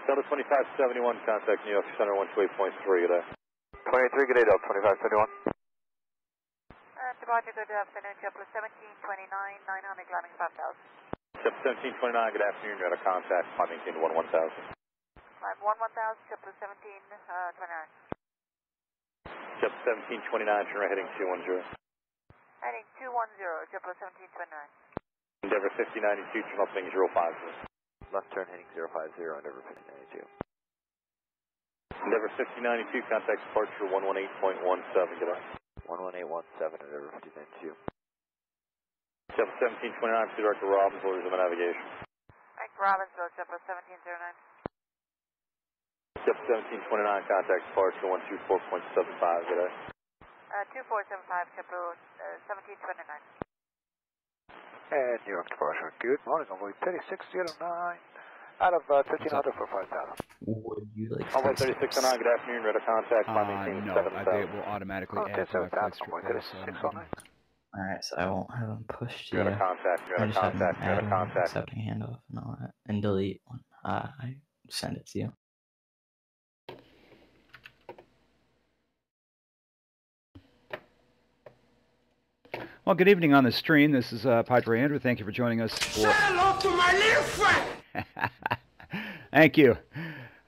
Delta 2571, contact New York Center 128.3, good day. 23, good day, Delta 2571. Departure, good afternoon, JetBlue 1729, 900, landing 5000. Ship 1729, good afternoon, you're at a contact, climbing to 11,000. Climb 11,000, JetBlue 1729. Ship 1729, turn right heading 210. Heading 210, JetBlue 1729. Endeavor 5092, turn left heading 050. Left turn heading 050, Endeavor 5092. Endeavor 5092, contact departure 118.17, good day. 11817, Endeavor 5092. Ship 1729, to Director Robbins, orders of navigation. Mike Robbinsville, JetBlue 1709. Ship 1729, contact departure 124.75, good day. 2475, JetBlue 1729. And New York departure, good morning, envoy 3609, out of 1300 for 5,000. Would you like Envoy 3609, good afternoon, you're at a contact, climbing No, 7,000. they will automatically add to my flight strip. Alright, so I won't have them pushed to You're you. at a contact, you're I at a just have them contact, you're add at a them, contact. accepting handoff and all that. And delete one. I send it to you. Well, good evening on the stream. This is Padre Andrew. Thank you for joining us. Say hello to my little friend. Thank you.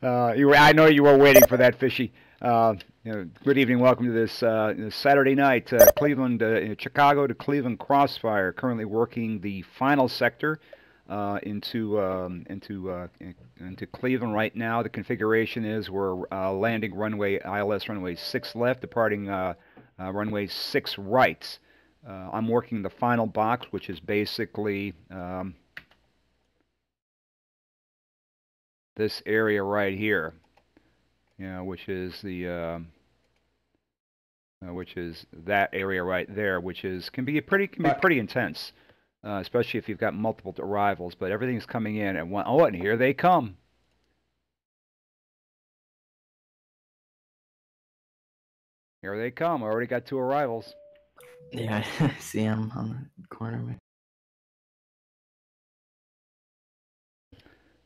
I know you were waiting for that, Fishy. Good evening. Welcome to this Saturday night, Cleveland, Chicago to Cleveland Crossfire. Currently working the final sector into Cleveland right now. The configuration is we're landing runway ILS runway 6 left, departing runway 6 right. I'm working the final box, which is basically this area right here, which is the which is that area right there, which can be pretty intense, especially if you've got multiple arrivals. But everything's coming in at one. Oh, and here they come. Here they come. I already got 2 arrivals. Yeah, I see him on the corner.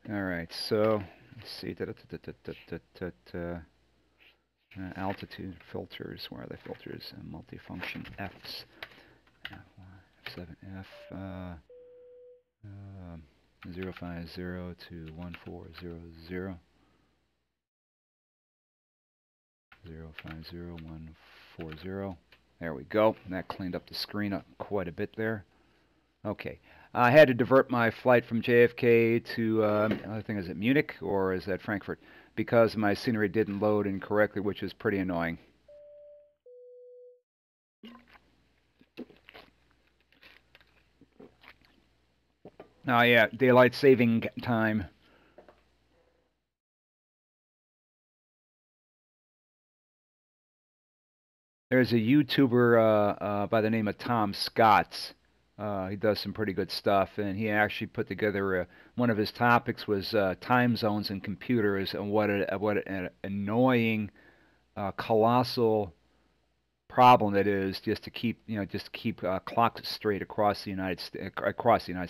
All right, so let's see. Altitude filters. Where are the filters? Multifunction Fs. F7F 050 to 1400. 050140. There we go. That cleaned up the screen up quite a bit there. Okay. I had to divert my flight from JFK to, I think, is it Munich or is that Frankfurt? Because my scenery didn't load incorrectly, which is pretty annoying. Oh yeah, daylight saving time. There's a YouTuber by the name of Tom Scott. He does some pretty good stuff, and he actually put together one of his topics was time zones and computers, and what an annoying, colossal problem it is just to keep clocks straight across the United States,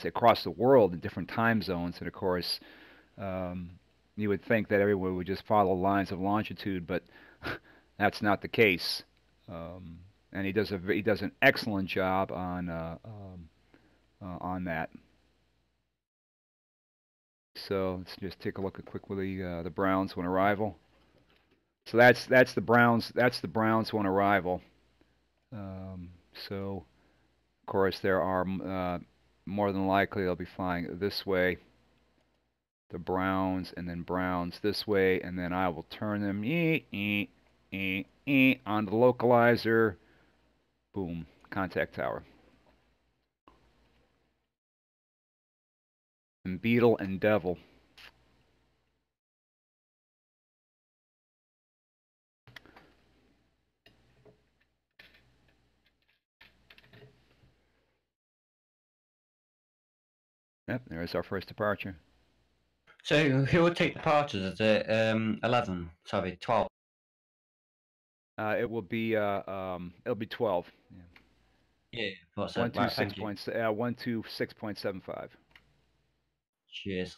across the world in different time zones. And of course, you would think that everyone would just follow lines of longitude, but that's not the case. And he does an excellent job on that. So let's just take a look at quickly the Browns on arrival. So that's the Browns on arrival. So of course there are more than likely they'll be flying this way. The Browns and then Browns this way, and then I will turn them on the localizer. Boom, contact tower. And Beetle and Devil. Yep, there's our first departure. So who will take departures? Is it 11? Sorry, 12. It will be it'll be 12. Yeah, what's that? 126.75. Cheers.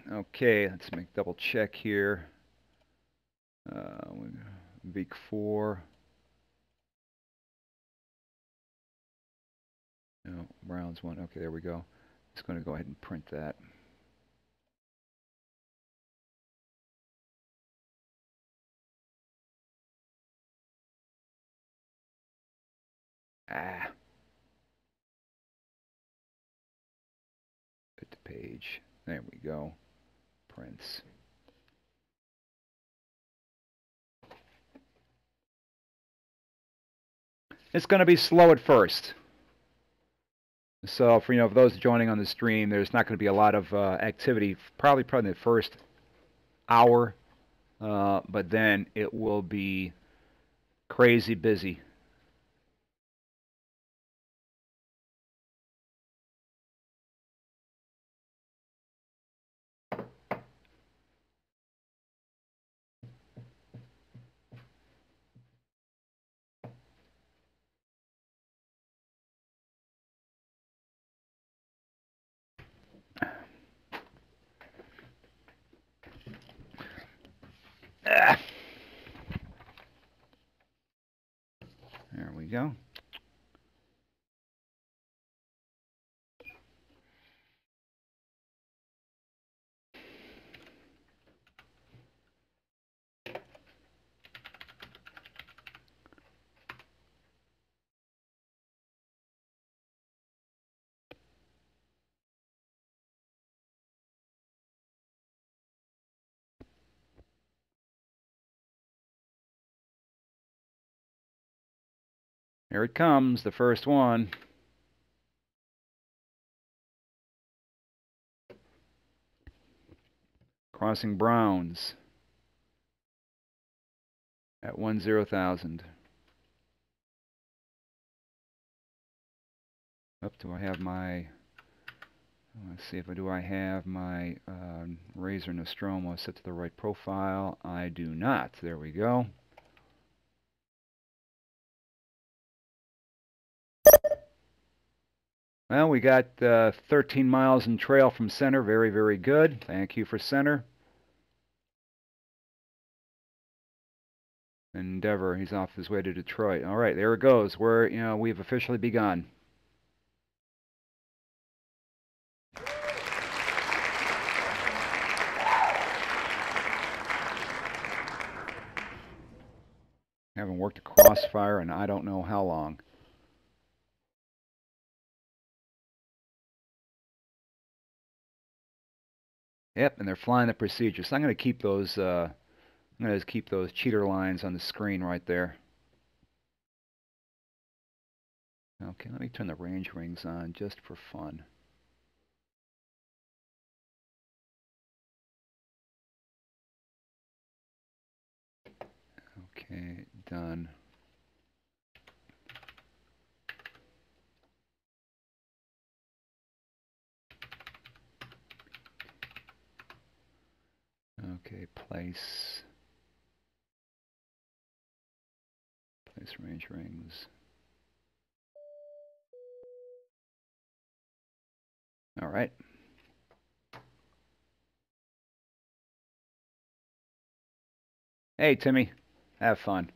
Okay, let's make double check here. Week 4. No, Browns 1. Okay, there we go. Just going to go ahead and print that. Hit the page. There we go. Prints. It's going to be slow at first. So for those joining on the stream, there's not going to be a lot of activity. Probably the first hour, but then it will be crazy busy. There we go. Here it comes, the first one. Crossing Browns at 10,000. Do I have my... Let's see if I have my Razor Nostromo set to the right profile. I do not. There we go. Well, we got 13 miles in trail from center. Very, very good. Thank you for center. Endeavor, he's off his way to Detroit. All right, there it goes. We've officially begun. Haven't worked a Crossfire in I don't know how long. Yep, and they're flying the procedure. So I'm going to keep those. I'm going to just keep those cheater lines on the screen right there. Okay, let me turn the range rings on just for fun. Okay, done. Okay, place range rings. All right. Hey, Timmy, have fun.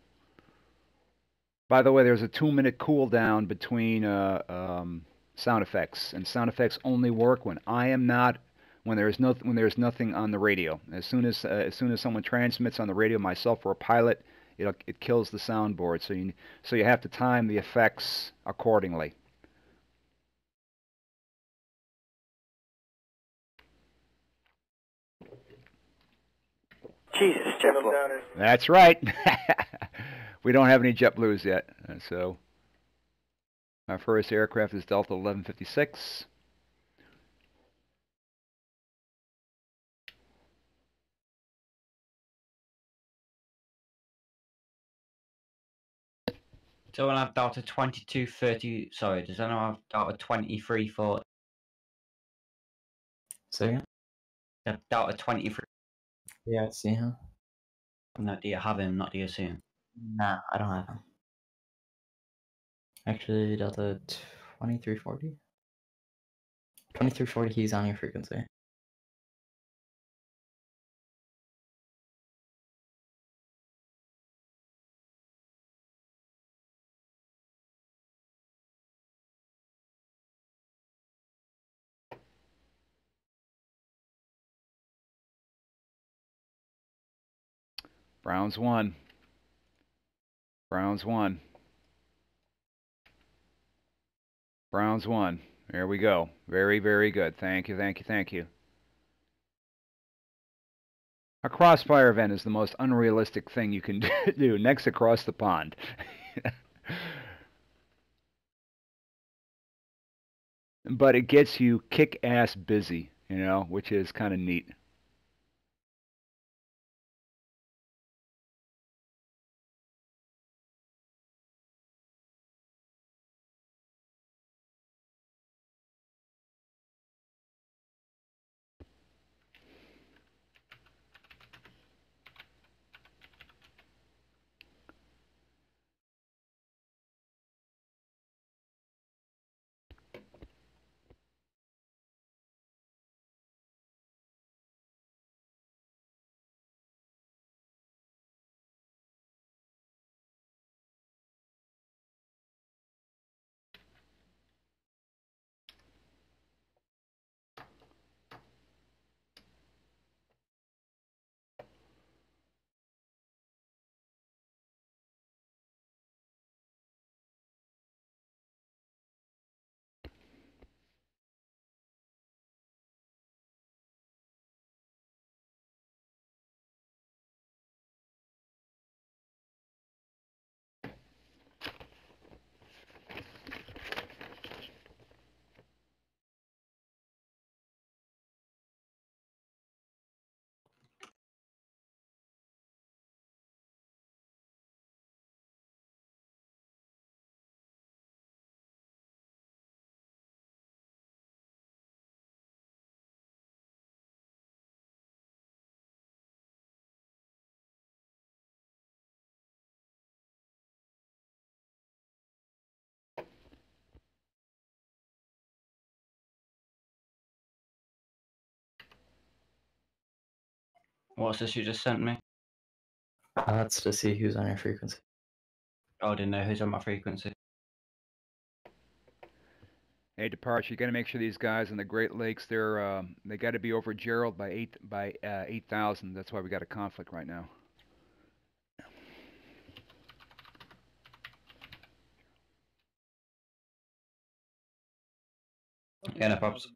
By the way, there's a 2-minute cooldown between sound effects, and sound effects only work when I am not, when there's nothing on the radio. As soon as someone transmits on the radio, myself or a pilot, it kills the soundboard. So you have to time the effects accordingly. Jesus, JetBlue. That's right. We don't have any JetBlues yet. So our first aircraft is Delta 1156. So we'll have Delta 2230. Sorry, does anyone have Delta 2340? So yeah. Delta 23. Yeah, I see him. No, do you have him? Not do you see him? Nah, I don't have him. Actually, Delta 2340. 2340, he's on your frequency. Browns 1. Browns 1. Browns 1. There we go. Very, very good. Thank you, thank you, thank you. A crossfire event is the most unrealistic thing you can do. Next across the pond. But it gets you kick-ass busy, you know, which is kind of neat. What's this you just sent me? That's to see who's on your frequency. Oh, I didn't know who's on my frequency. Hey, Departure, you got to make sure these guys in the Great Lakes, they got to be over Gerald by 8,000. That's why we got a conflict right now. Yeah, no problems.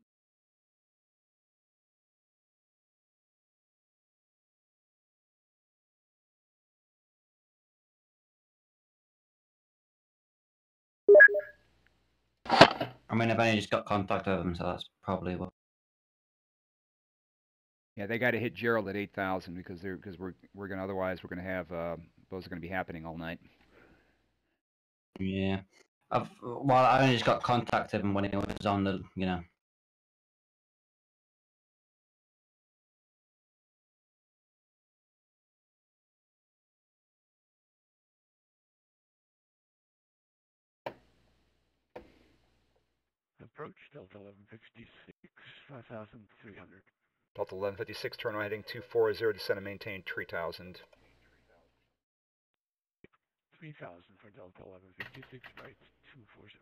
I mean, I've only just got contact with them, so that's probably what. Yeah, they got to hit Gerald at 8,000 because we're gonna otherwise we're gonna have those are gonna be happening all night. Yeah. I only just got contact with him when he was on the, you know. Approach Delta 1156, 5,300. Delta 1156, turn right heading 240, descend and maintain 3,000. 3,000 for Delta 1156, right 240.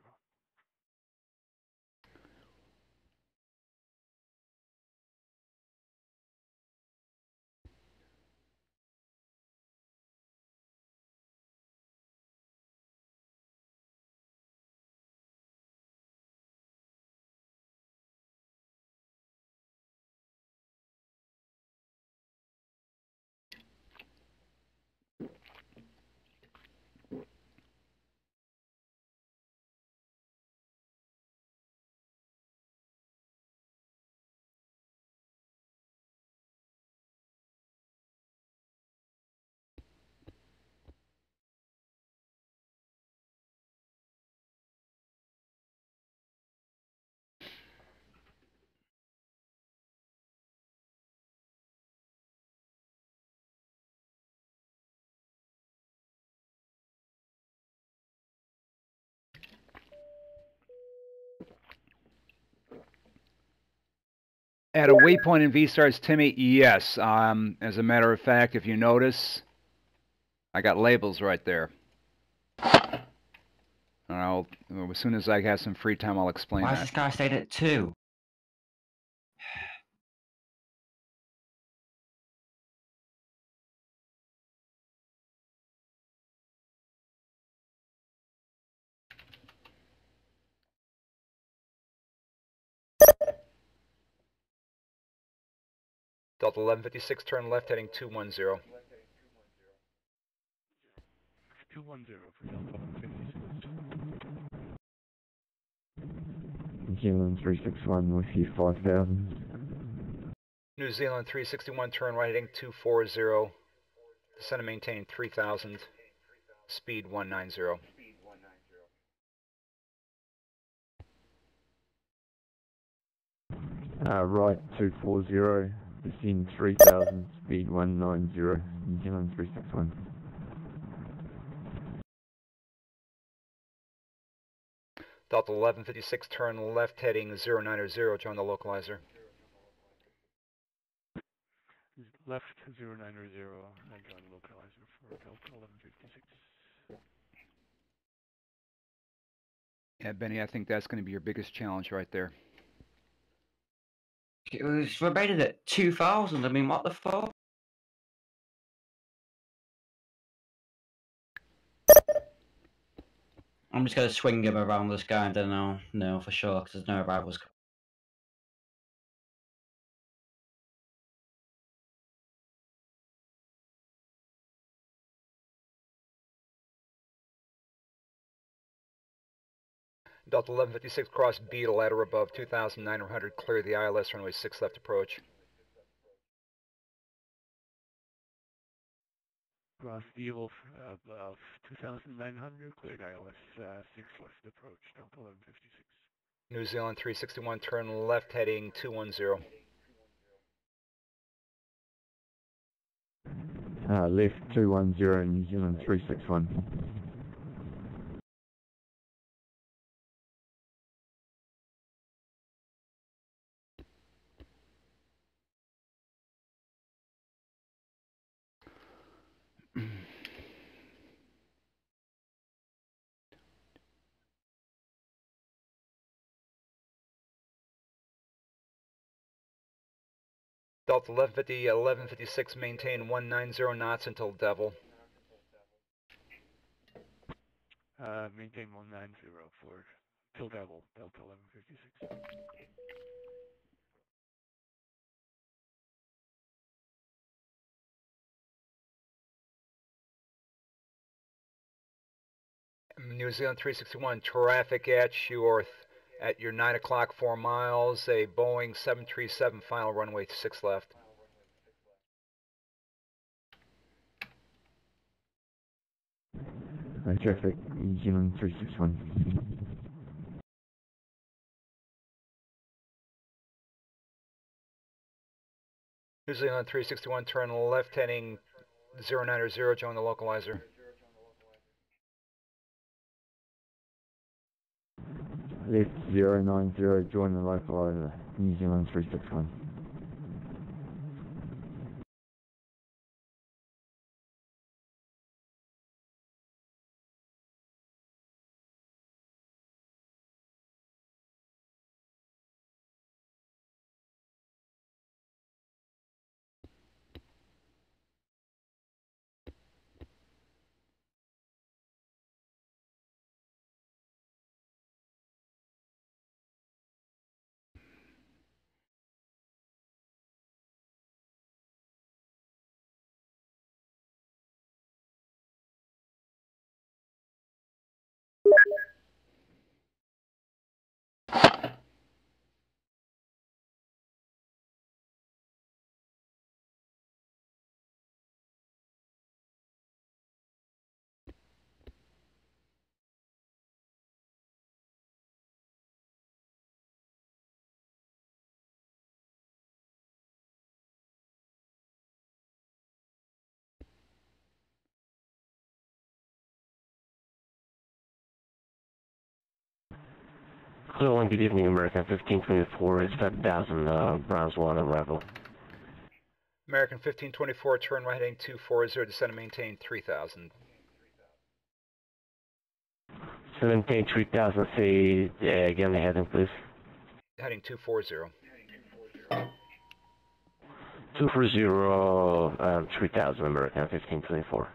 At a waypoint in V-stars, Timmy, yes. As a matter of fact, if you notice, I got labels right there. And as soon as I have some free time, I'll explain Why that. has this guy stayed at 2? Delta 1156, turn left, heading 210. 210 for Delta 1156. New Zealand 361 with you 5000. New Zealand 361, turn right, heading 240. Descend and maintain 3000. Speed 190. Right 240, descend 3000, speed 190, New Zealand 361. Delta 1156, turn left, heading 090, join the localizer. Left 090, and join localizer for Delta 1156. Yeah, Benny, I think that's going to be your biggest challenge right there. It was rated at 2,000. I mean, what the fuck? I'm just going to swing him around this guy and then I'll know for sure because there's no arrivals. Delta 1156, cross Beetle, ladder above 2,900, clear the ILS, runway 6 left approach. Cross Beetle of 2,900, cleared ILS 6 left approach, Delta 1156. New Zealand 361, turn left, heading 210. Left 210, New Zealand 361. Delta 1150, 1156, maintain 190 knots until Devil. Maintain 190 for till Devil, Delta 1156. New Zealand 361, traffic at your 9 o'clock 4 miles, a Boeing 737, final runway 6 left. Traffic, New Zealand 361. New Zealand 361, turn left, heading 090, join the localizer. Left 090, join the localizer, New Zealand 361. Hello, and good evening, American 1524. It's 5,000, Browns 1 arrival. American 1524, turn right heading 240, descend and maintain 3000. 17 3000, say again the heading, please. Heading 240. 240, 3000, American 1524.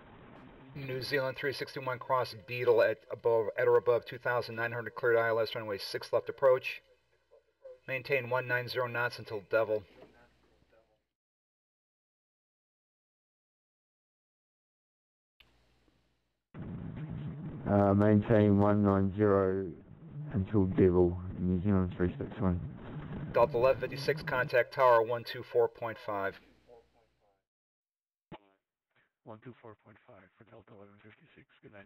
New Zealand 361, cross Beetle at or above 2,900, cleared ILS, runway 6 left approach. Maintain 190 knots until Devil. Maintain 190 until Devil, New Zealand 361. Delta 1156, contact tower 124.5. 124.5 for Delta 1156. Good night.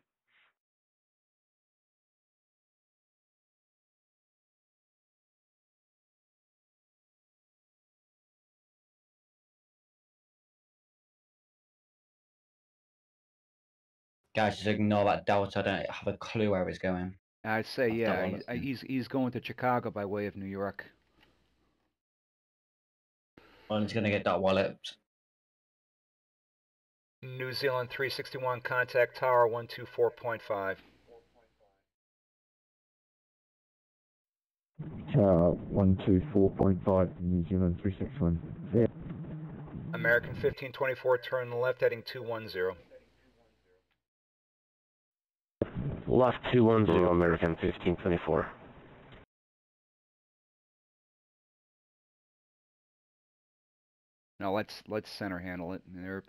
Guys, just ignore that Delta. I don't have a clue where it's going. I'd say, yeah, he's going to Chicago by way of New York. Well, he's going to get that wallet. New Zealand 361, contact tower 124.5. Tower 124.5, New Zealand 361. Yeah. American 1524, turn left heading 210. Left 210, American 1524. Now let's center handle it. There.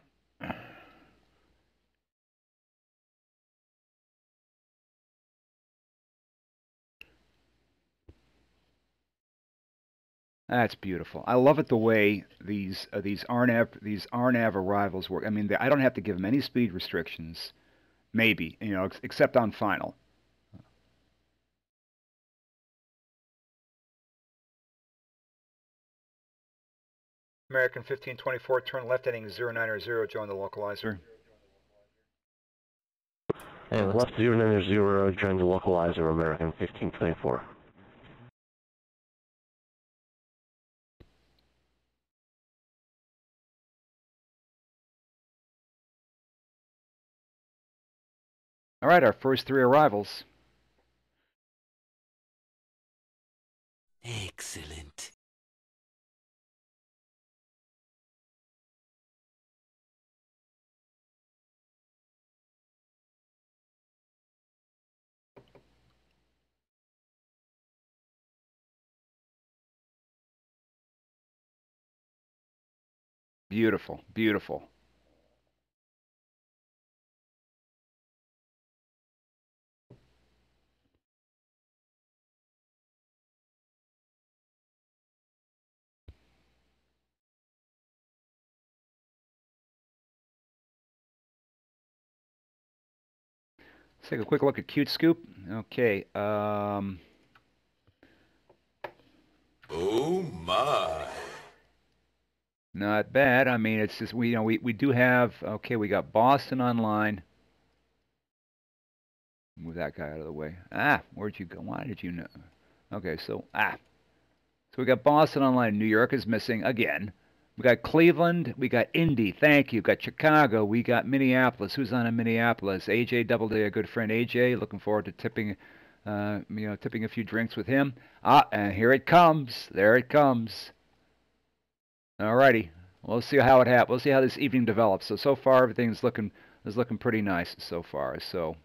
That's beautiful. I love it the way these RNAV arrivals work. I mean, I don't have to give them any speed restrictions, maybe, you know, except on final. American 1524, turn left heading 090, join the localizer. And left 090, join the localizer, American 1524. All right, our first 3 arrivals. Excellent. Beautiful, beautiful. Let's take a quick look at Cute Scoop. Okay. Oh my. Not bad. I mean, it's just we do have, okay, we got Boston online. Move that guy out of the way. Where'd you go? Why did you know? Okay, so we got Boston online. New York is missing again. We got Cleveland. We got Indy. Thank you. Got Chicago. We got Minneapolis. Who's on in Minneapolis? AJ Doubleday, a good friend. AJ, looking forward to tipping a few drinks with him. And here it comes. There it comes. Alrighty. We'll see how it happens. We'll see how this evening develops. So far, everything is looking pretty nice so far. So.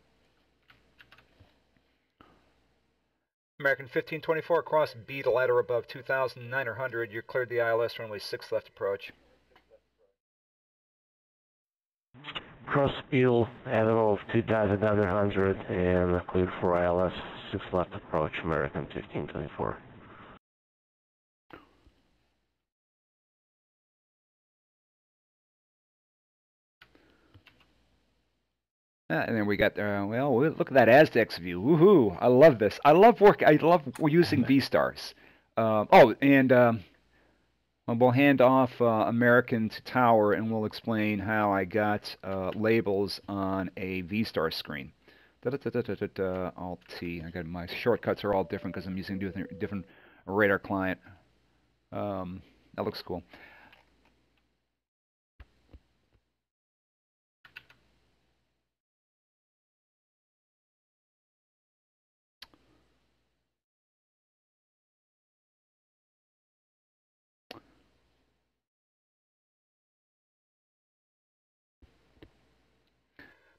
American 1524, cross Beetle at or above 2,900. You're cleared the ILS, runway 6 left approach. Cross Beetle at above 2,900 and cleared for ILS 6 left approach, American 1524. And then we got, well, look at that Aztecs view. Woohoo! I love this. I love using V-stars. We'll hand off American to Tower, and we'll explain how I got labels on a V-star screen. Alt T. I got my shortcuts are all different because I'm using different radar client. That looks cool.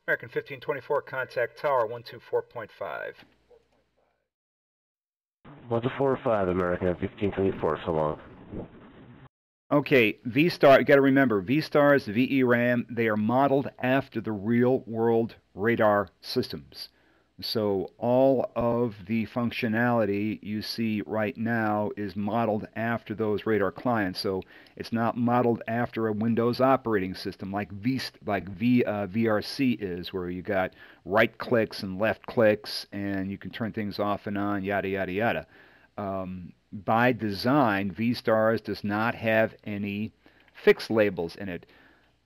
American 1524, contact tower 124.5. 145, American 1524, so long. Okay, V-Star, you got to remember, V-Stars, VE-RAM, they are modeled after the real-world radar systems. So all of the functionality you see right now is modeled after those radar clients. So it's not modeled after a Windows operating system like VRC is, where you got right clicks and left clicks, and you can turn things off and on, yada, yada, yada. By design, V-Stars does not have any fixed labels in it,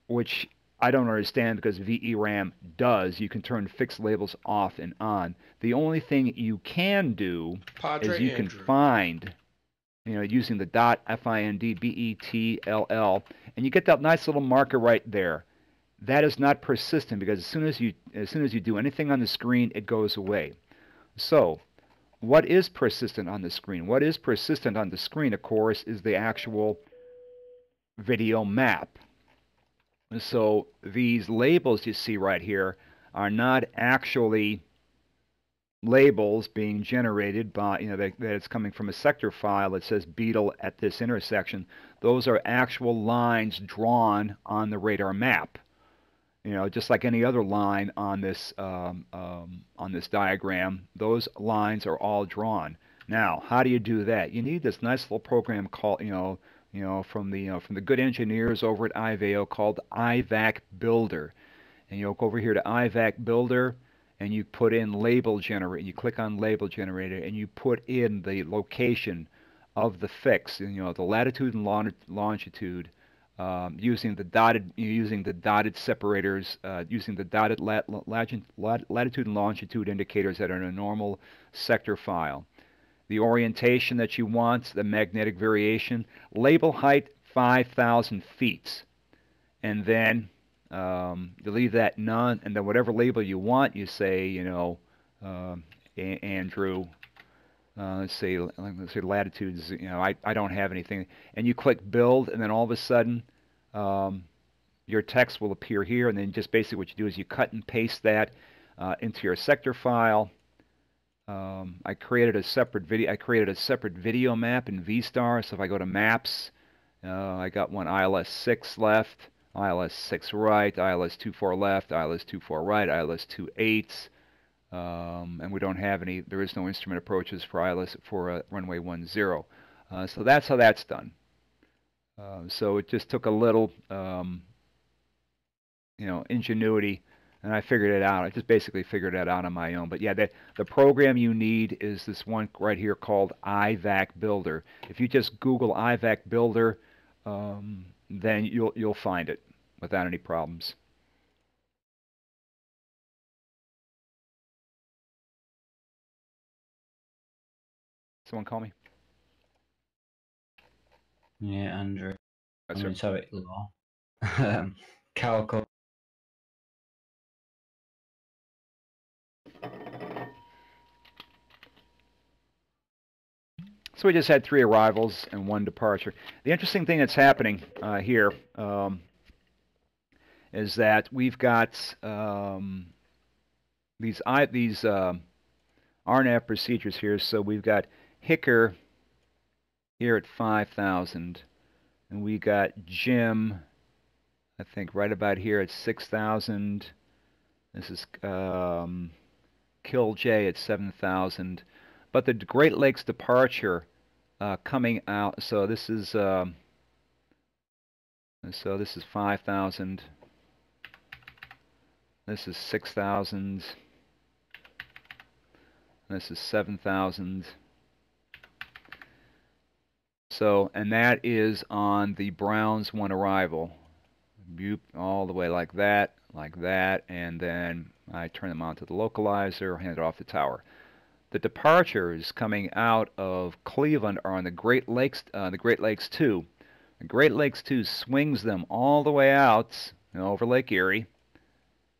which I don't understand because VE-RAM does. You can turn fixed labels off and on. The only thing you can do is you can find, using the .FIND, and you get that nice little marker right there. That is not persistent because as soon as you do anything on the screen, it goes away. So, what is persistent on the screen? What is persistent on the screen, of course, is the actual video map. So these labels you see right here are not actually labels being generated by, that it's coming from a sector file that says Beetle at this intersection. Those are actual lines drawn on the radar map. Just like any other line on this diagram, those lines are all drawn. Now, how do you do that? You need this nice little program called, from the good engineers over at IVAO called IVAC Builder. And you go over here to IVAC Builder, and you put in label generator. You click on label generator, and you put in the location of the fix. The latitude and longitude. Using the dotted separators, using the dotted latitude and longitude indicators that are in a normal sector file. The orientation that you want, the magnetic variation, label height 5,000 feet. And then you leave that none, and then whatever label you want, you say, Andrew, let's say latitudes, I don't have anything. And you click build, and then all of a sudden, your text will appear here, and then just basically what you do is you cut and paste that into your sector file. I created a separate video map in V-Star. So if I go to maps, I got one ILS 6 left, ILS 6 right, ILS 24 left, ILS 24 right, ILS 28, and we don't have any. There is no instrument approaches for ILS for runway 10. So that's how that's done. So it just took a little, ingenuity. And I figured it out. I just basically figured that out on my own. But yeah, the program you need is this one right here called IVAC Builder. If you just Google IVAC Builder, then you'll find it without any problems. Someone call me? Yeah, Andrew. That's I mean, sorry, Law. Calico. So we just had 3 arrivals and 1 departure. The interesting thing that's happening here is that we've got these RNAV procedures here. So we've got Hicker here at 5,000, and we got Jim, I think, right about here at 6,000. This is Kill J at 7,000. But the Great Lakes departure coming out, so this is 5,000. This is 6,000. This is 7,000. So, and that is on the Browns 1 arrival. All the way like that, like that, and then I turn them on to the localizer, hand it off the tower. The departures coming out of Cleveland are on the Great Lakes 2. The Great Lakes 2 swings them all the way out, over Lake Erie,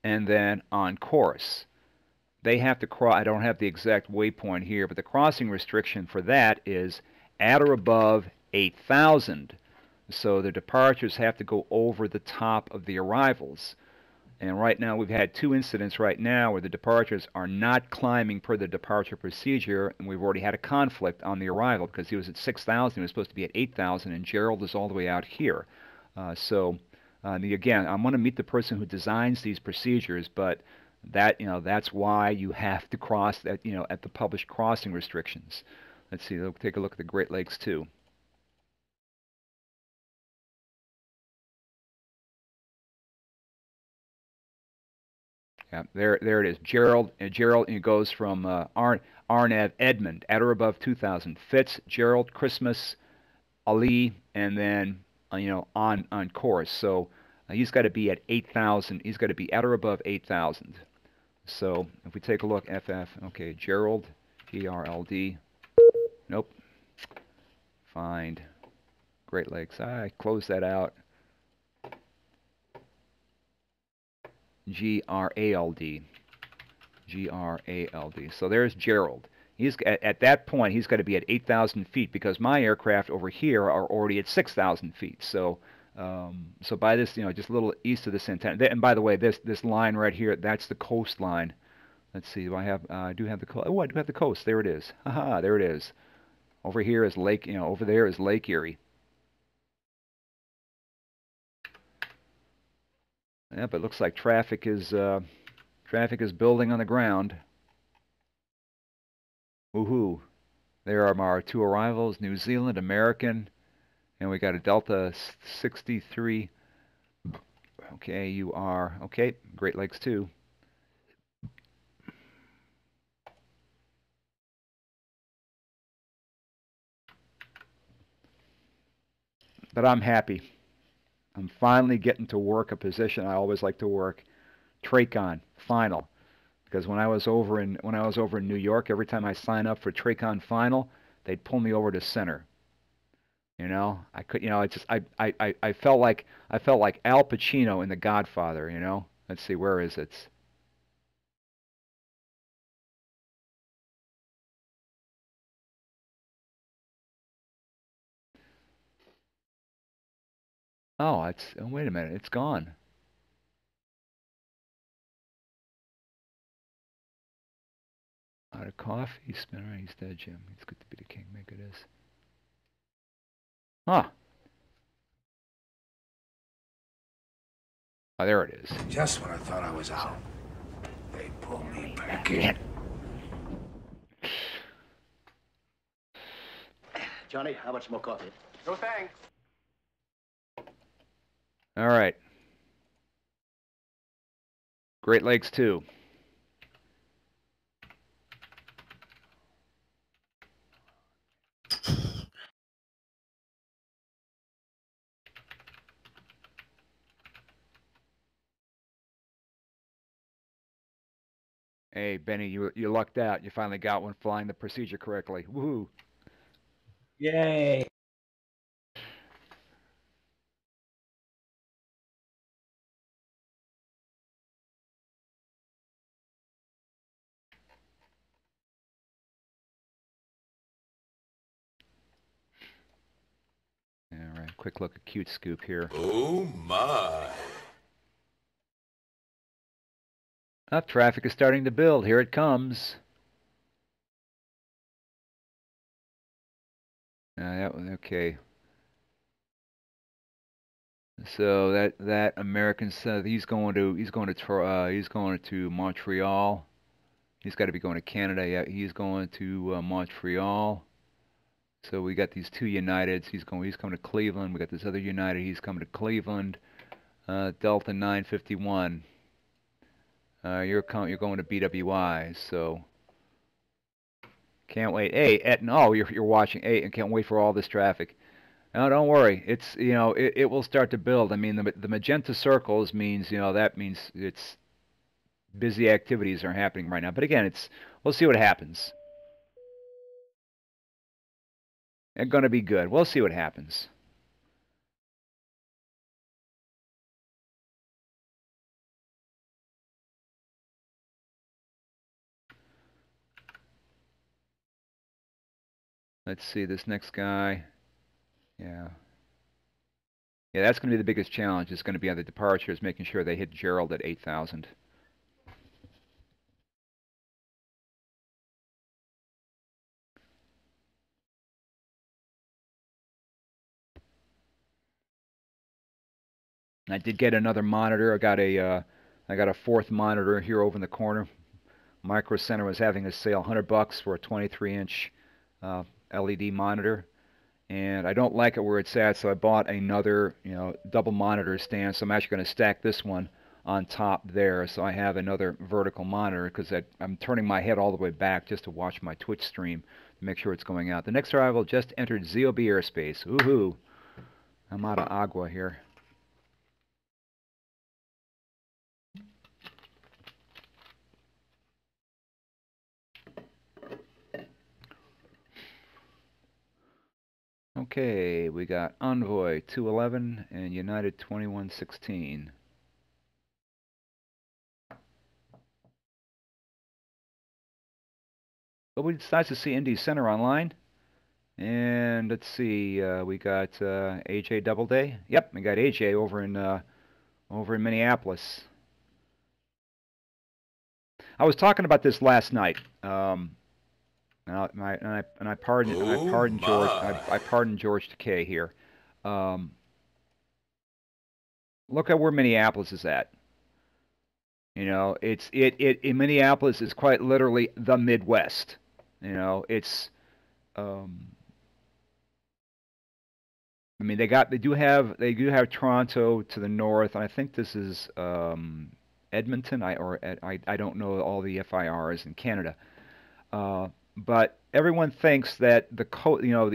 and then on course. They have to cross. I don't have the exact waypoint here, but the crossing restriction for that is at or above 8,000. So the departures have to go over the top of the arrivals. And right now we've had 2 incidents right now where the departures are not climbing per the departure procedure, and we've already had a conflict on the arrival because he was at 6,000, he was supposed to be at 8,000, and Gerald is all the way out here. Again, I'm going to meet the person who designs these procedures, but that's why you have to cross that, at the published crossing restrictions. Let's see, let's take a look at the Great Lakes 2. Yeah, there it is. Gerald goes from Arnav, Edmund, at or above 2,000. Fitz, Gerald, Christmas, Ali, and then on course. So he's got to be at 8,000. He's got to be at or above 8,000. So if we take a look, FF, okay, Gerald, GRLD, nope. Find Great Lakes. I close that out. GRALD. So there's Gerald. He's at that point he's got to be at 8,000 feet because my aircraft over here are already at 6,000 feet. So by this, just a little east of this antenna. And by the way, this line right here, that's the coastline. Let's see. Do I have? I do have the coast. Oh, I do have the coast. There it is. Haha, there it is. Over here is Lake. Over there is Lake Erie. Yeah, but it looks like traffic is building on the ground. Woohoo! There are our 2 arrivals: New Zealand, American, and we got a Delta 63. Okay, you are okay. Great Lakes 2. But I'm happy. I'm finally getting to work a position I always like to work. TRACON final, because when I was over in New York, every time I sign up for TRACON final, they'd pull me over to center. I could, I felt like Al Pacino in The Godfather. Let's see, where is it? Oh, wait a minute, it's gone. Out of coffee, spinner, he's dead, Jim. It's good to be the king, make it is. Huh. Oh, there it is. Just when I thought I was out, they pulled me back in. Johnny, how much more coffee? No thanks. All right. Great Lakes 2. Hey, Benny, you lucked out. You finally got one flying the procedure correctly. Woohoo! Yay! All right, quick look at Cute Scoop here. Oh my! Up, traffic is starting to build. Here it comes. Okay. So that American said he's going to Montreal. He's got to be going to Canada. Yeah, he's going to Montreal. So we got these 2 Uniteds. He's coming to Cleveland. We got this other United. He's coming to Cleveland. Delta 951. You're going to BWI. So can't wait. Hey, you're watching. Hey, and can't wait for all this traffic. No, don't worry. It's it will start to build. I mean, the magenta circles means that means it's busy activities are happening right now. But again, we'll see what happens. It's going to be good. We'll see what happens. Let's see this next guy. Yeah. Yeah, that's going to be the biggest challenge. It's going to be on the departures, making sure they hit Gerald at 8,000. I did get another monitor. I got a fourth monitor here over in the corner. Micro Center was having a sale, $100 for a 23-inch LED monitor, and I don't like it where it's at, so I bought another, double monitor stand. So I'm actually going to stack this one on top there, so I have another vertical monitor because I'm turning my head all the way back just to watch my Twitch stream to make sure it's going out. The next arrival just entered ZOB airspace. Woohoo! I'm out of agua here. Okay, we got Envoy 211 and United 2116. But it's nice to see Indy Center online. And let's see, we got AJ Doubleday. Yep, we got AJ over in Minneapolis. I was talking about this last night. And I pardon George. I pardon George Takei here. Look at where Minneapolis is at. It's in Minneapolis is quite literally the Midwest. It's I mean they do have Toronto to the north, and I think this is Edmonton. I don't know all the FIRs in Canada. But everyone thinks that the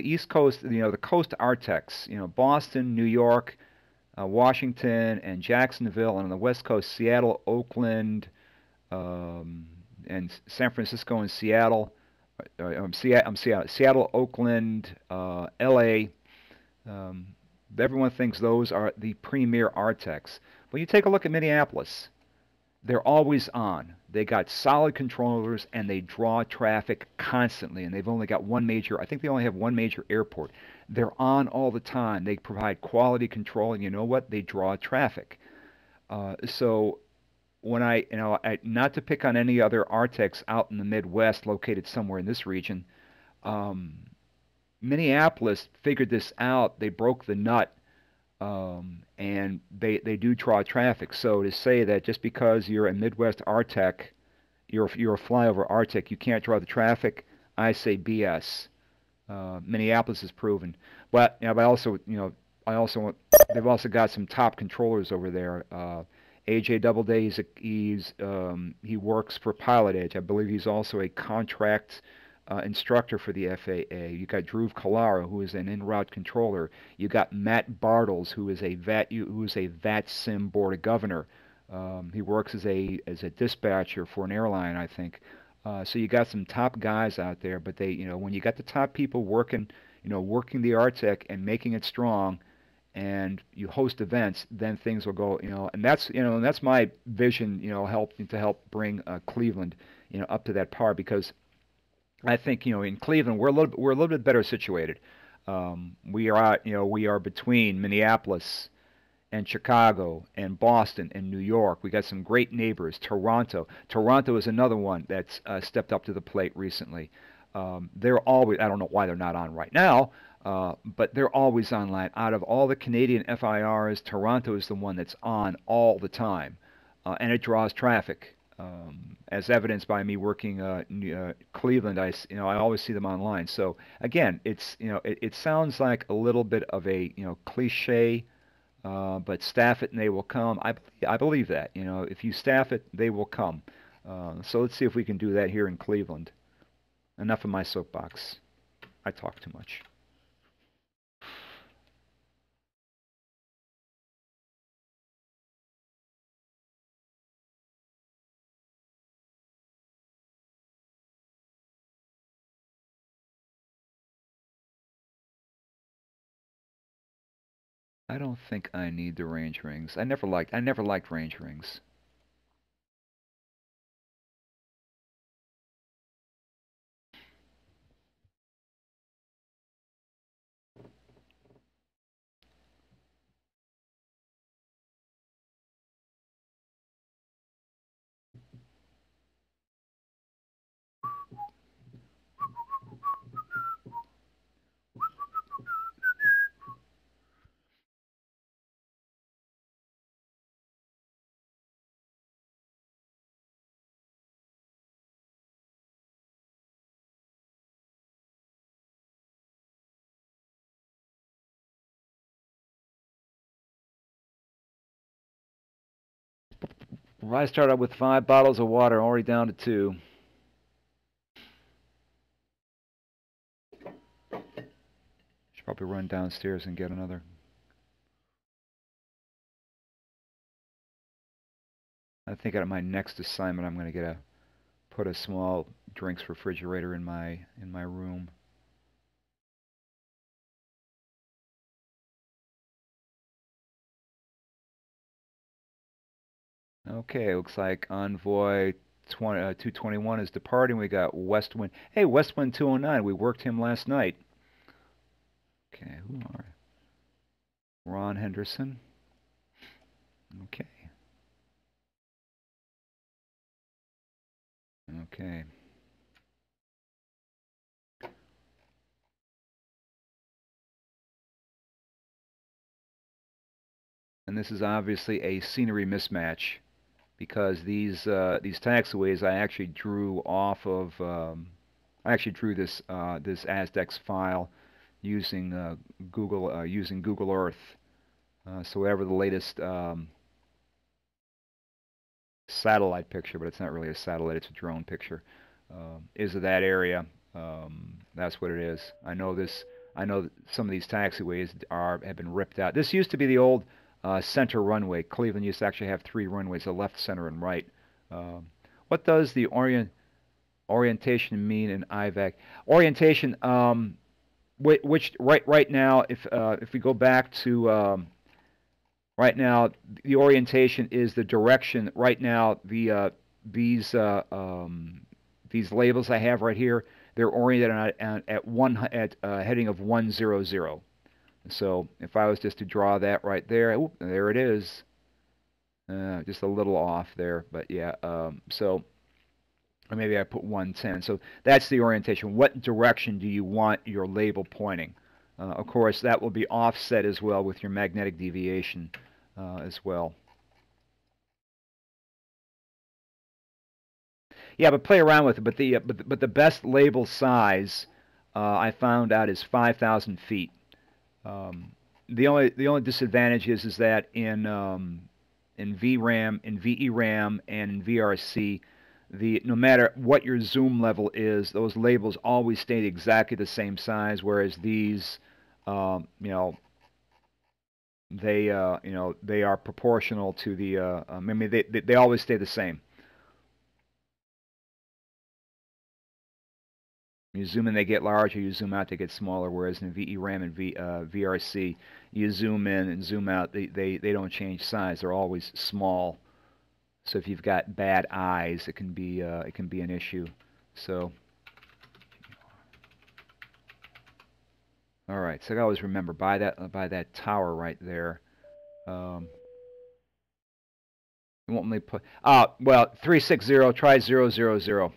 East Coast, the coast Arctics, Boston, New York, Washington, and Jacksonville, and on the West Coast, Seattle, Oakland, and San Francisco and Seattle, Seattle, Oakland, L.A. Everyone thinks those are the premier Arctics. But you take a look at Minneapolis. They're always on. They got solid controllers, and they draw traffic constantly. And they've only got I think they only have one major airport. They're on all the time. They provide quality control, and you know what? They draw traffic. So when not to pick on any other Arctics out in the Midwest located somewhere in this region, Minneapolis figured this out. They broke the nut. And they do draw traffic. So to say that just because you're a Midwest Arctic, you're a flyover Arctic, you can't draw the traffic, I say BS. Minneapolis is proven. But they've also got some top controllers over there. AJ Doubleday, he works for Pilot Edge. I believe he's also a contract instructor for the FAA. You got Dhruv Kalara, who is an en-route controller. You got Matt Bartles, who is a VAT sim board of governor. He works as a dispatcher for an airline, I think. So you got some top guys out there, but they, when you got the top people working the Arctic and making it strong, and you host events, then things will go, and that's my vision, to help bring Cleveland, up to that par, because I think in Cleveland we're a little bit better situated. We are between Minneapolis and Chicago and Boston and New York. We got some great neighbors. Toronto is another one that's stepped up to the plate recently. They're always, I don't know why they're not on right now, but they're always online. Out of all the Canadian FIRs, Toronto is the one that's on all the time, and it draws traffic. As evidenced by me working Cleveland, I always see them online. So again, it sounds like a little bit of a cliche, but staff it and they will come. I believe that if you staff it, they will come. So let's see if we can do that here in Cleveland. Enough of my soapbox. I talk too much. I don't think I need the range rings. I never liked range rings. Well, I started out with 5 bottles of water, already down to 2. Should probably run downstairs and get another. I think at my next assignment, I'm going to put a small drinks refrigerator in my room. Okay, looks like Envoy 221 is departing. We got Westwind. Hey, Westwind 209. We worked him last night. Okay, who are Ron Henderson. Okay. Okay. And this is obviously a scenery mismatch, because these taxiways I actually drew off of. I actually drew this this Aztecs file using Google Earth. So whatever the latest satellite picture, but it's not really a satellite; it's a drone picture, is of that area. That's what it is. I know this. I know that some of these taxiways have been ripped out. This used to be the old center runway. Cleveland used to actually have 3 runways: a left, center, and right. What does the orientation mean in IVAC? Orientation, which right now, if we go back to right now, the orientation is the direction. Right now, these labels I have right here, they're oriented at heading of 100. So if I was just to draw that right there, ooh, there it is. Just a little off there, but yeah. So, or maybe I put 110. So that's the orientation. What direction do you want your label pointing? Of course, that will be offset as well with your magnetic deviation as well. Yeah, but play around with it. But the best label size I found out is 5,000 feet. The only disadvantage is that in VRAM, in VERAM, and in VRC, no matter what your zoom level is, those labels always stay exactly the same size. Whereas these, you know, they are proportional to the. I mean, they always stay the same. You zoom in, they get larger. You zoom out, they get smaller. Whereas in VERAM and VRC, you zoom in and zoom out, they don't change size. They're always small. So if you've got bad eyes, it can be an issue. So, all right. So I always remember by that tower right there. You won't let me put. Well, 360. Try 000.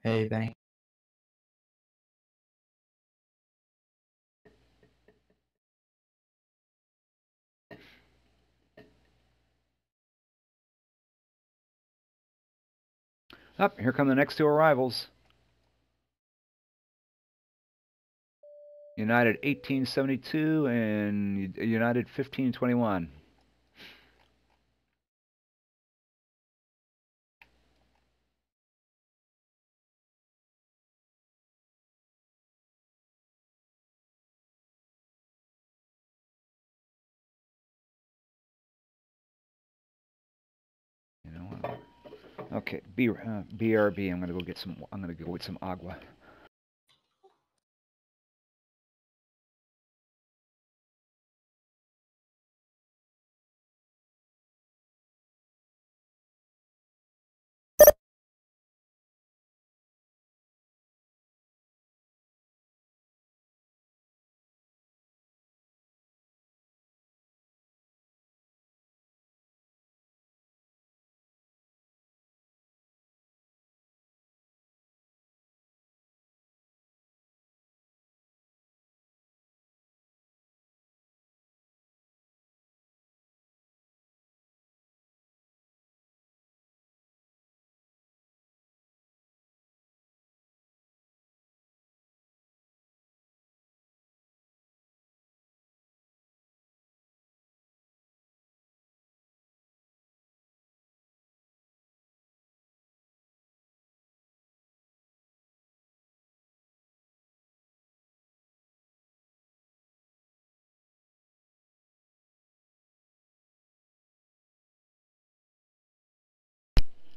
Hey, Benny. Up, here come the next 2 arrivals. United 1872 and United 1521. Okay, BRB. I'm gonna go get some. I'm gonna go with some agua.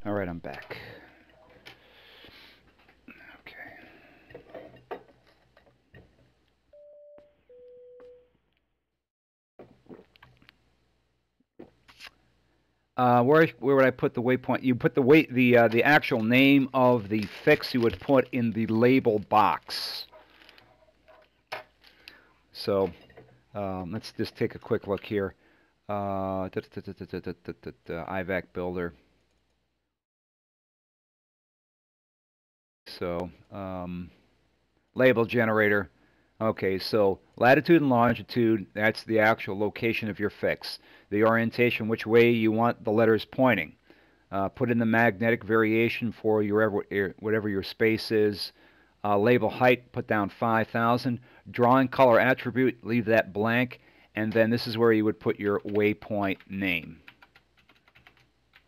All right, I'm back. Okay. Where would I put the waypoint? You put the actual name of the fix you would put in the label box. So let's just take a quick look here. IVAC builder. So label generator. Okay, so latitude and longitude, that's the actual location of your fix. The orientation, which way you want the letters pointing. Put in the magnetic variation for whatever your space is. Label height, put down 5,000. Drawing color attribute, leave that blank. And then this is where you would put your waypoint name,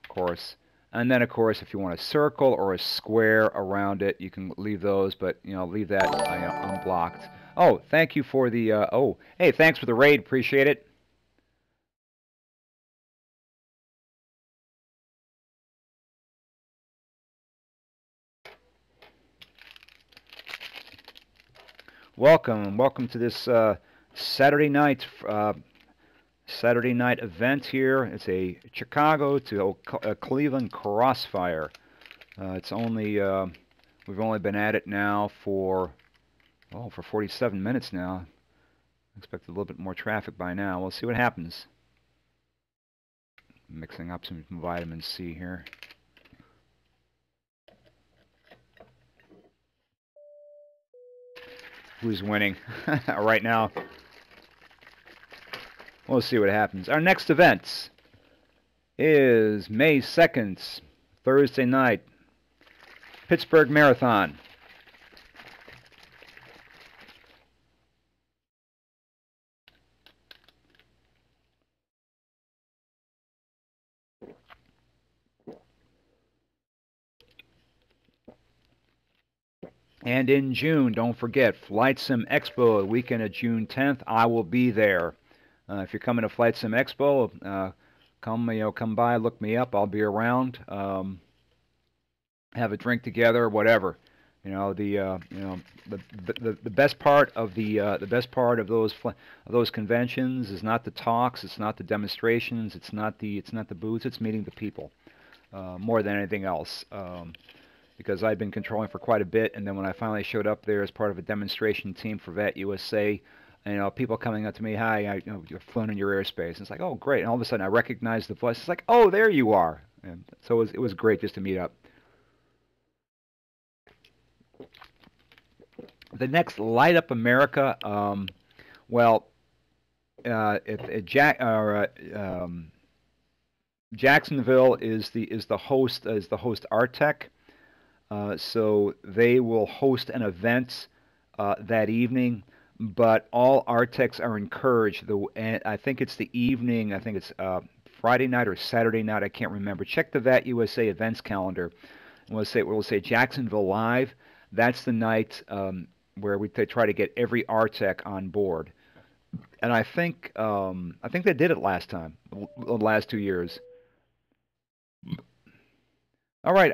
of course. And then, of course, if you want a circle or a square around it, you can leave those, but, you know, leave that unblocked. Oh, thank you for the, oh, hey, thanks for the raid. Appreciate it. Welcome to this Saturday night event here. It's a Chicago to Cleveland Crossfire. It's only we've only been at it now for 47 minutes now. I expect a little bit more traffic by now. We'll see what happens. Mixing up some vitamin C here. Who's winning right now? We'll see what happens. Our next event is May 2nd, Thursday night, Pittsburgh Marathon. And in June, don't forget, Flight Sim Expo, the weekend of June 10th. I will be there. If you're coming to Flight Sim Expo, come by, look me up. I'll be around. Have a drink together, whatever. You know, the best part of those conventions is not the talks, it's not the demonstrations, it's not the booths, it's meeting the people more than anything else. Because I've been controlling for quite a bit, and then when I finally showed up there as part of a demonstration team for VET USA, you know, people coming up to me, hi, you're flown in your airspace. And it's like, oh, great. And all of a sudden I recognize the voice. It's like, oh, there you are. And so it was great just to meet up. The next Light Up America, Jacksonville is the host Artec. So they will host an event that evening, but all Artecs are encouraged. I think it's the evening. I think it's Friday night or Saturday night. I can't remember. Check the VAT USA events calendar. We'll say Jacksonville Live. That's the night where they try to get every Artec on board. And I think they did it last time, the last 2 years. All right,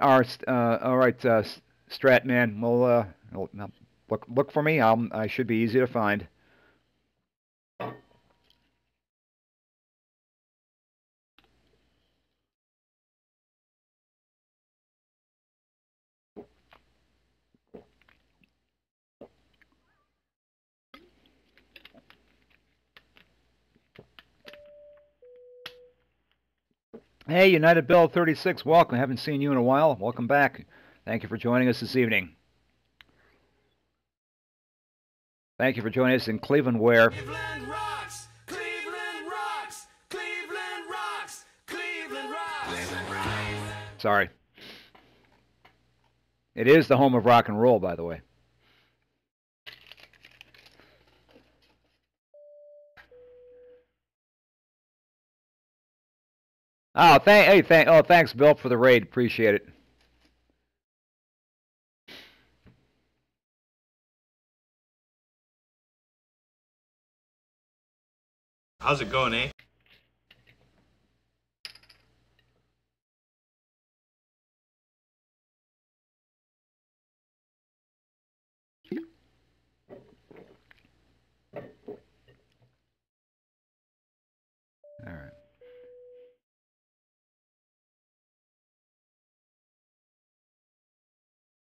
Strat man. Well, look for me. I should be easy to find. Hey, United Bill 36, welcome. Haven't seen you in a while. Welcome back. Thank you for joining us this evening. Thank you for joining us in Cleveland, where Cleveland rocks! Cleveland rocks! Cleveland rocks! Cleveland rocks! Sorry. It is the home of rock and roll, by the way. Oh, thanks, Bill, for the raid. Appreciate it. How's it going, eh? All right.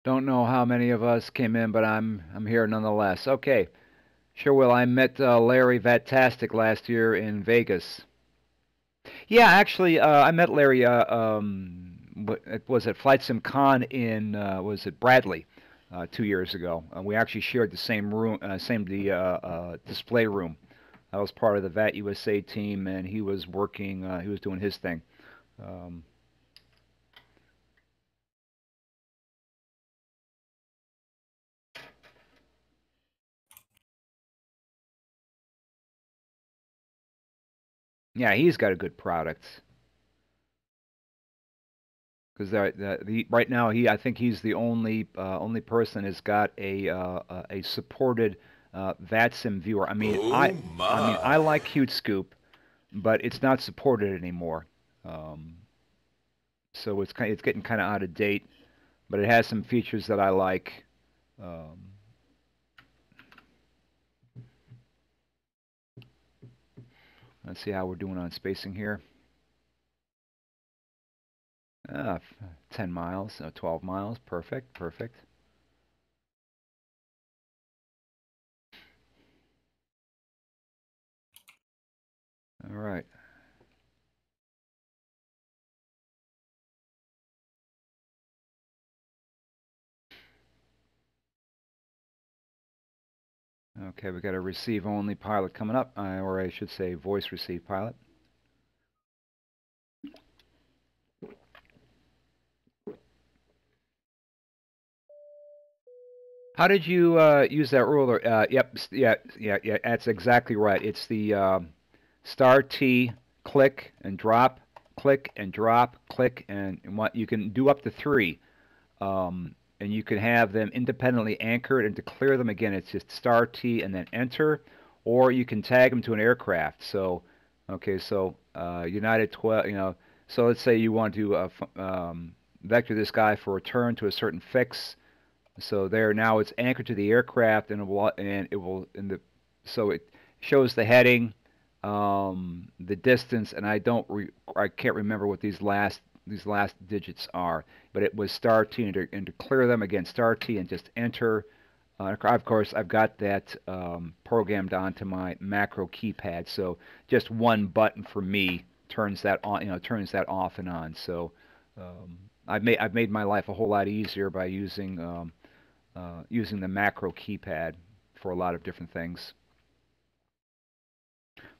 Don't know how many of us came in, but I'm here nonetheless. Okay. Sure will. I met Larry Vatastic last year in Vegas. Yeah, actually, I met Larry. Was it Flight Sim Con in was it Bradley 2 years ago? We actually shared the same room, display room. I was part of the VAT USA team, and he was working. He was doing his thing. Yeah, he's got a good product. Because right now I think he's the only person that's got a supported VATSIM viewer. I mean, I like Cute Scoop, but it's not supported anymore. So it's getting kind of out of date, but it has some features that I like. Let's see how we're doing on spacing here. 10 miles, 12 miles, perfect. All right. Okay, we got a receive only pilot coming up, or I should say voice receive pilot. How did you use that ruler? Yep, yeah, that's exactly right. It's the star T, click and drop, click and drop, click, and what you can do up to 3. And you can have them independently anchored, and to clear them again, it's just star T and then enter, or you can tag them to an aircraft. So, okay, so United 12, so let's say you want to vector this guy for return to a certain fix. So there now it's anchored to the aircraft, and so it shows the heading, the distance, and I can't remember what these last digits are, but it was star T, and to clear them again, star T and just enter. Of course, I've got that programmed onto my macro keypad, so just one button for me turns that on, turns that off and on. So I've made my life a whole lot easier by using the macro keypad for a lot of different things.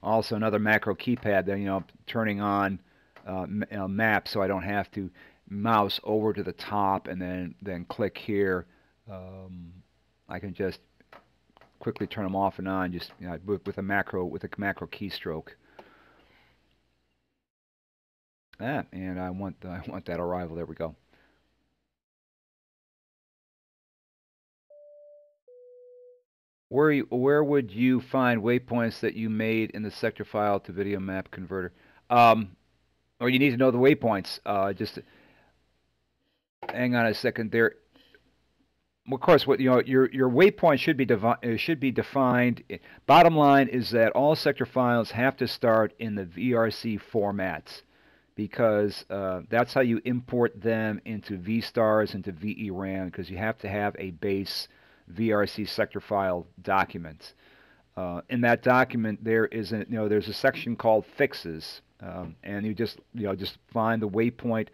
Also, another macro keypad, then turning on map, so I don't have to mouse over to the top and then click here. I can just quickly turn them off and on, just with a macro keystroke. And I want that arrival. There we go. Where would you find waypoints that you made in the sector file to video map converter? Or you need to know the waypoints. hang on a second there. Of course, what your waypoint should be defined. Bottom line is that all sector files have to start in the VRC formats, because that's how you import them into VSTARS, into VERAM, because you have to have a base VRC sector file document. In that document, there's a section called fixes, and you just find the waypoint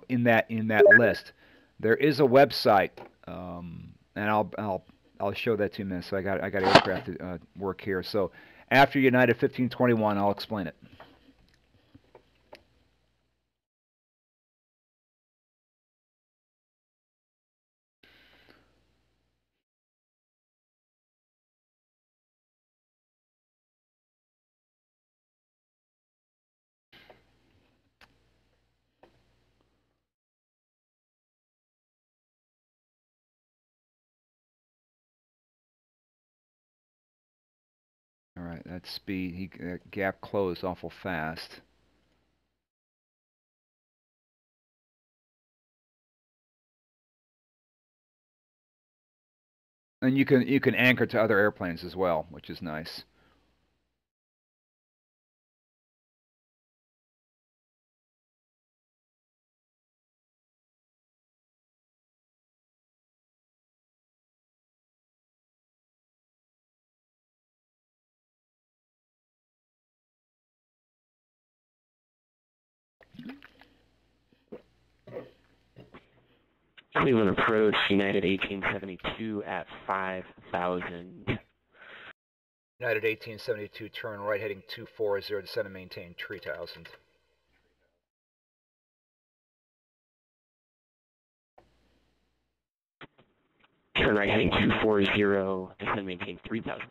in that list. There is a website, and I'll show that to you in a minute. So I got aircraft work here. So after United 1521, I'll explain it. All right, that speed, that gap closed awful fast. And you can anchor to other airplanes as well, which is nice. Cleveland approach, United 1872 at 5,000. United 1872, turn right heading 240, descend and maintain 3,000. Turn right heading 240, descend and maintain 3,000.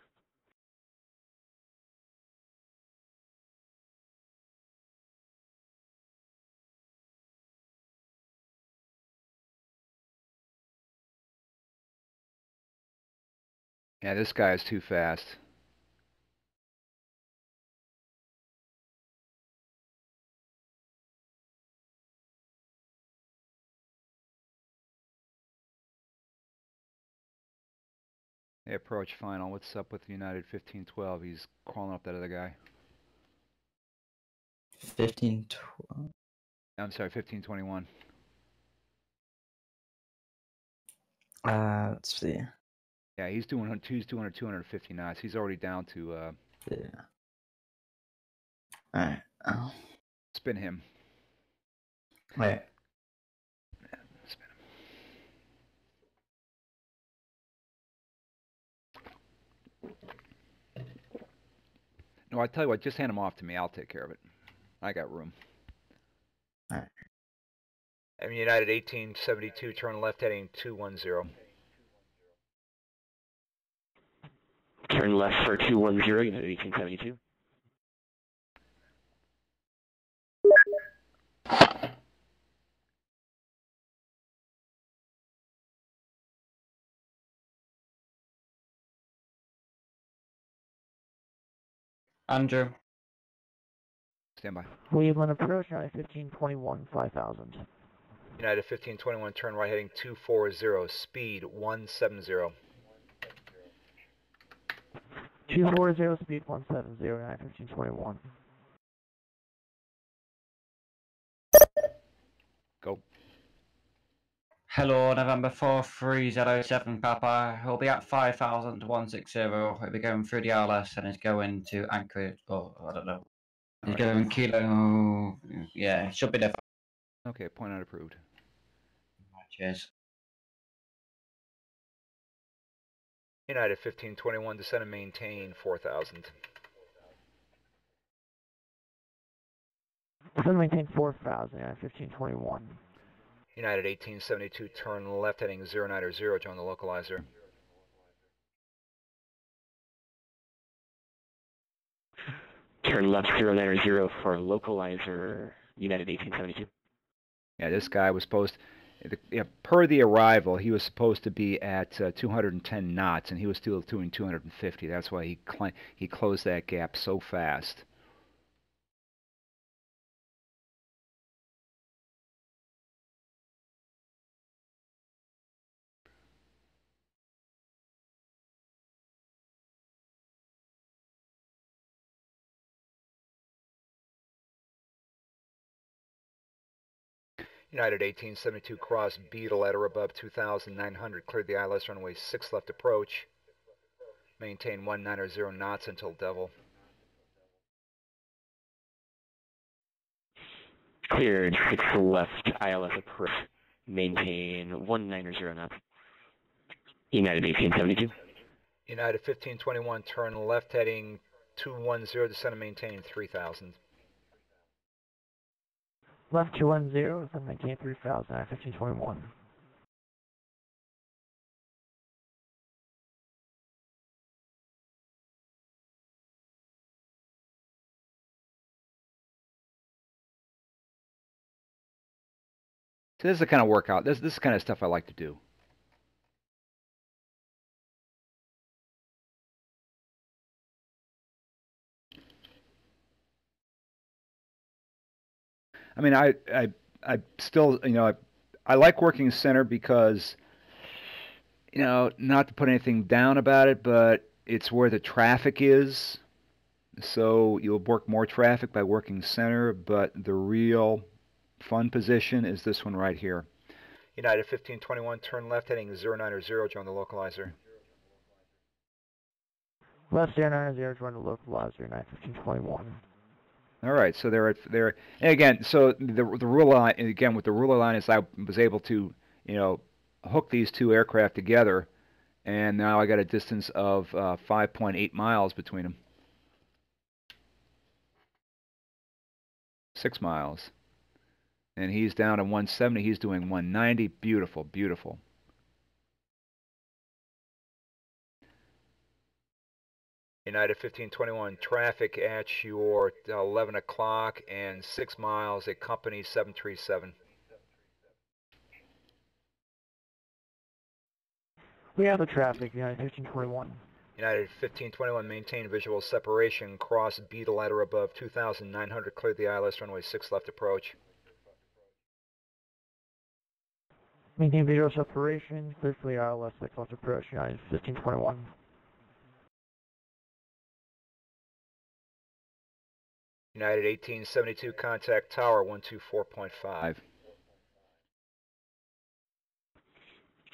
Yeah, this guy is too fast. They approach final. What's up with United 1512? He's crawling up that other guy. 1512. I'm sorry, 1521. Let's see. Yeah, he's doing 250 knots. He's already down to Yeah. All right. Oh. Spin him. Wait. Spin him. No, I tell you what, just hand him off to me. I'll take care of it. I got room. All right. I'm United 1872, turn left heading 210. Turn left for 210, United 1872. Andrew. Stand by. Cleveland approach, United 1521, 5,000. United 1521, turn right heading 240, speed 170. 240, speed 170, United 1521. Go. Hello, November 43007 Papa. He'll be at 5,160. He'll be going through the RLS and is going to Anchorage. Oh, I don't know. He's going Kilo. Yeah, should be there. Okay, point out approved. Cheers. United 1521, descend and maintain 4,000. Descend and maintain 4,000, United 1521. United 1872, turn left heading 090, join the localizer. Turn left 090 for localizer, United 1872. Yeah, this guy was supposed, per the arrival, he was supposed to be at 210 knots, and he was still doing 250. That's why he closed that gap so fast. United 1872 cross Beetle at or above 2,900. Cleared the ILS runway 6 left approach. Maintain 190 knots until Devil. Cleared 6 left ILS approach. Maintain 190 knots. United 1872. United 1521 turn left heading 210, descend and maintain 3,000. Left 210, then maintain 3,000 at 1521. So this is the kind of workout. This is the kind of stuff I like to do. I mean, I still, you know, I like working center because, you know, not to put anything down about it, but it's where the traffic is. So you'll work more traffic by working center, but the real fun position is this one right here. United 1521, turn left heading 090, join the localizer. Left 090, join the localizer, United 1521. All right, so they're and again, so the ruler line, again, with the ruler line is I was able to, you know, hook these two aircraft together, and now I got a distance of 5.8 miles between them. 6 miles. And he's down to 170. He's doing 190. Beautiful, beautiful. United 1521, traffic at your 11 o'clock and 6 miles at company 737. We have the traffic, United 1521. United 1521, maintain visual separation, cross Beetle at or above 2,900, cleared the ILS runway 6 left approach. Maintain visual separation, clear for the ILS 6 left approach, United 1521. United 1872, contact tower 124.5.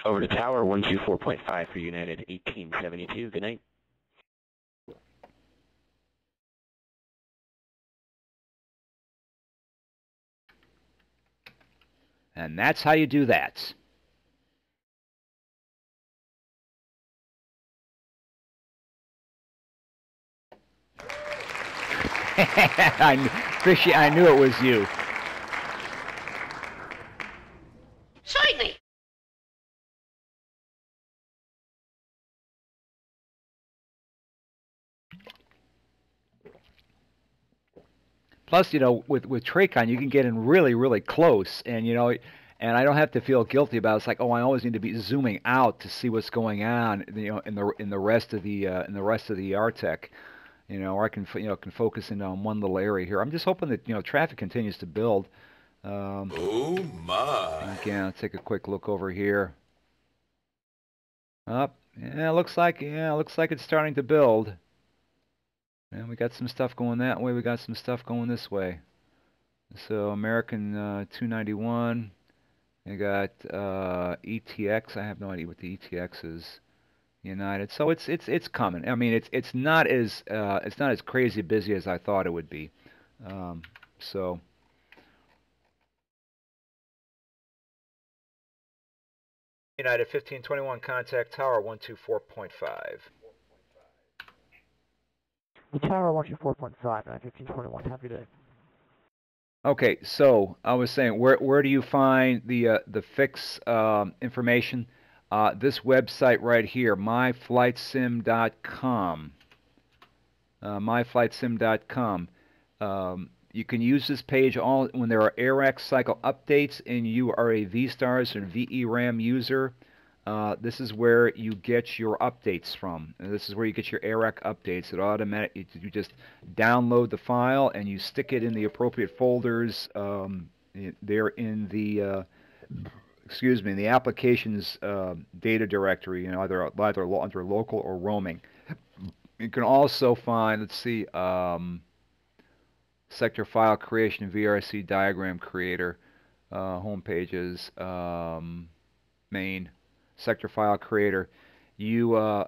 Over to tower 124.5 for United 1872. Good night. And that's how you do that. Fishy, I knew it was you. Certainly. Plus, you know, with Tracon, you can get in really, really close, and you know, and I don't have to feel guilty about it. It's like, oh, I always need to be zooming out to see what's going on, you know, in the rest of the RTEC, you know, or I can can focus in on one little area here. I'm just hoping that, you know, traffic continues to build. Oh my! Again, I'll take a quick look over here. Up, yeah, looks like it's starting to build. And we got some stuff going that way. We got some stuff going this way. So American 291. I got ETX. I have no idea what the ETX is. United. So it's coming. I mean, it's not as crazy busy as I thought it would be. So. United 1521, contact tower 124.5. The tower 124.5, 1521. Happy day. Okay, so I was saying, where do you find the fix information? This website right here, myflightsim.com. Myflightsim.com. You can use this page when there are AIRAC cycle updates and you are a VSTARS or VERAM user. This is where you get your updates from. And this is where you get your AIRAC updates. It automatically, you just download the file and you stick it in the appropriate folders. They're in the in the applications data directory, you know, either under local or roaming. You can also find, let's see, sector file creation, VRC diagram creator. home pages, main, sector file creator. You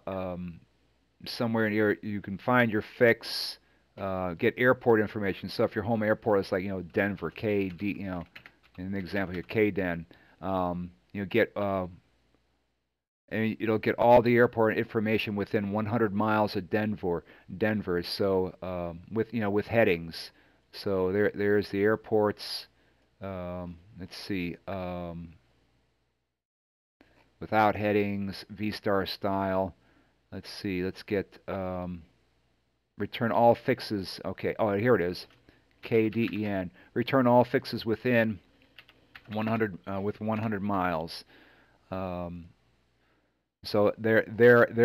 somewhere in here you can find your fix, get airport information. So if your home airport is like Denver, KD, in an example here, KDen, get and it'll get all the airport information within 100 miles of Denver. So with headings. So there's the airports. Let's see. Without headings, V-star style. Let's see. Let's get return all fixes. Okay. Oh, here it is. KDEN. Return all fixes within 100 with 100 miles. So there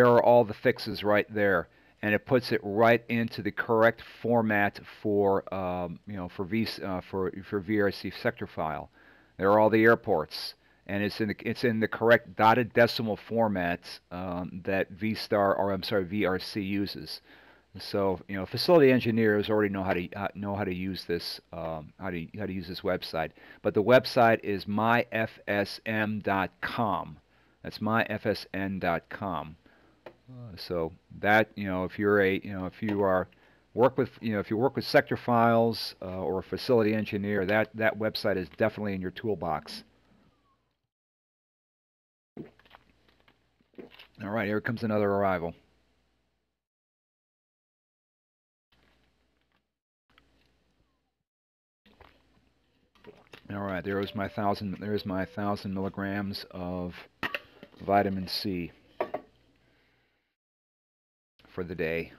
are all the fixes right there, and it puts it right into the correct format for for VRC sector file. There are all the airports, and it's in the correct dotted decimal format that VRC uses. So facility engineers already know how to use this how to use this website. But the website is myfsm.com. That's myfsn.com. So that if you work with sector files or a facility engineer, that website is definitely in your toolbox. All right, here comes another arrival. All right, there's my 1,000 milligrams of vitamin C for the day.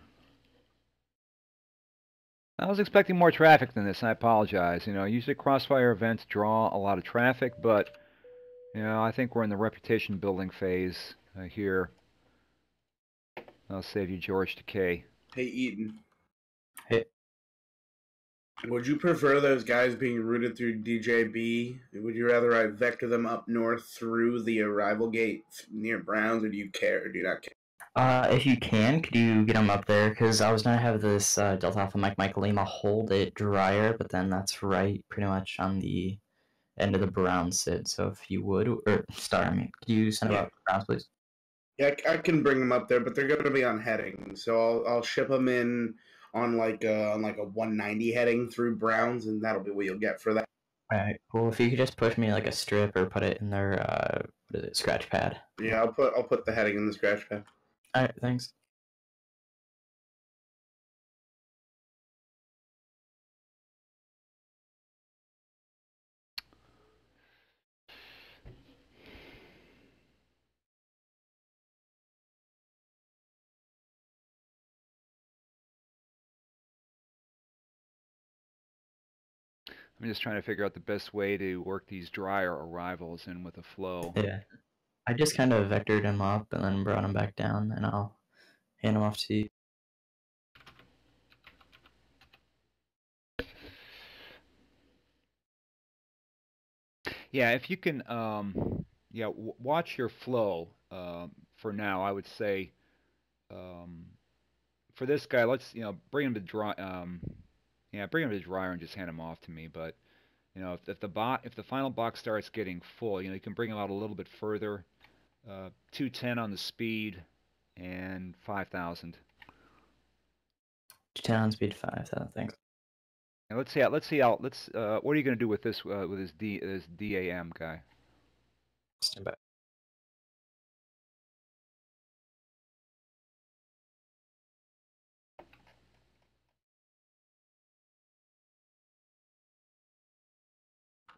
I was expecting more traffic than this. I apologize. Usually Crossfire events draw a lot of traffic, but I think we're in the reputation building phase here. I'll save you George Takei. Hey, Eaton. Hey. Would you prefer those guys being routed through DJB? Would you rather I vector them up north through the arrival gate near Browns, or do you care, or do you not care? If you can, could you get them up there? Because I was going to have this Delta Alpha Mike Lima hold it drier, but then that's right pretty much on the end of the brown SID. So if you would, or Star, could you send them up Browns, please? Yeah, I can bring them up there, but they're going to be on heading. So I'll ship them in on like a 190 heading through Browns, and that'll be what you'll get for that. All right, cool. If you could just push me like a strip or put it in their what is it, scratch pad? Yeah, I'll put the heading in the scratch pad. All right, thanks. I'm just trying to figure out the best way to work these drier arrivals in with a flow. Yeah, I just kind of vectored him up and then brought him back down, and I'll hand him off to you. Yeah, if you can, watch your flow for now. I would say for this guy, let's bring him to dry. Bring him to dryer and just hand him off to me. But if the final box starts getting full, you can bring him out a little bit further. 210 on the speed and 5,000. 210 on speed, 5,000. Thanks. And let's see how. What are you going to do with this with this DAM guy? Stand by.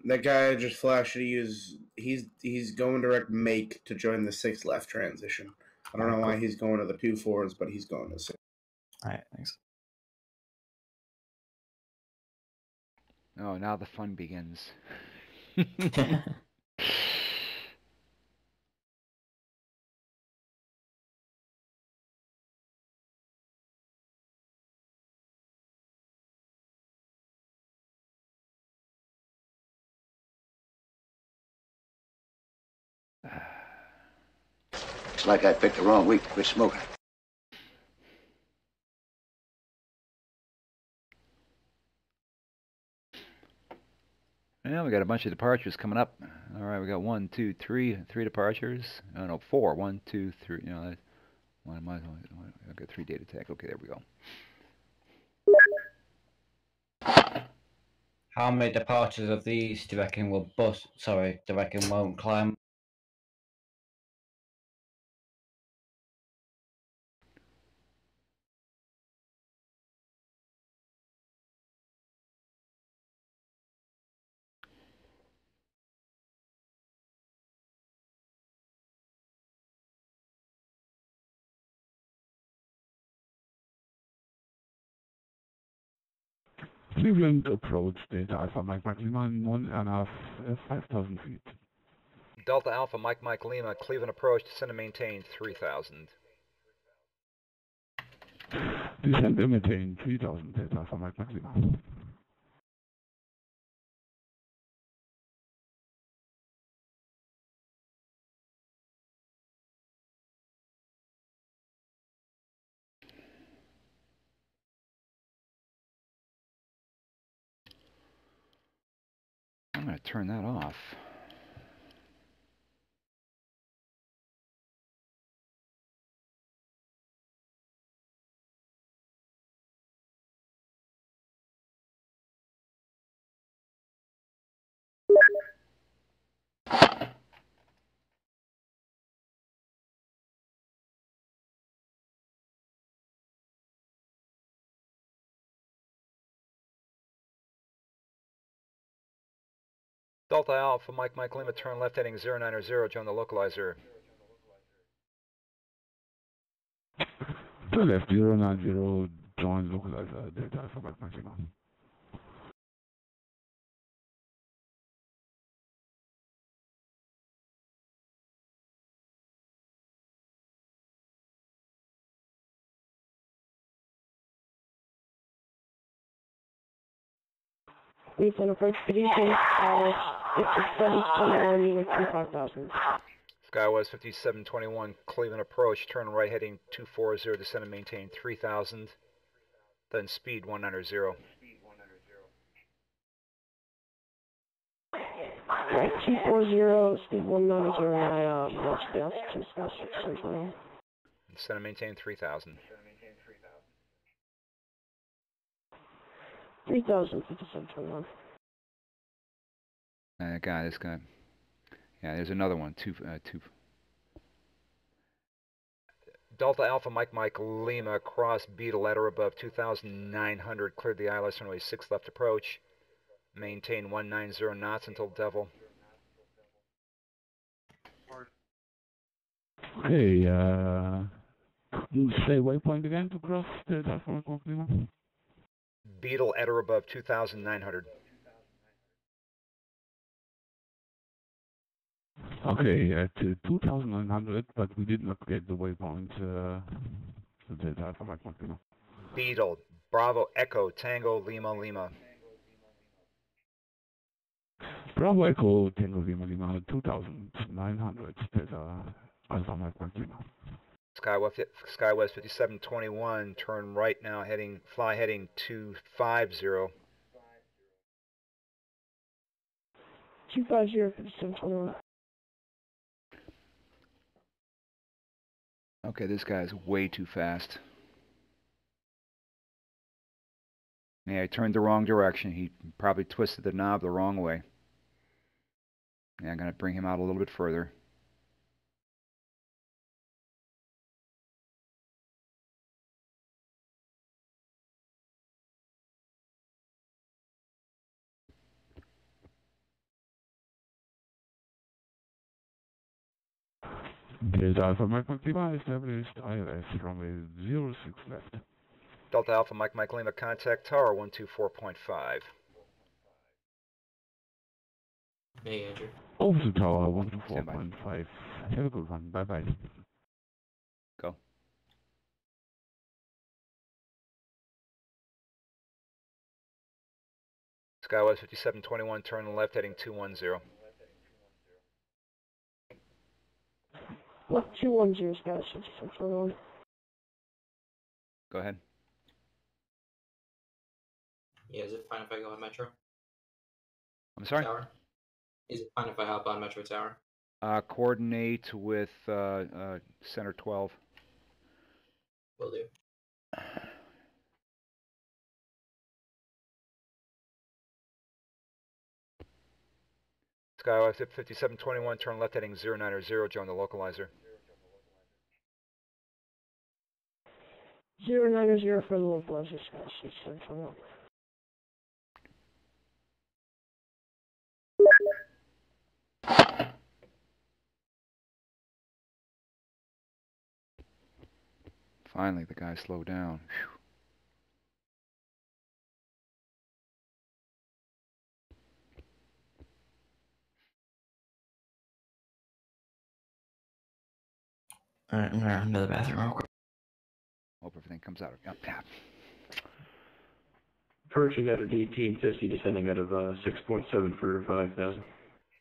That guy I just flashed to you he's going direct make to join the 6 left transition. I don't know why he's going to the 2 forwards, but he's going to 6. All right, thanks. Oh, now the fun begins. Looks like I picked the wrong week to quit smoking. Well, we got a bunch of departures coming up. All right, we got 1, 2, 3, 3 departures. Oh no, 4. 1, 2, 3. You know, I got 3 data tag. Okay, there we go. How many departures of these do you reckon will bust? Sorry, do you reckon won't climb? Cleveland approach data Alpha Mike Lima in 1.5, 5,000 feet. Delta Alpha Mike Lima, Cleveland approach, descend and maintain 3,000. Descend and maintain 3,000 data Alpha Mike Lima. I'm going to turn that off. Delta Alpha Mike Lima, turn left heading 090, join the localizer. To left 090, join localizer, Delta Alpha Mike Lima. Cleveland approach position, it's 5721, unit 25,000. Skywest 5721, Cleveland approach, turn right heading 240, descend and maintain 3,000, then speed 190. Right, 240, speed 190, I lost the altitude, Sky 6 Descend and maintain 3,000. 3,000, 5721. This guy. Yeah, there's another one. Two. Delta Alpha Mike Lima, cross Beetle ladder above 2,900, cleared the ILS runway 6 left approach. Maintain 190 knots until Devil. Okay, say waypoint again to cross the Alpha Mike Lima. Beetle at or above 2,900. Okay, at 2,900, but we did not get the waypoint. The Alpha Mike Lima. Beetle, Bravo, Echo, Tango, Lima. Bravo Echo, Tango, Lima, 2,900, Alpha Mike Lima. Skywest 5721, turn right now, fly heading 250. 250, 5721. Okay, this guy's way too fast. Yeah, he turned the wrong direction. He probably twisted the knob the wrong way. Yeah, I'm going to bring him out a little bit further. Delta Alpha Mike Lima established ILS runway 06 left. Delta Alpha Mike Lima, contact tower 124.5. Hey, Andrew. Over to tower 124.5. Have a good one. Bye-bye. Go. Skywest 5721, turn left heading 210. Left 210, Sky 6721. Go ahead. Yeah, is it fine if I go on Metro? I'm sorry? Tower. Is it fine if I hop on Metro Tower? Coordinate with Center 12. Will do. Skywise 5721, turn left heading 090, join the localizer. 090 for the localizer, Sky 6721. Finally, the guy slowed down. Alright, I'm gonna run to the bathroom real quick. Hope everything comes out. Yep, yep. Approaching out of 1850, descending out of 6.7 for 5,000.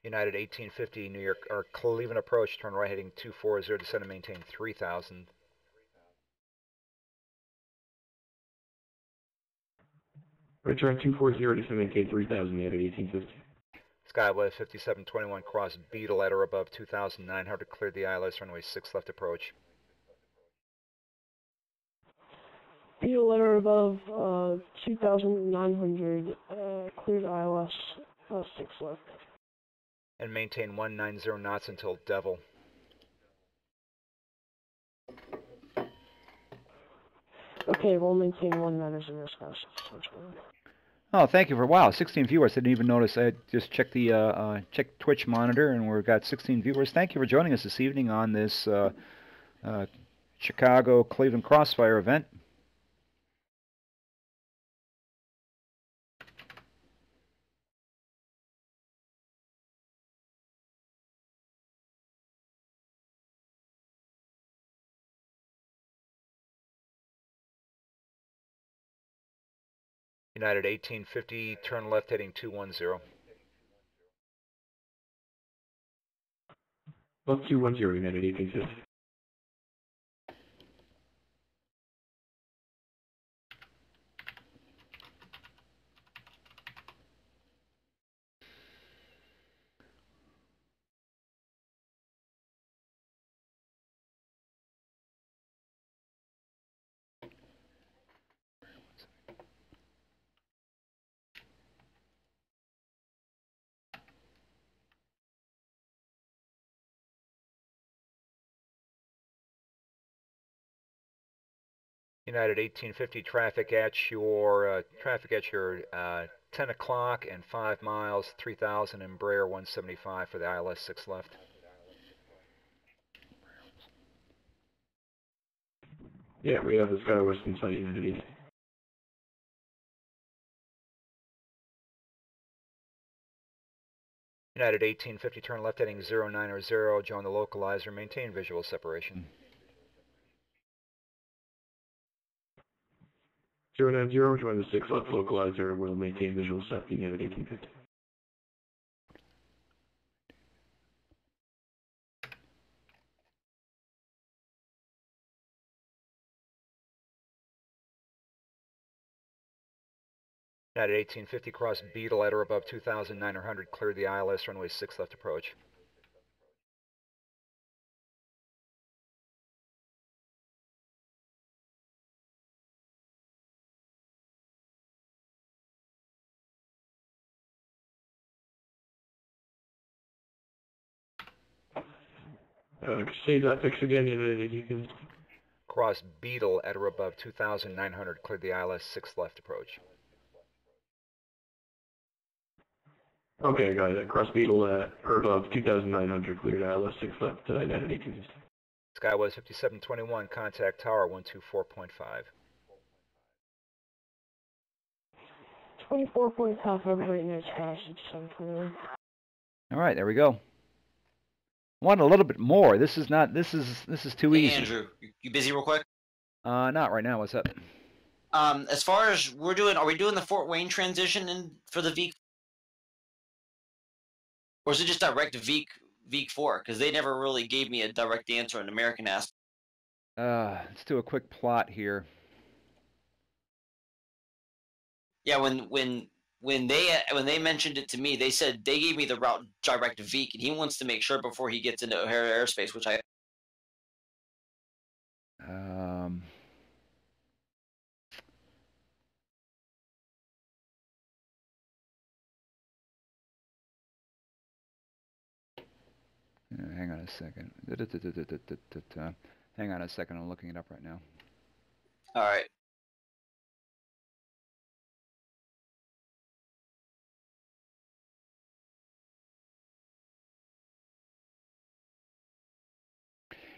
United 1850, New York, or Cleveland approach, turn right heading 240, descend and maintain 3,000. Return 240, descend and maintain 3,000, United 1850. Skywest 5721, cross Beetle at or above 2,900, cleared the ILS, runway 6 left approach. Beetle letter above 2,900, cleared ILS, 6 left. And maintain 190 knots until Devil. Okay, we'll maintain 190, Sky 6721. Oh, thank you for, wow, 16 viewers. I didn't even notice. I just checked the checked Twitch monitor, and we've got 16 viewers. Thank you for joining us this evening on this Chicago Cleveland Crossfire event. United 1850, turn left heading 210. Well, 210, United 1850. United 1850, traffic at your 10 o'clock and 5 miles, 3,000, Embraer 175 for the ILS 6 left. Yeah, we have the Skywest inside United 1850. United 1850, turn left heading 090, join the localizer, maintain visual separation. 090, join the 6 left localizer, we'll maintain visual set, United 1850. United 1850, cross Beetle at or above 2,900, clear the ILS, runway 6 left approach. Say that fix again, United 1850. Cross Beetle at or above 2,900, clear the ILS 6 left approach. Okay, got it. Cross Beetle at or above 2,900, cleared ILS 6 left, United 1850. Skywest 5721, contact tower 124.5. 24.5 over right now, Sky 6721. All right, there we go. I want a little bit more. This is too easy. Andrew, you busy real quick? Not right now. What's up? As far as are we doing the Fort Wayne transition for the VEEC? Or is it just direct to VEEC 4? Because they never really gave me a direct answer on American asked. Let's do a quick plot here. Yeah, when when they mentioned it to me, they said they gave me the route direct to Veek, and he wants to make sure before he gets into O'Hare airspace, which I. Hang on a second. Hang on a second. I'm looking it up right now. All right.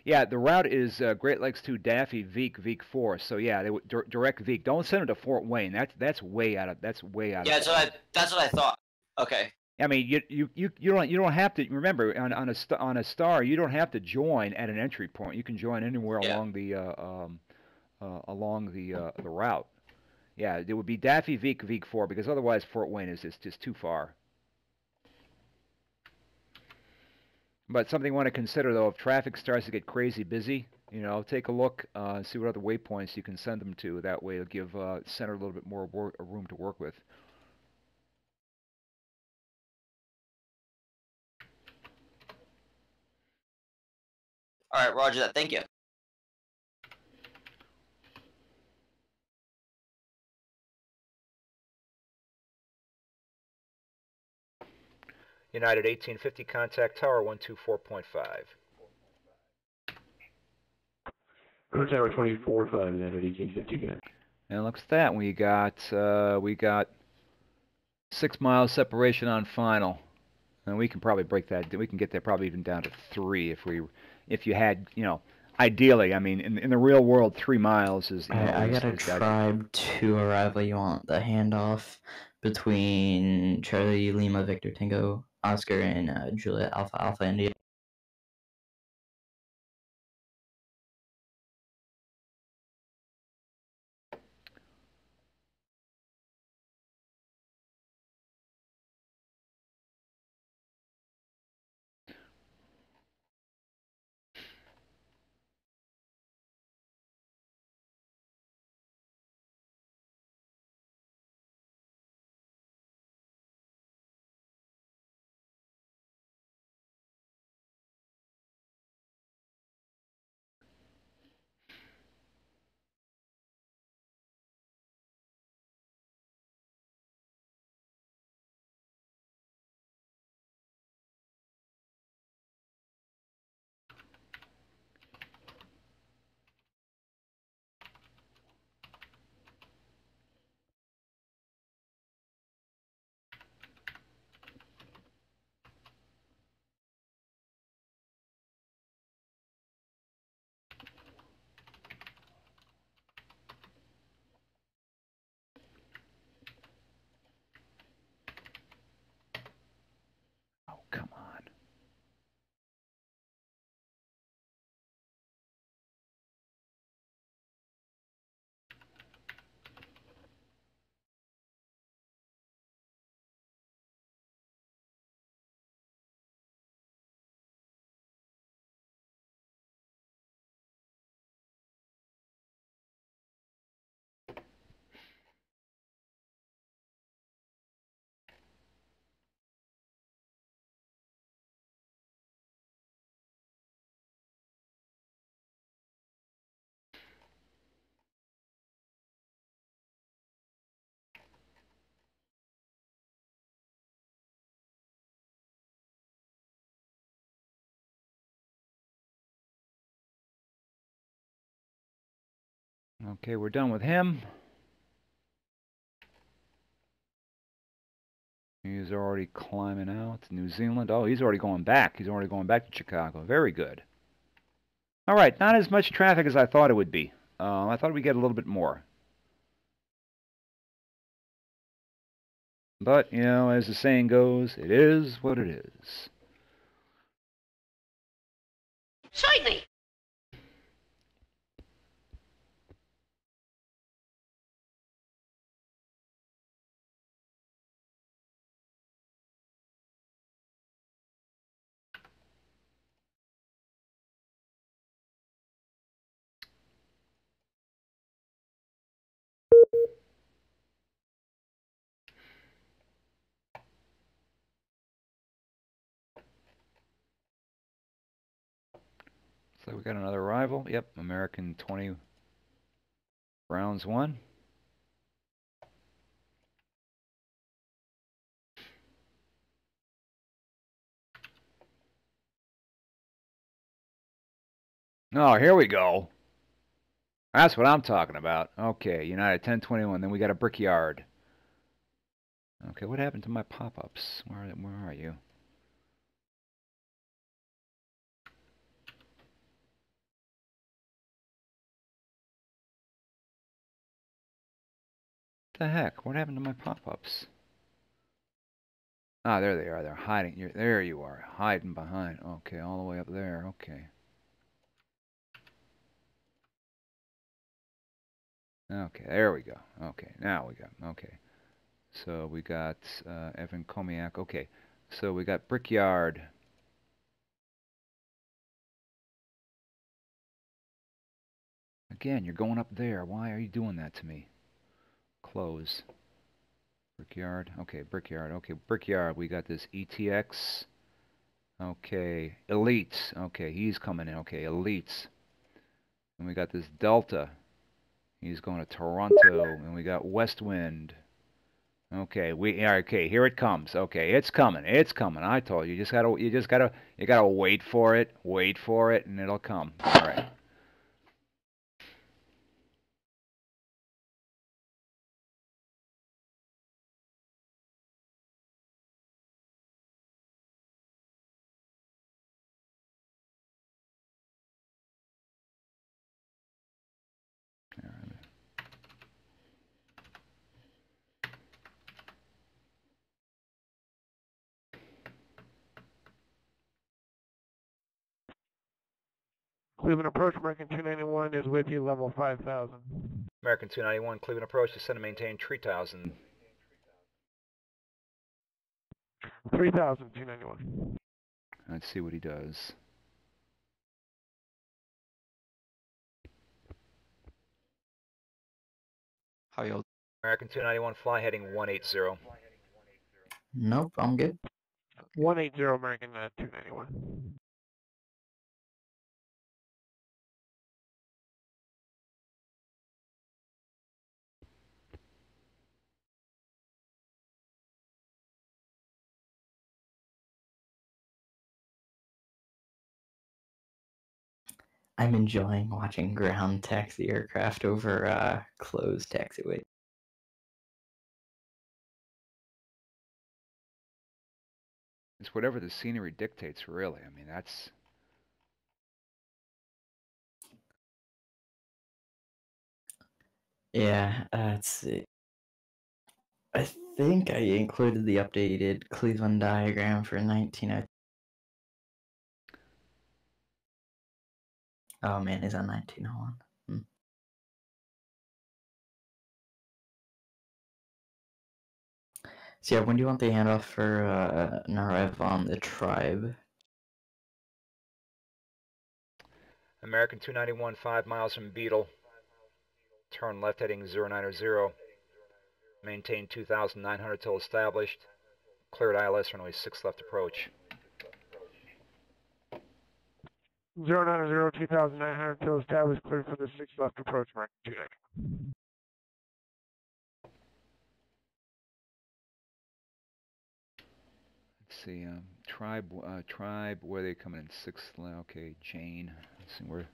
Yeah, the route is Great Lakes to Daffy, Veek 4. So yeah, they would direct Veek. Don't send them to Fort Wayne. That's way out of. Yeah, that's what I thought. Okay. I mean, you don't have to remember on a star. You don't have to join at an entry point. You can join anywhere along the route. Yeah, it would be Daffy, Veek 4, because otherwise Fort Wayne is just too far. But something you want to consider, though, if traffic starts to get crazy busy, take a look, see what other waypoints you can send them to. That way it'll give center a little bit more room to work with. All right, roger that. Thank you. United 1850, contact tower 124.5. Tower 24.5, United 1850 again. And look at that. We got 6 miles separation on final, and we can probably break that. We can get there probably even down to 3 if you had, ideally. I mean, in the real world, 3 miles is. I got a tribe to arrival. You want the handoff between Charlie Lima Victor Tango Oscar and Juliet Alpha Alpha India. Come on. Okay, we're done with him. He's already climbing out to New Zealand. Oh, he's already going back. He's already going back to Chicago. Very good. All right, not as much traffic as I thought it would be. I thought we'd get a little bit more. But, as the saying goes, it is what it is. Certainly. like we got another arrival. Yep, American 20, Browns 1. Oh, here we go. That's what I'm talking about. Okay, United 1021. Then we got a Brickyard. Okay, what happened to my pop-ups? Where are you? What the heck? What happened to my pop-ups? Ah, there they are. They're hiding. There you are, hiding behind. Okay, all the way up there. Okay. Okay, there we go. Okay, now we got. Okay. So we got Evan Komiak. Okay, so we got Brickyard. Again, you're going up there. Why are you doing that to me? Close. Brickyard. Okay, Brickyard. Okay, Brickyard. We got this ETX. Okay, Elites. Okay, he's coming in. Okay, Elites. And we got this Delta. He's going to Toronto. And we got Westwind. Okay, okay, here it comes. Okay, it's coming. It's coming. I told you. You gotta wait for it. Wait for it, and it'll come. All right. Cleveland approach, American 291 is with you, level 5,000. American 291, Cleveland approach, descend and maintain 3,000. 3,000, 291. Let's see what he does. How you? American 291, fly heading 180. Nope, I'm good. 180, American 291. I'm enjoying watching ground taxi aircraft over closed taxiway. It's whatever the scenery dictates, really. I mean, that's... Yeah, let's see. I think I included the updated Cleveland diagram for 19. Oh man, is that 1901? So yeah, when do you want the handoff for an arrival on the tribe? American 291, 5 miles from Beetle. Turn left heading 090. Maintain 2,900 till established. Cleared ILS runway 6 left approach. 090, 2,900 till established, cleared for the 6 left approach, American 290. Let's see, tribe, where are they coming in? 6th, okay, Jane. Let's see where.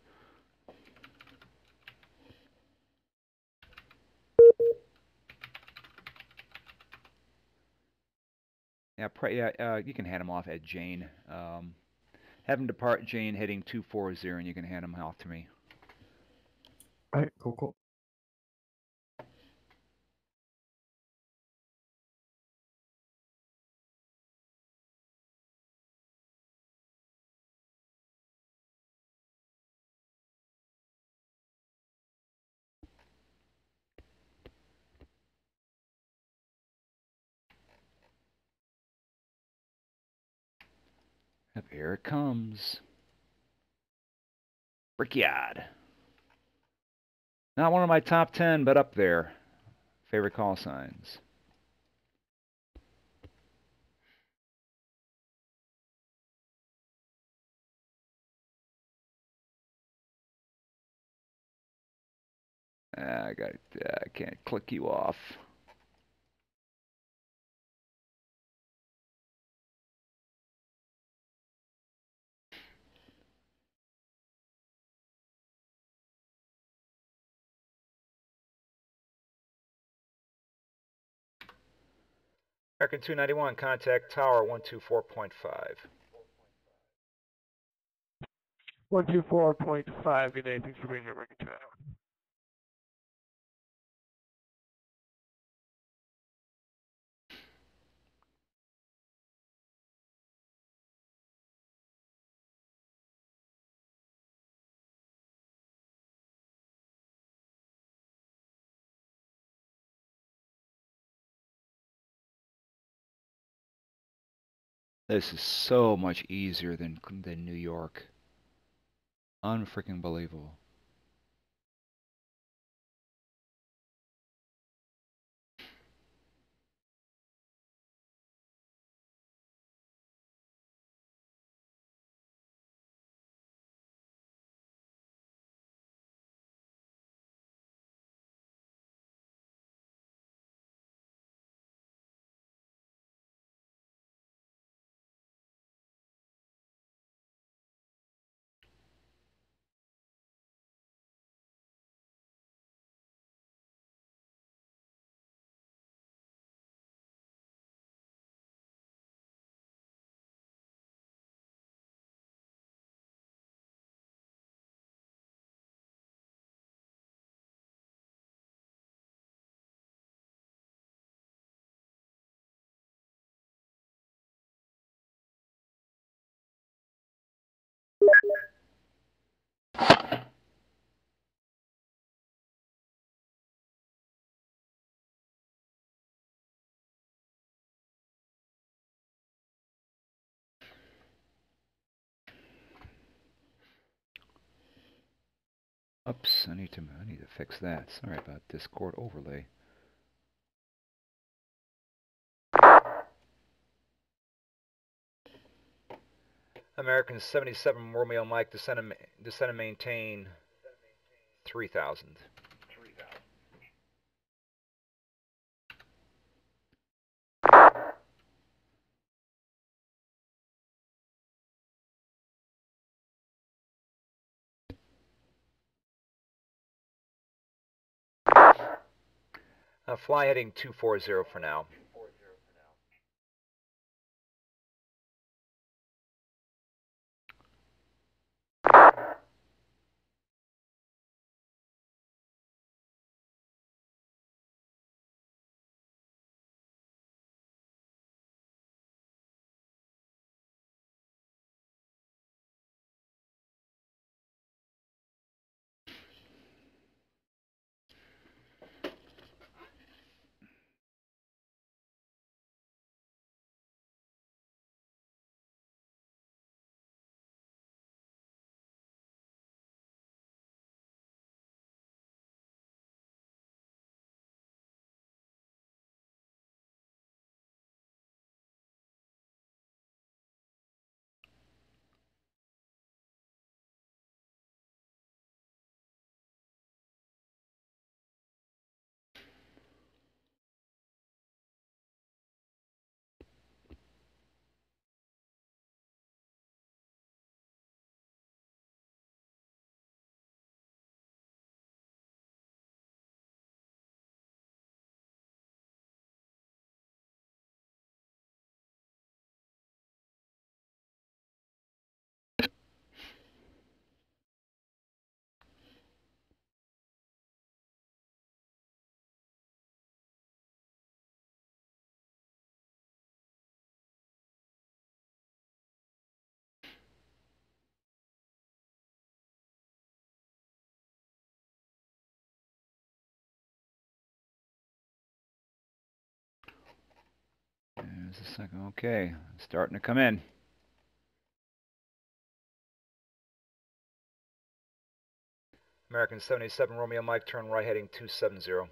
Yeah, you can hand them off at Jane. Have them depart Jane heading 240, and you can hand them off to me. Alright, cool. Up here it comes. Brickyard. Not one of my top 10, but up there. Favorite call signs. I can't click you off. American 291, contact tower 124.5. 124.5, good day, thanks for being here, American 291. This is so much easier than New York. Unfreaking believable. Oops, I need to fix that. Sorry about Discord overlay. American 77 Romeo Mike, descend and maintain 3,000. Fly heading 240 for now. There's a second. Okay, starting to come in. American 77 Romeo Mike, turn right heading 270.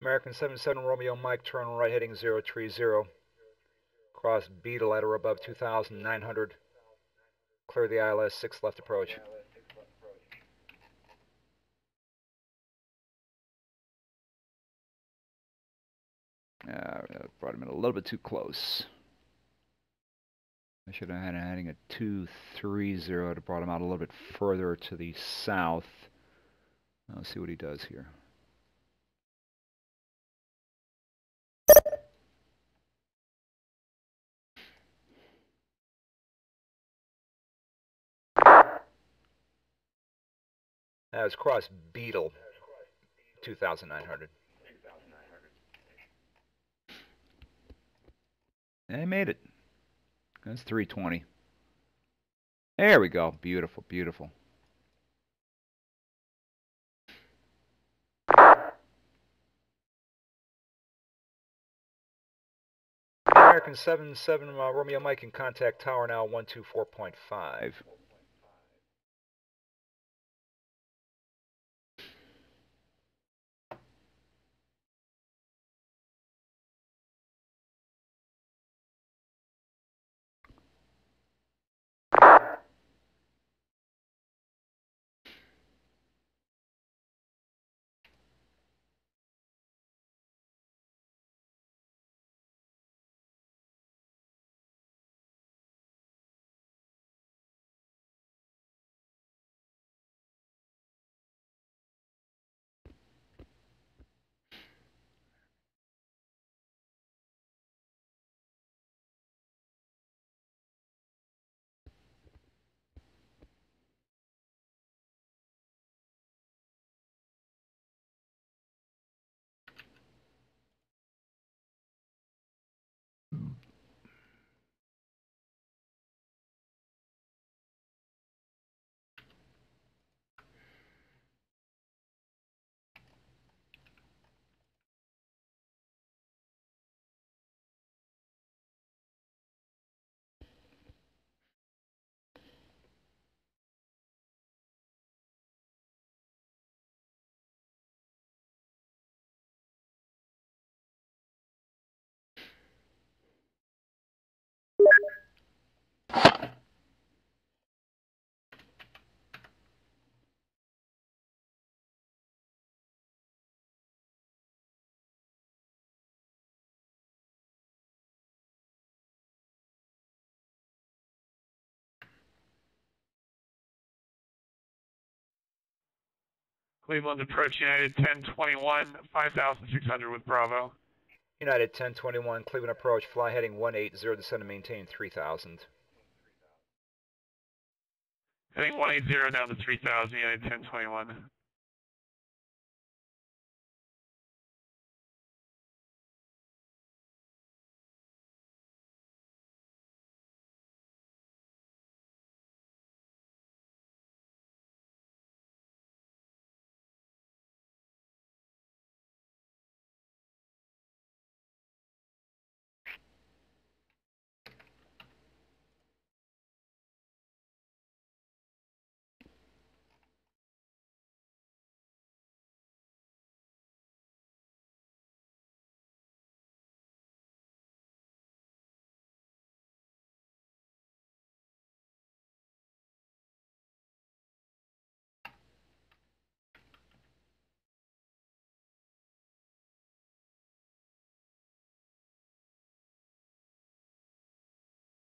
American 77 Romeo Mike, turn right heading 030. Cross Beetle at or above 2,900. Clear the ILS, 6 left approach. Brought him in a little bit too close. I should have had heading a 230 to brought him out a little bit further to the south. Let's see what he does here. That was Cross Beetle, 2,900. And he made it. That's 320. There we go. Beautiful, beautiful. American 77 Romeo Mike in contact tower now 124.5. Cleveland approach United 1021, 5,600 with Bravo. United 1021, Cleveland approach, fly heading 180, descend and maintain 3,000. Heading 180 down to 3,000, United 1021.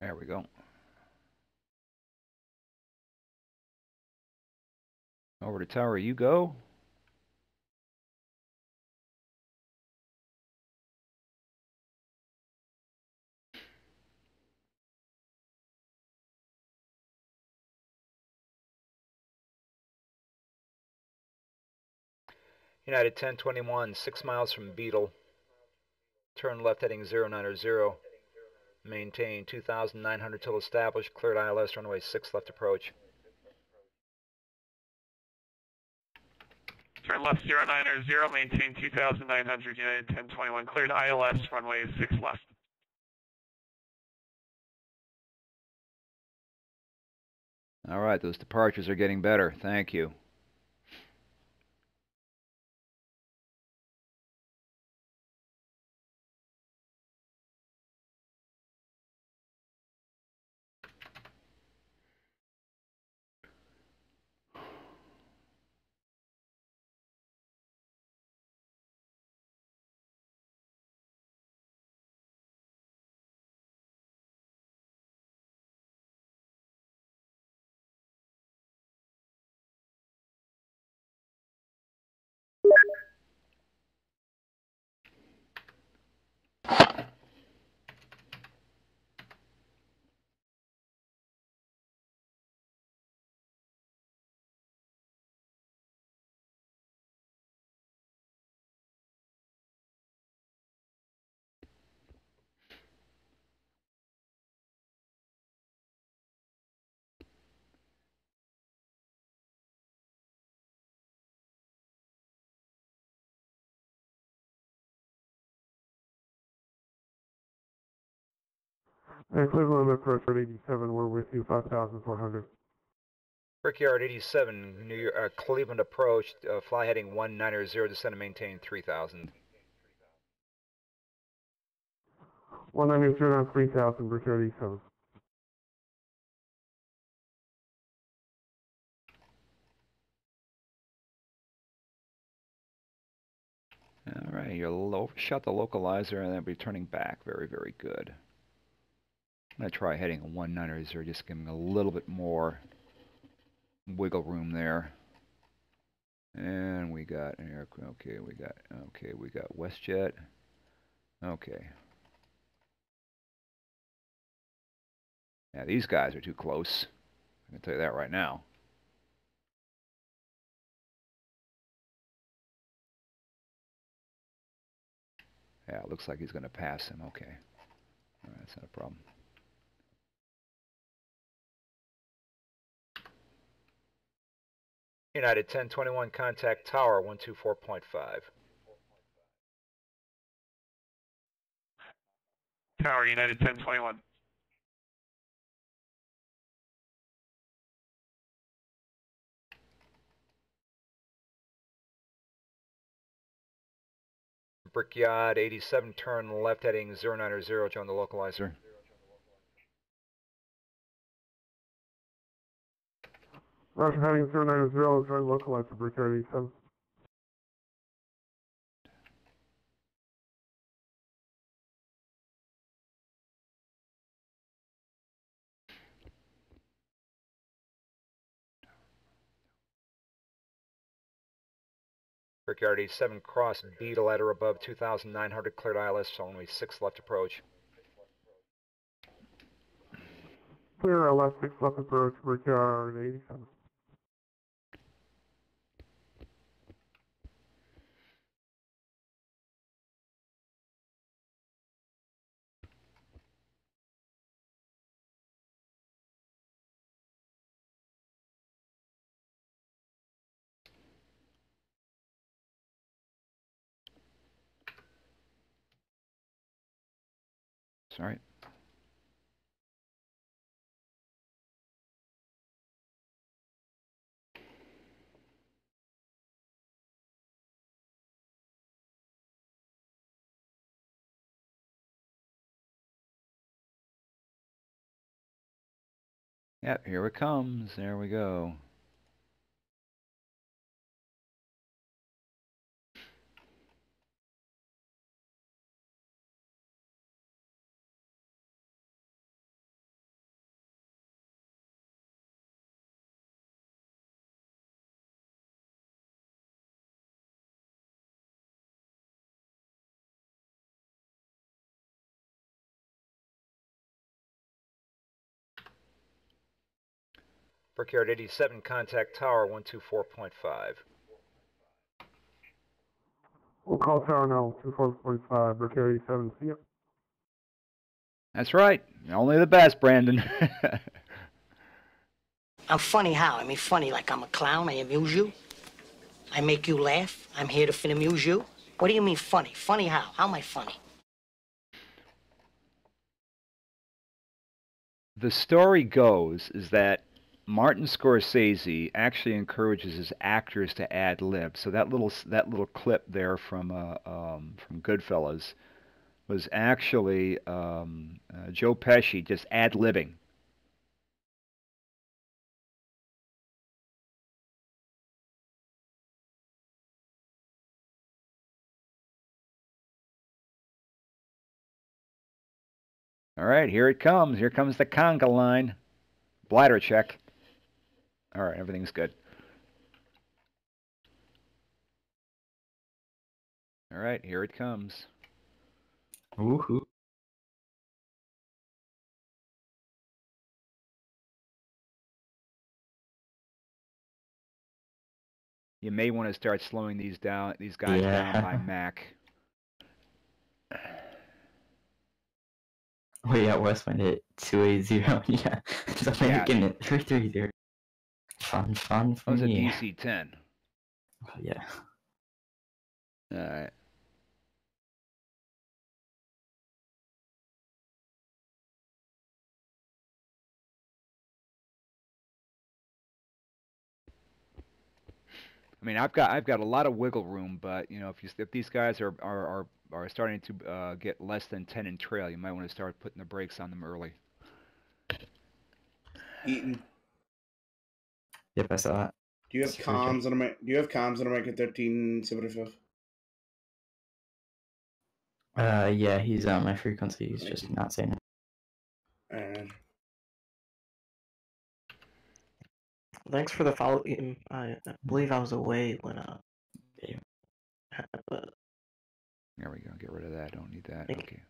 There we go. Over to tower you go. United 1021, 6 miles from Beetle. Turn left heading 090. Maintain 2,900 till established. Cleared ILS runway 6 left approach. Turn left 090, maintain 2,900, United 1021, cleared ILS, runway 6 left. All right, those departures are getting better. Thank you. Cleveland approach at 87, we're with you, 5,400. Brickyard 87, New York, Cleveland approach, fly heading 190, descend and maintain 3,000. 190 on 3,000, Brickyard 87. All right, you shut the localizer and then be turning back. Very, very good. I'm going to try heading a 190, just giving a little bit more wiggle room there. And we got okay, we got WestJet. Okay. Yeah, these guys are too close. I can tell you that right now. Yeah, it looks like he's going to pass him. Okay. All right, that's not a problem. United 1021, contact tower 124.5. Tower, United 1021. Brickyard 87, turn left heading 090, join the localizer. Roger, heading 090, join localizer, Brickyard 87. Brickyard 87, cross Beetle at or above 2,900, cleared ILS, only 6 left approach. Clear LS 6 left approach, Brickyard 87. Sorry. Yep, here it comes. There we go. Brickyard 87, contact tower 124.5. We'll call tower now, 24.5, Brickyard 87, see ya. That's right. Only the best, Brandon. I'm funny how? I mean, funny like I'm a clown, I amuse you? I make you laugh? I'm here to amuse you? What do you mean funny? Funny how? How am I funny? The story goes is that Martin Scorsese actually encourages his actors to ad lib. So that little clip there from Goodfellas was actually Joe Pesci just ad libbing. All right, here it comes. Here comes the conga line. Bladder check. All right, everything's good. All right, here it comes. Woohoo. You may want to start slowing these guys down by Mach. Oh yeah, West wind at 280. Yeah, so making it 330. Fun for me. That was a me. DC 10. Oh, yeah. All right. I mean, I've got a lot of wiggle room, but you know, if these guys are starting to get less than 10 in trail, you might want to start putting the brakes on them early. Eaton. Yep, I saw that. Do you have comms on a American 1375? Yeah, he's on my frequency. He's just not saying it. Thanks for the follow, Eaton. I believe I was away when but There we go. Get rid of that. Don't need that. Okay.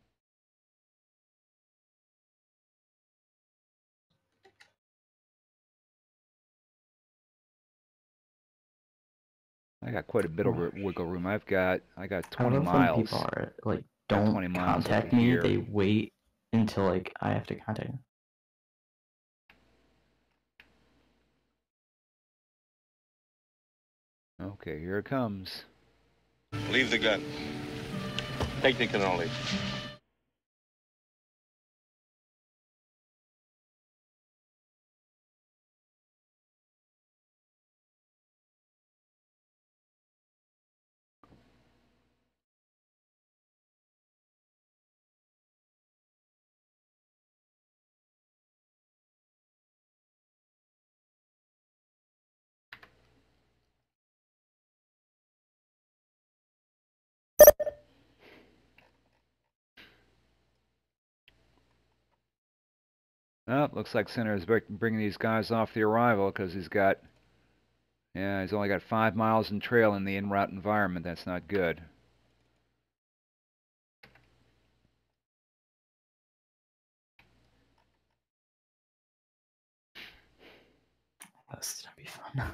I got quite a bit of wiggle room. I got 20 I love miles. when people are like, don't contact me. They wait until like I have to contact them. Okay, here it comes. Leave the gun. Technical only. Oh, looks like Center is bringing these guys off the arrival because he's only got 5 miles in trail in the en route environment. That's not good. That's gonna be fun.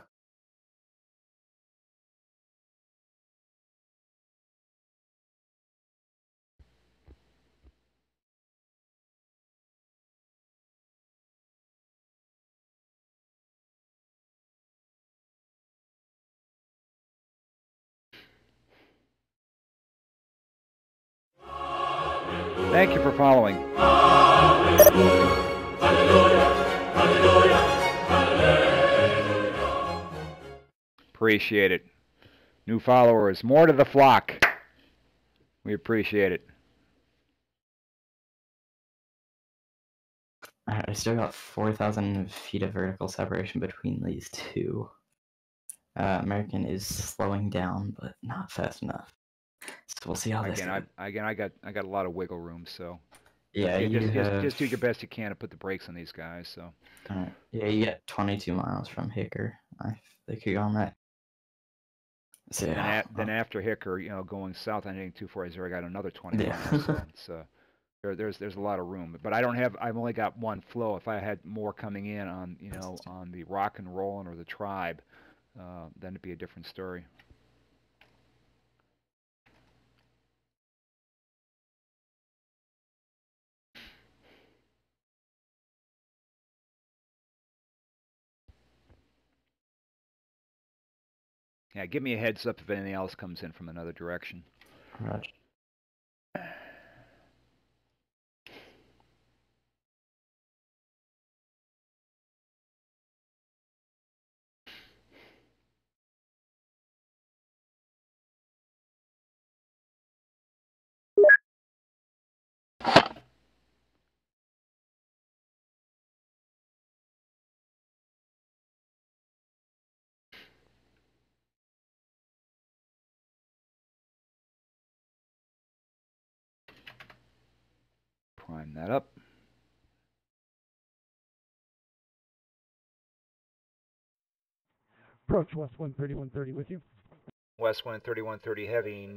Thank you for following. Appreciate it. New followers, more to the flock. We appreciate it. I still got 4,000 feet of vertical separation between these two. American is slowing down, but not fast enough. So we'll see how this goes. I got a lot of wiggle room, so yeah, just do your best you can to put the brakes on these guys. So. Yeah, you get 22 miles from Hicker. They could go on that. So, yeah. Then after Hicker, you know, going south on 240, I got another 20 miles. So there's a lot of room, but I've only got one flow. If I had more coming in on on the Rock and Rollin' or the Tribe, then it'd be a different story. Yeah, give me a heads up if anything else comes in from another direction. Roger. Prime that up. Approach West 130 with you. West 130 heavy,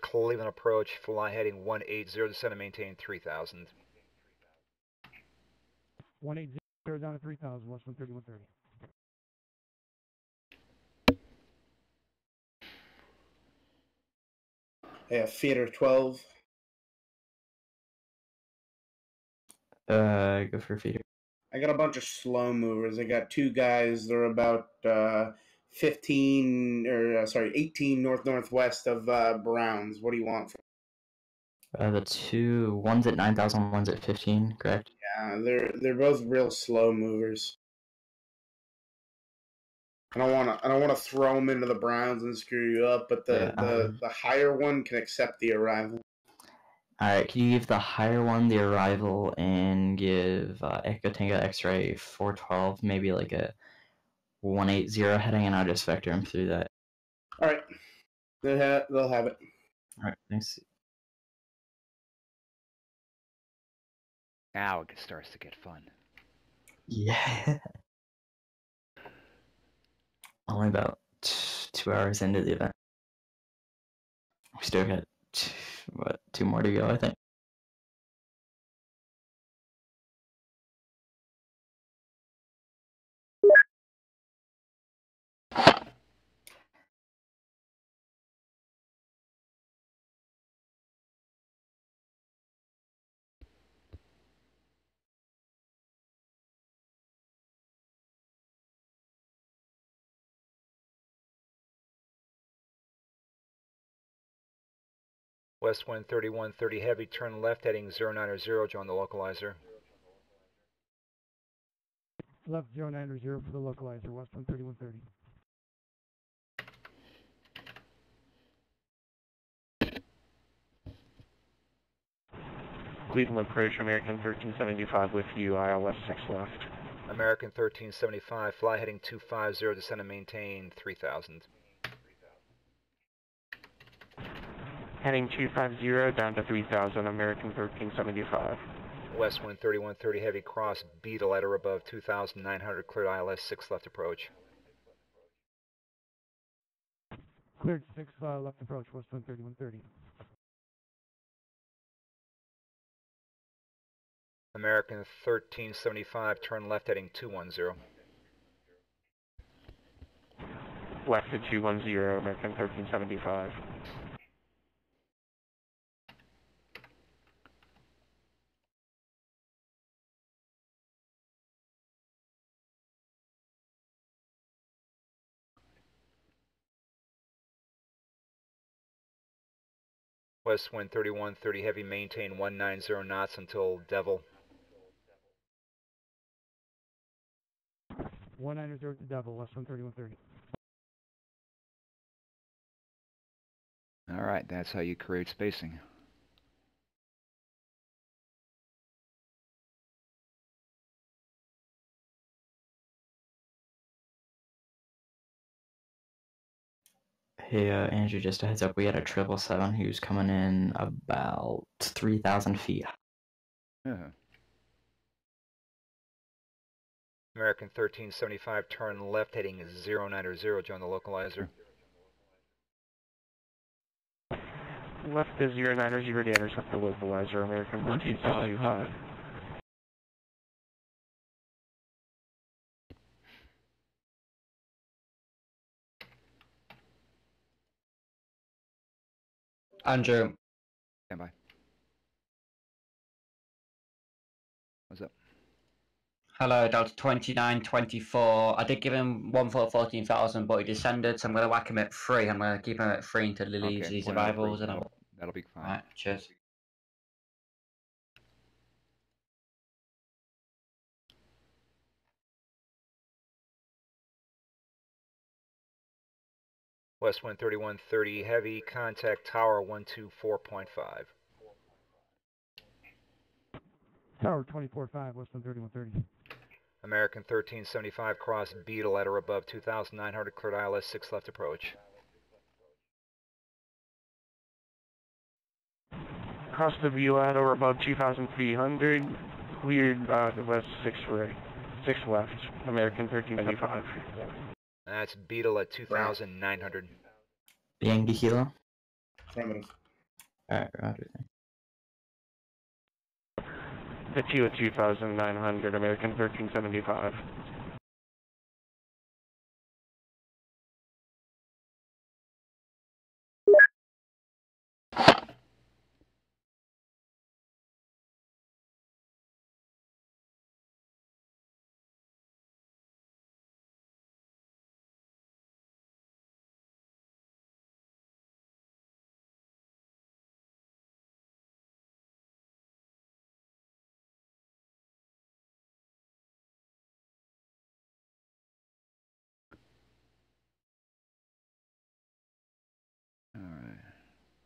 Cleveland approach, fly heading 180, descend and maintain 3,000. 180 down to 3,000, West 130. Yeah, Theater 12. Go for feeder. I got a bunch of slow movers. I got two guys. They're about 18 northwest of Browns. What do you want? The one's at 9,000, one's at 15, correct? Yeah, they're both real slow movers. I don't wanna throw them into the Browns and screw you up, but the higher one can accept the arrival. Alright, can you give the higher one the arrival and give Echo Tango X-Ray 412 maybe like a 180 heading, and I'll just vector him through that. Alright. They'll have it. Alright, thanks. Now it starts to get fun. Yeah. Only about 2 hours into the event. We still got, 2 more to go, I think. West wind 3130 heavy, turn left heading 090, join the localizer. Left 090 for the localizer, west wind 3130. Cleveland approach, American 1375 with you, ILS 6 left. American 1375, fly heading 250, descend and maintain 3000. Heading 250 down to 3000, American 1375. West wind 3130 heavy, cross Beetle at or above 2900, cleared ILS 6 left approach. Cleared 6 left approach, west wind 3130. American 1375, turn left heading 210. Left to 210, American 1375. West wind 3130 heavy, maintain 190 knots until Devil. 190 to Devil, west wind 3130. Alright, that's how you create spacing. Hey, Andrew, just a heads up, we had a 777 who's coming in about 3,000 feet. Yeah. American 1375, turn left heading 090, join the localizer. Left is 090, Danners left the localizer, American 1375. Andrew. Stand by. What's up? Hello, Delta 2924. I did give him 14,000, but he descended, so I'm going to whack him at 3. I'm going to keep him at 3 until he leaves these arrivals. And that'll be fine. Alright, cheers. West wind 3130 heavy, contact tower 124.5. Tower 24.5, west wind 3130. American 1375, cross Beetle at or above 2900, cleared ILS 6 left approach. Cross the view at or above 2300, cleared west 6 right, 6 left, American 1375. That's Beetle at 2900. Yankee Kilo? Affirmative. Alright, roger. The 2 at 2900, American 1375.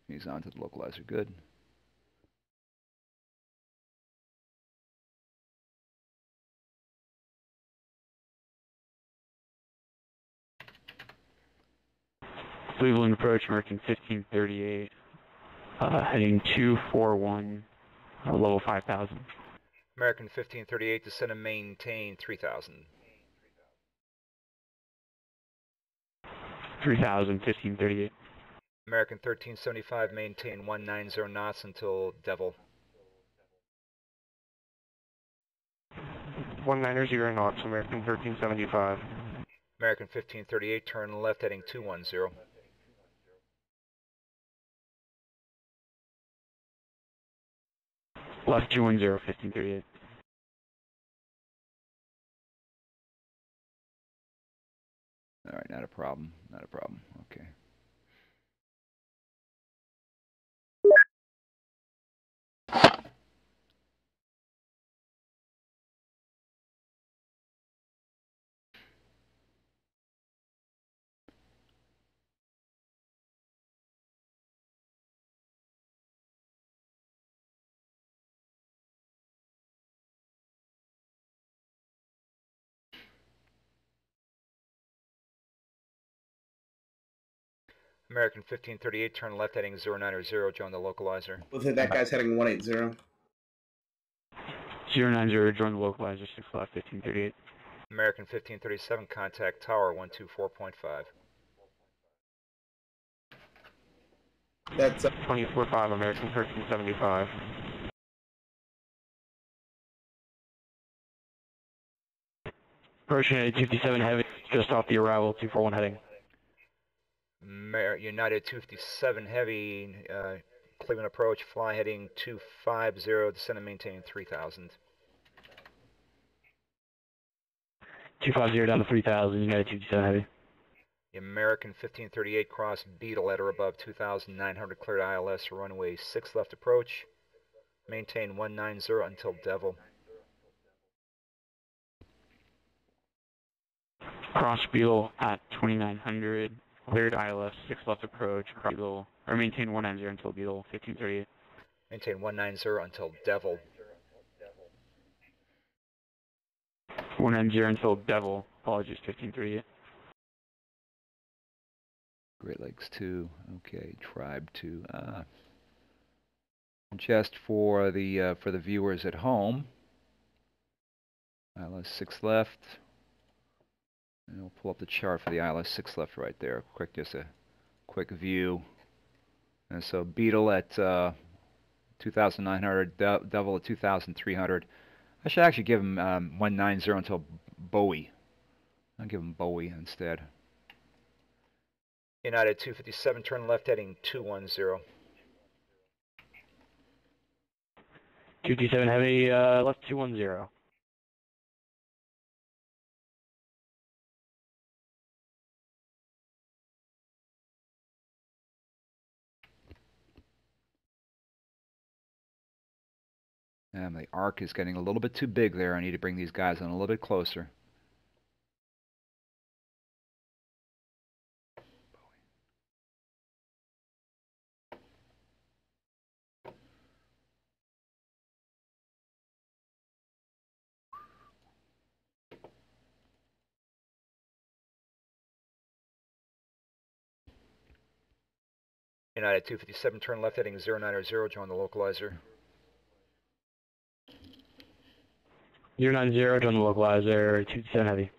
He's on to the localizer. Good. Cleveland approach, American 1538. Heading 241, level 5000. American 1538, descend and maintain 3000. 3000, 1538. American 1375, maintain 190 knots until Devil. 190 knots, American 1375. American 1538, turn left heading 210. Left 210, 1538. All right, not a problem. Not a problem. Okay. American 1538, turn left heading 090, join the localizer. With it, that guy's heading 180. 090, join the localizer, 6 left, 1538. American 1537, contact tower 124.5. That's 24.5, American 1375. Approaching at 57 heavy, just off the arrival, 241 heading. United 257 heavy, Cleveland approach, fly heading 250, descend and maintain 3000. 250 down to 3000, United 257 heavy. American 1538, cross Beetle at or above 2900, cleared ILS, runway 6 left approach, maintain 190 until Devil. Cross Beetle at 2900, cleared ILS, 6 left approach, cross Beetle, or maintain 190 until Beetle, 1538. Maintain 190 until Devil. 190 until Devil, apologies, 1538. Great Lakes 2, okay, Tribe 2. Just for the viewers at home, ILS 6 left. And we'll pull up the chart for the ILS 6 left right there. Just a quick view. And so Beetle at 2,900, Devil at 2,300. I should actually give him 190 until Bowie. I'll give him Bowie instead. United 257, turn left heading 210. 227 heavy, left 210. The arc is getting a little bit too big there. I need to bring these guys in a little bit closer. United 257, turn left heading 090, join the localizer. 090, join the localizer, 227 heavy.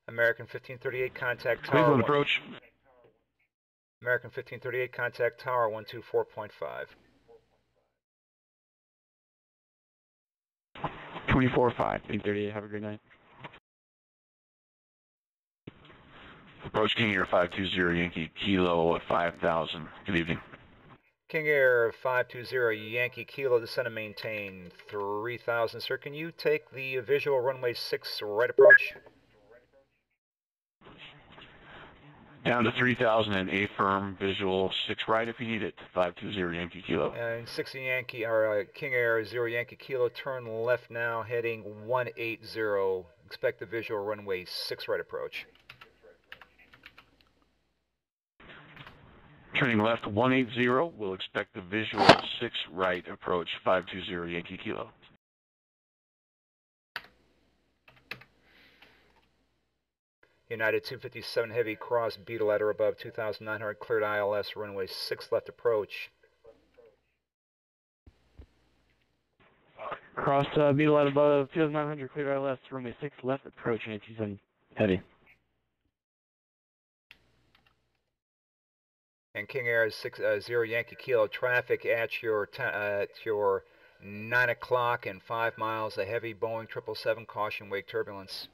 American 1538, contact tower. Cleveland approach. American 1538, contact tower 124.5. 24-5, 838. Have a great night. Approach King Air 520 Yankee Kilo at 5,000. Good evening. King Air 520 Yankee Kilo, descend and maintain 3,000. Sir, can you take the visual runway 6 right approach? Down to 3,000 and A firm, visual 6 right if you need it. 520 Yankee Kilo. And 60 Yankee, or King Air 0 Yankee Kilo, turn left now, heading 180. Expect the visual runway 6 right approach. Turning left 180, we'll expect the visual 6 right approach 520 Yankee Kilo. United 257 Heavy, cross Beetle at or above 2,900, cleared ILS, runway 6 left approach. Cross Beetle at above 2,900, clear ILS, runway 6 left approach, 927 heavy. And King Air 0 Yankee Kilo, traffic at your 9 o'clock and 5 miles, a heavy Boeing 777, caution wake turbulence.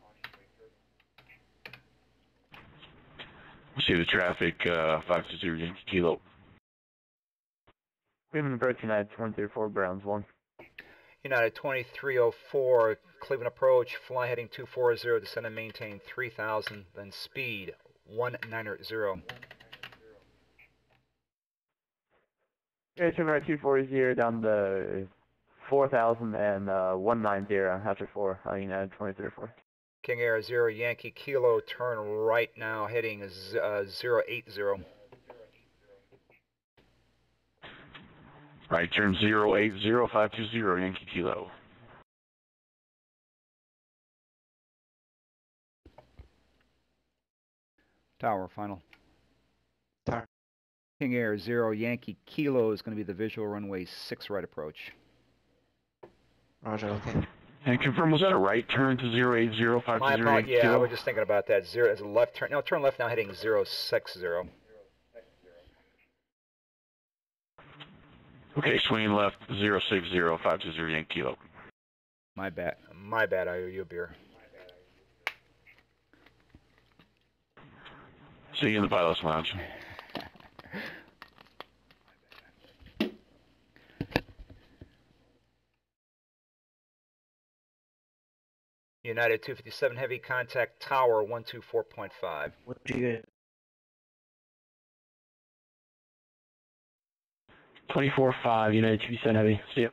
See the traffic, 520 Yankee Kilo. Cleveland approach, United 2304, Browns 1. United 2304, Cleveland approach, fly heading 240, descend and maintain 3,000, then speed 190. Okay, turn right 240 down to 4,000 and 190 after 4, United 2304. King Air 0 Yankee Kilo, turn right now, heading 080. Right turn 080, 520 Yankee Kilo. Tower, final. Tower. King Air 0 Yankee Kilo is going to be the visual runway 6 right approach. Roger, okay. And confirm, was that a right turn to 080, 520 Yankee Yeah, Kilo? I was just thinking about that. 0 is a left turn. No, turn left now, heading 060. Okay, swinging left 060, 520 Yankee Kilo. My bad, I owe you a beer. See you in the pilot's lounge. United 257 Heavy, contact tower 124.5. What did you get? 24-5, United 257 Heavy. See ya.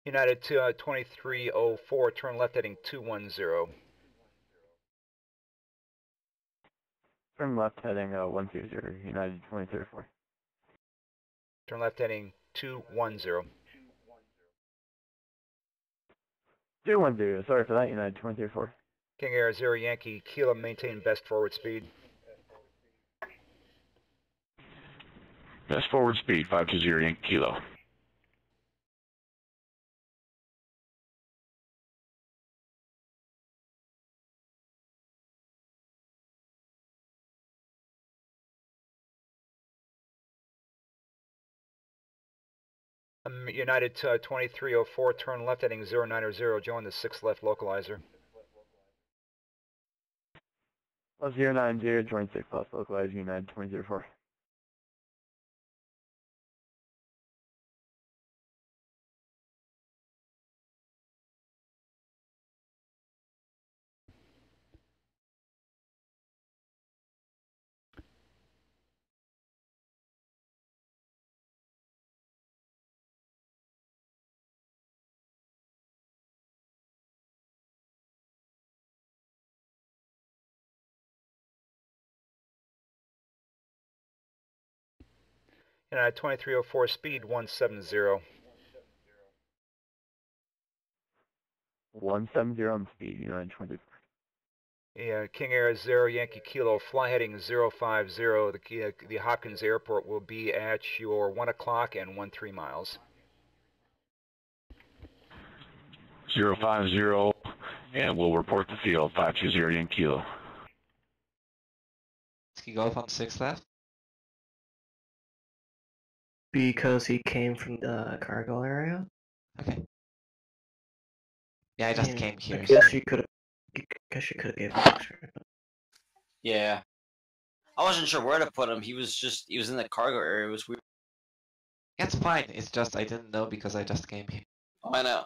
United 2304, turn left heading 210. Turn left heading 120, United 2304. Turn left heading 210. 210, sorry for that, United 2304. King Air 0 Yankee Kilo, maintain best forward speed. Best forward speed, 520 Yankee Kilo. United 2304, turn left heading 090, join the 6 left localizer. 090, join 6 left localizer, United 2304. United 2304, speed 170. 170 on speed, United 23. Yeah, King Air 0 Yankee Kilo, fly heading 050. The Hopkins Airport will be at your 1 o'clock and 13 miles. 050, and we'll report the field, 520 Yankee Kilo. Ski Golf on 6 left? Because he came from the cargo area? Okay. Yeah, I just came here. I guess you could have given him extra. Yeah. I wasn't sure where to put him. He was in the cargo area. It was weird. That's fine. It's just I didn't know because I just came here. Oh, I know.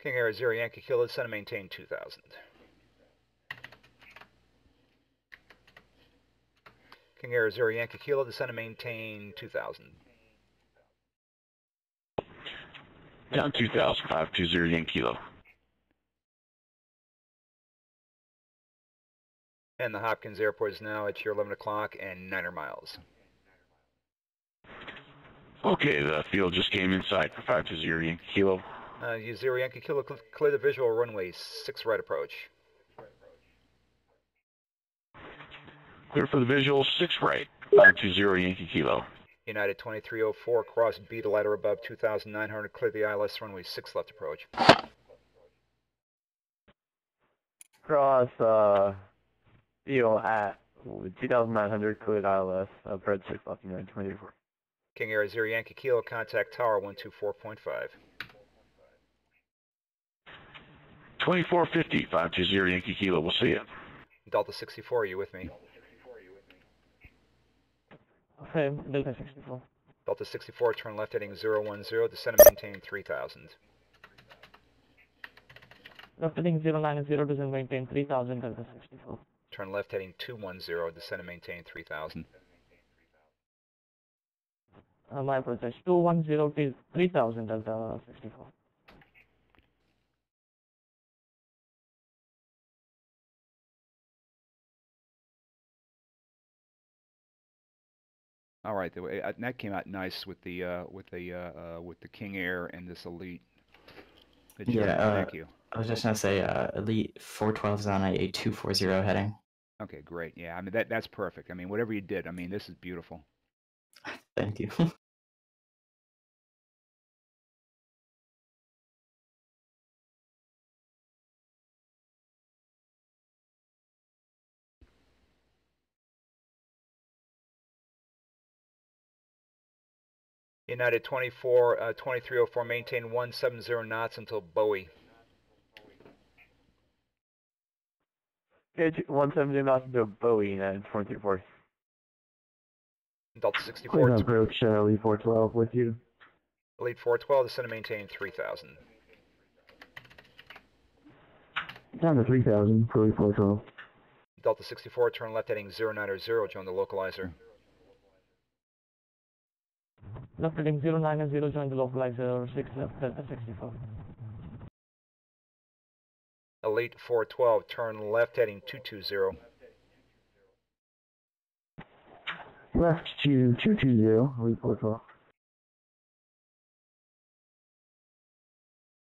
King Air 0 Yankee Kilo, descend and maintain 2000. King Air 0 Yankee Kilo, descend and maintain 2000. Down 2000, 520 Yankee Kilo. And the Hopkins Airport is now at your 11 o'clock and 9 miles. Okay, the field just came inside for 520 Yankee Kilo. 0 Yankee Kilo, clear the visual runway 6 right approach. Clear for the visual, 6 right, 520 Yankee Kilo. United 2304, cross B to ladder above 2,900, clear the ILS runway 6 left approach. Cross, at 2,900, cleared ILS, bird 6 left, United 24. King Air 0 Yankee Kilo, contact tower 124.5. 2450, 520 Yankee Kilo, we'll see you. Delta 64, are you with me? Okay, Delta 64. Delta 64, turn left heading 010, descend and maintain 3000. Left heading 090, descend and maintain 3000, Delta 64. Turn left heading 210, descend and maintain 3000. My approach 210 to 3000, Delta 64. All right, that came out nice with the King Air and this Elite. Good job. Yeah, Thank you. I was just gonna say, Elite 412 is on a 240 heading. Okay, great. Yeah, I mean that's perfect. I mean whatever you did, I mean this is beautiful. Thank you. United 2304, maintain 170 knots until Bowie. Okay, 170 knots until Bowie, United 2340. Delta 64. Approach Elite 412 with you. Elite 412, descend and maintain 3000. Down to 3000 for Elite 412. Delta 64, turn left heading 090, join the localizer. Left heading 090, join the localizer, 6 left, Delta 64. Elite 412, turn left heading 220. Left to 220, Elite 412.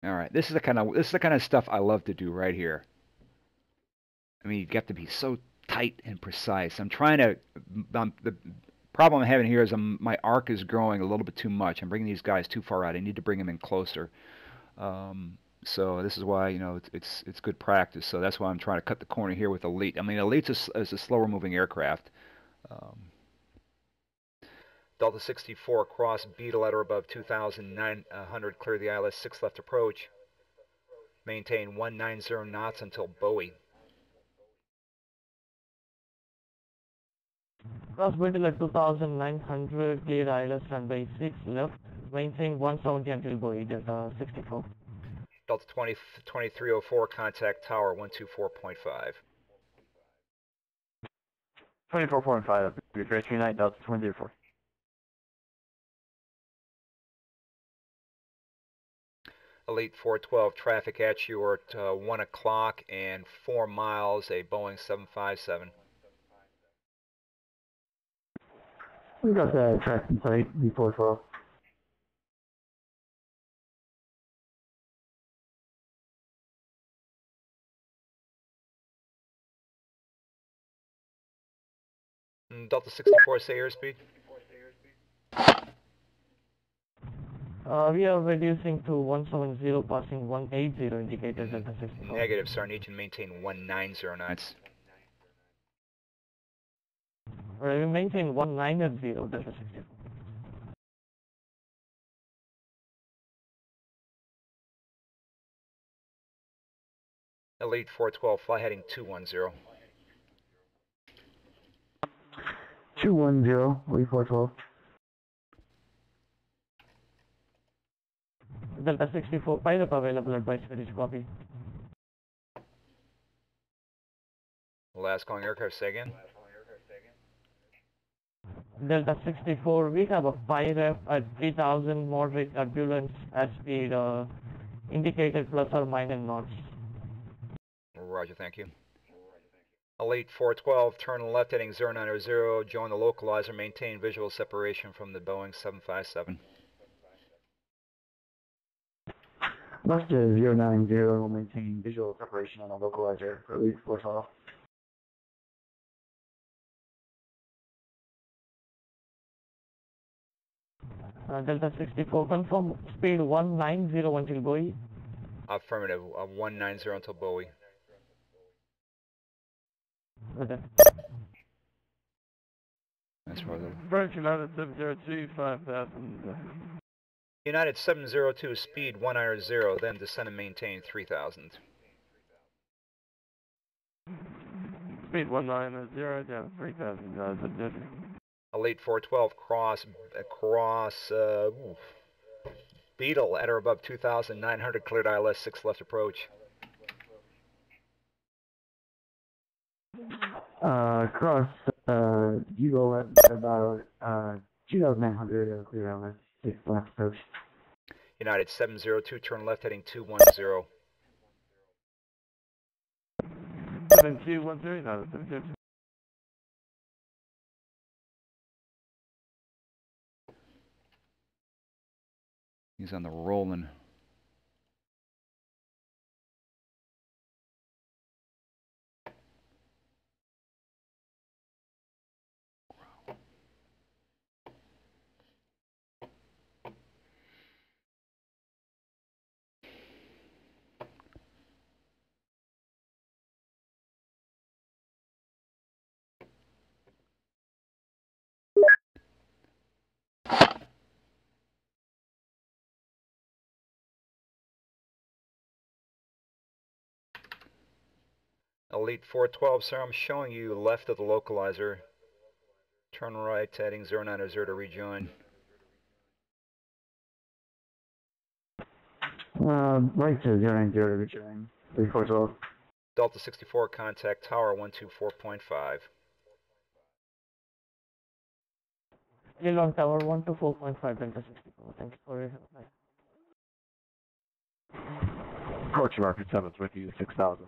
All right, this is the kind of stuff I love to do right here. I mean, you have to be so tight and precise. I'm trying to. The problem I'm having here is my arc is growing a little bit too much. I'm bringing these guys too far out. I need to bring them in closer. So this is why it's good practice. So that's why I'm trying to cut the corner here with Elite. I mean, Elite is a slower moving aircraft. Delta 64, cross B to ladder above 2,900, clear the ILS 6 left approach. Maintain 190 knots until Bowie. Cross B to like 2,900, clear ILS runway 6 left, maintain 170 until Bowie, Delta 64. Delta 2304, contact tower 124.5. 24.5, great United, Delta 24. Elite 412, traffic at you at 1 o'clock and 4 miles, a Boeing 757. We got the track in sight, B412. Delta 64, say airspeed. We are reducing to 170, passing 180, indicated Delta 64. Negative, sir. I need you to maintain 190 knots. We maintain 190, Delta 64. Elite 412, fly heading 210. 210, Elite 412. Delta 64, pilot available, advice finish, copy. Last calling aircraft, say again. Delta 64, we have a 5F at 3000, moderate turbulence at speed, indicated plus or minus knots. Roger, thank you. Elite 412, turn left heading 090, join the localizer, maintain visual separation from the Boeing 757. Buster 090 will maintain visual separation on the localizer for Elite 412. Delta 64, confirm speed 190 until Bowie. Affirmative, 190 until Bowie. Okay. That's right. Approach United 702, 5000. United 702, speed 190, then descend and maintain 3000. Speed 190, down 3000. Elite 412, cross Beetle at or above 2,900, cleared ILS 6 left approach. Cross, you go at about 2,900, clear ILS 6 left approach. United 702, turn left heading 210. 7210, United 702. He's on the rolling. Elite 412, sir, I'm showing you left of the localizer. Turn right, heading 090 to rejoin. Right to 090 to rejoin. 3412. Delta 64, contact tower 124.5. Long tower 124.5, Delta 64. Thank you for your help. Approach American 7 with you 6000.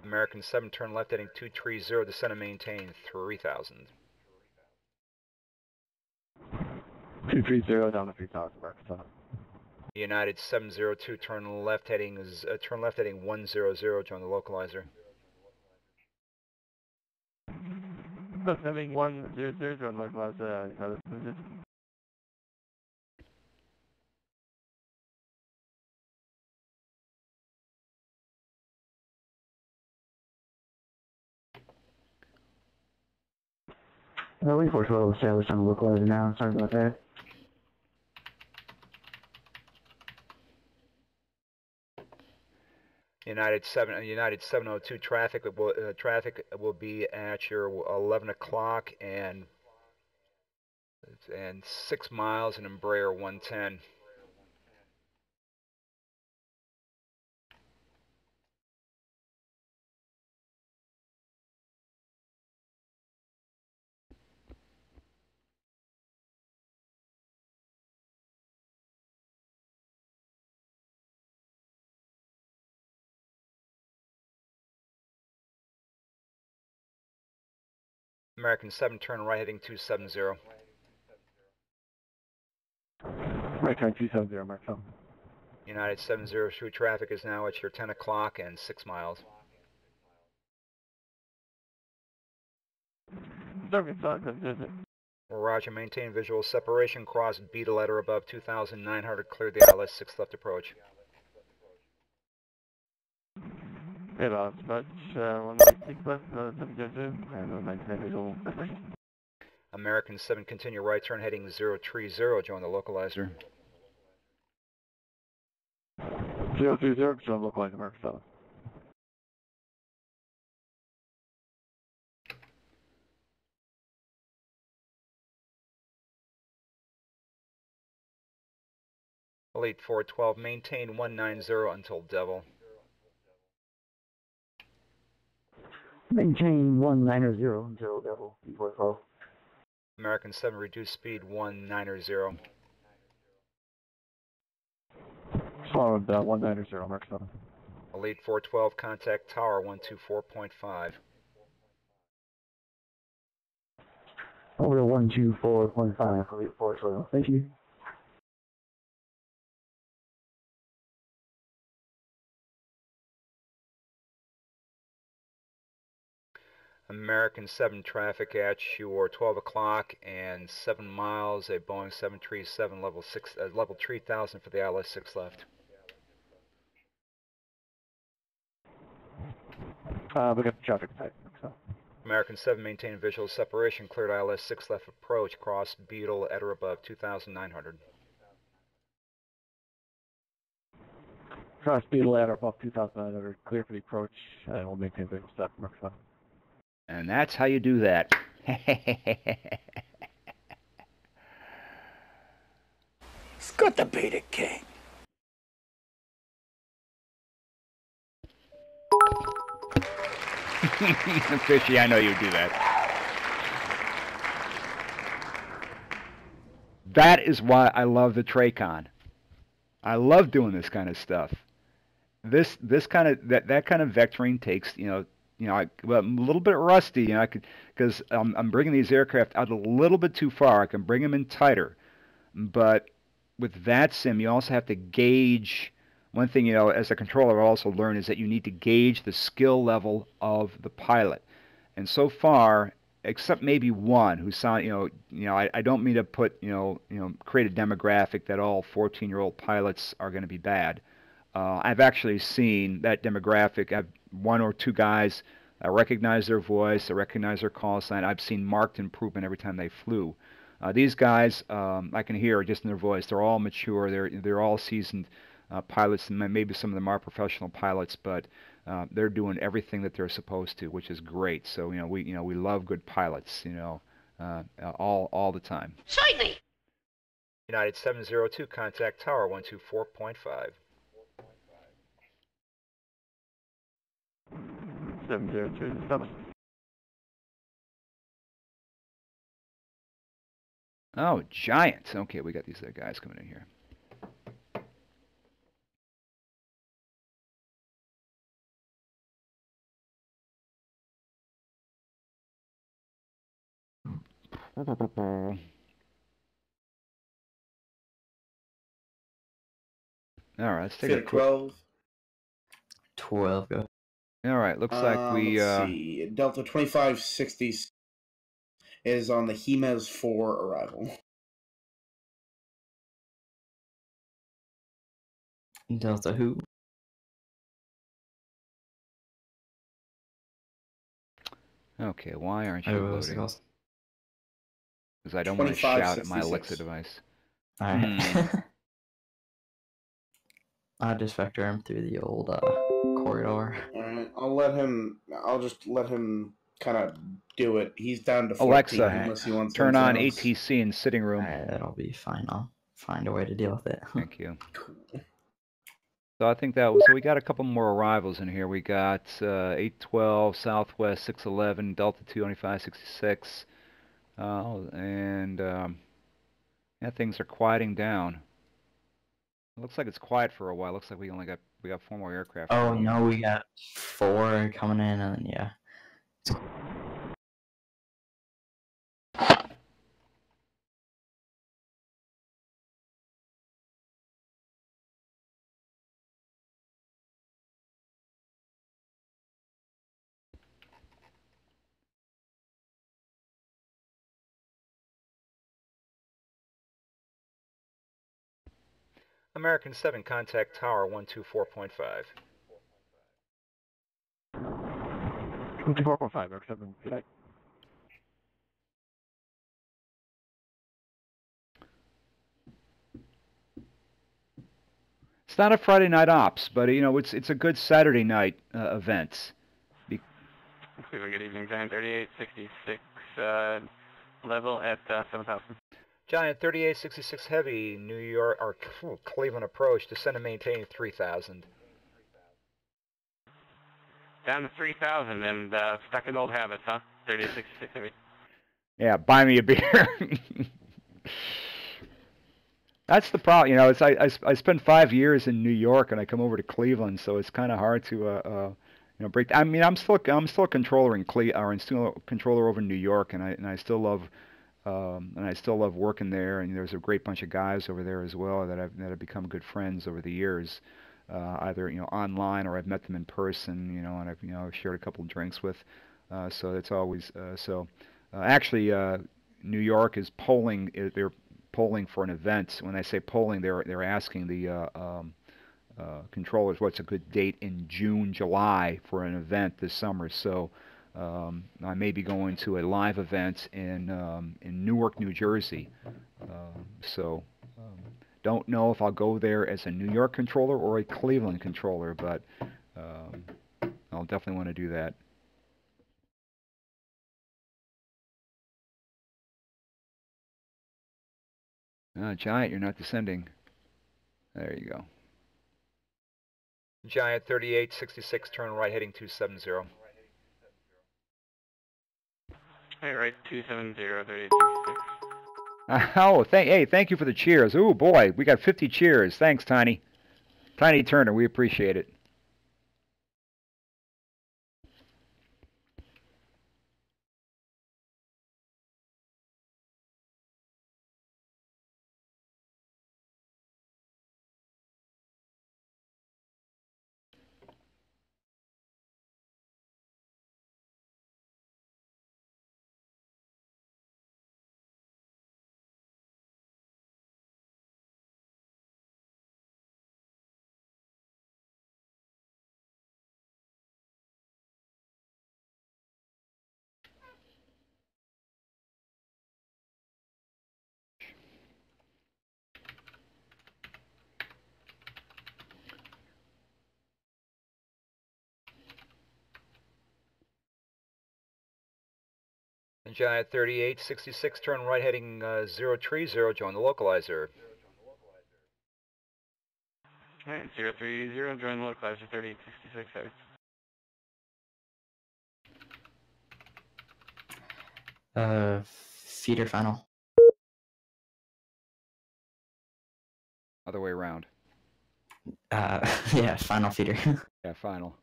American 7, turn left heading 230, descend and maintain 3000. 230 down to 3000, American 7. United 702, turn left heading 100, join the localizer. That's having 100, join localizer. Elite 412 established on the localizer now, sorry about that. United 702, traffic will be at your 11 o'clock and 6 miles and Embraer 110. American 7, turn right heading 270. Right turn 270, Mark 7. United 70 through traffic is now at your 10 o'clock and 6 miles. Roger, maintain visual separation, cross Beetle at or above 2,900, clear the ILS 6 left approach. American 7, continue right turn heading 030, join the localizer. 030, join localizer, American 7. Elite 412, maintain 190 until Devil. Maintain 190 until Devil, E412. American 7, reduce speed 190. Followed 190, American 7. Elite 412, contact tower 124.5. Over to 124.5 for Elite 412. Thank you. American 7, traffic at your 12 o'clock and 7 miles, a Boeing 737 level 3000 for the ILS 6 left. We got the traffic type. So. American 7, maintain visual separation, cleared ILS 6 left approach, cross Beetle at or above 2,900. Cross Beetle at or above 2,900, clear for the approach, and we'll maintain visual step, Mark 7. And that's how you do that. It's got to be the king. Fishy, I know you do that. That is why I love the Tracon. I love doing this kind of stuff. This kind of that kind of vectoring takes, well, I'm a little bit rusty, because I'm bringing these aircraft out a little bit too far. I can bring them in tighter, but with VATSIM, you also have to gauge. One thing, as a controller, I also learned is that you need to gauge the skill level of the pilot. And so far, except maybe one who sound, I don't mean to put, create a demographic that all 14-year-old pilots are going to be bad. I've actually seen that demographic. I've one or two guys, I recognize their voice, I recognize their call sign. I've seen marked improvement every time they flew. These guys, I can hear just in their voice. They're all mature. They're all seasoned pilots, and maybe some of them are professional pilots, but they're doing everything that they're supposed to, which is great. So we love good pilots, all the time. Certainly. United 702, contact tower 124.5. 7027. Oh, Giants. Okay, we got these other guys coming in here. All right, let's take a quick... 12. 12, go. All right, looks like we... Let's see. Delta 2560 is on the HEMAS 4 arrival. Delta who? Okay, why aren't you loading? Because I don't want to shout at my Alexa device. Alright. I'll just vector him through the old corridor. Alright, I'll just let him kind of do it. He's down to 14 Alexa, unless he wants turn on else. ATC in sitting room. Alright, that'll be fine. I'll find a way to deal with it. Thank you. Cool. So I think that was, so we got a couple more arrivals in here. We got 812, Southwest 611, Delta 22566. And yeah, things are quieting down. It looks like it's quiet for a while. Looks like we got 4 more aircraft. Oh no, we got 4 coming in, and then yeah. American 7, contact tower 124.5. 24.5, American 7, good night. It's not a Friday night ops, but you know it's a good Saturday night event. Good evening, Giant 3866, level at 7,000. Giant 3866 Heavy, New York or Cleveland approach, descend and maintain 3,000. Down to 3,000 and stuck in old habits, huh? 3866 Heavy. Yeah, buy me a beer. That's the problem, you know. It's I spent 5 years in New York and I come over to Cleveland, so it's kind of hard to you know break. I mean, I'm still a controller in still a controller over in New York, and I still love working there. And there's a great bunch of guys over there as well that have become good friends over the years, either you know online or I've met them in person, you know, and I've shared a couple of drinks with. So it's always actually New York is polling. They're polling for an event. When I say polling, they're asking the controllers what's a good date in June, July for an event this summer. So I may be going to a live event in Newark, New Jersey. Don't know if I'll go there as a New York controller or a Cleveland controller, but I'll definitely want to do that. Giant, you're not descending. There you go. Giant 3866, turn right heading 270. Hey, right, 270, 3866. Oh, thank you for the cheers. Oh boy, we got 50 cheers. Thanks, Tiny Turner. We appreciate it. Giant 3866, turn right heading 030, join the localizer. Alright, 030, join the localizer, 3866 Heavy. Feeder final. Other way around. Yeah, final feeder. Yeah, final.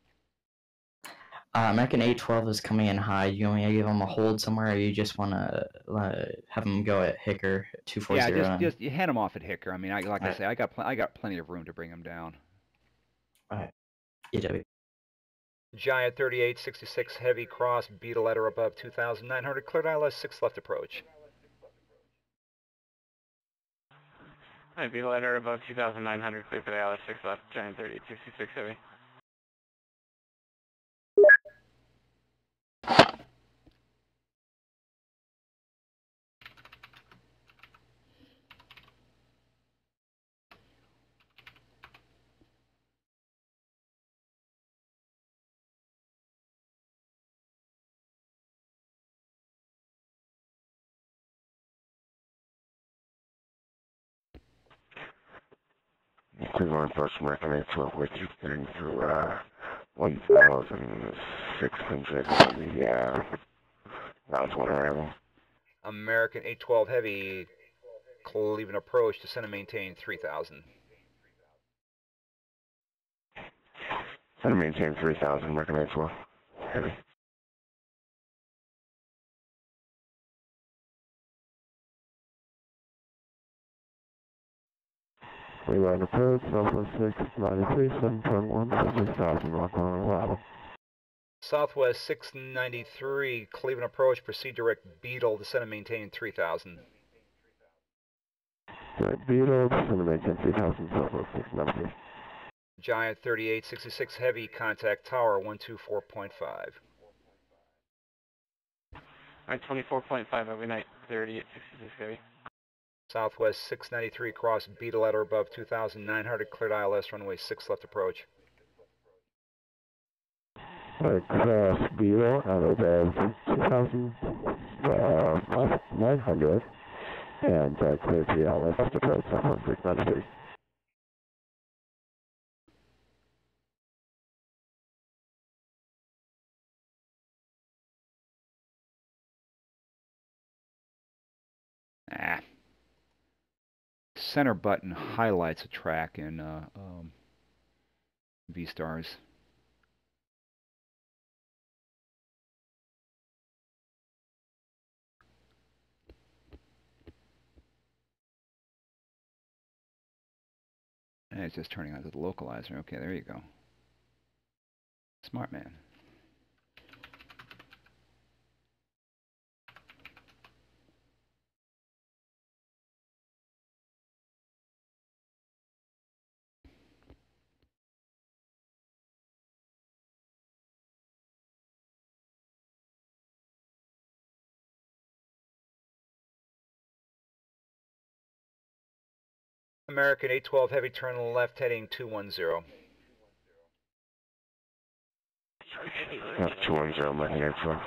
American 812 is coming in high. You want me to give him a hold somewhere, or you just want to have him go at Hicker 240? Yeah, just you hand him off at Hicker. I mean, I say, I got plenty of room to bring him down. All right. EW. Giant 3866 Heavy cross, Beetle at or above 2,900, cleared ILS 6 left approach. Alright, Beetle at or above 2,900, clear for the ILS 6 left, Giant 3866 Heavy. Cleveland approach American 812 with you getting through 1,600. That was one arrival. American 812 Heavy, Cleveland approach, descend and maintain 3,000. Descend and maintain 3,000, American 812 Heavy. Cleveland approach, Southwest 693, 7.1, 3,000, Rock 111. Southwest 693, Cleveland approach, proceed direct Beetle, descend and maintain 3,000. Beetle, center maintain 3000, Southwest 693. Giant 3866 Heavy, contact tower 124.5. Alright, 24.5 every night, 3866 heavy. Southwest 693, cross Beetle at or above 2,900, cleared ILS, runway 6 left approach. Cross Beetle at above 2,900, and clear to ILS left approach, Southwest 693. Center button highlights a track in V-Stars. And it's just turning on to the localizer. Okay, there you go. Smart man. American 812 Heavy, turn left, heading 210. 210, my hands for.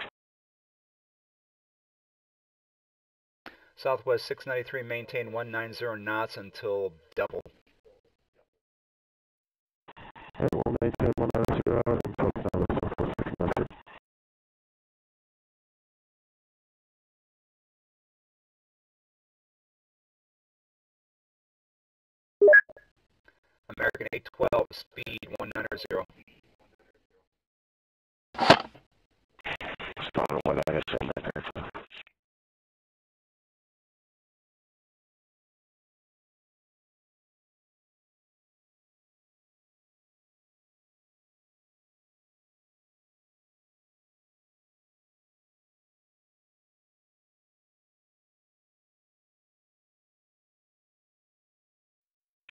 Southwest 693, maintain 190 knots until double. And we'll maintain 190 until double, Southwest 693. American 812, speed 190. Start on what I had said that there.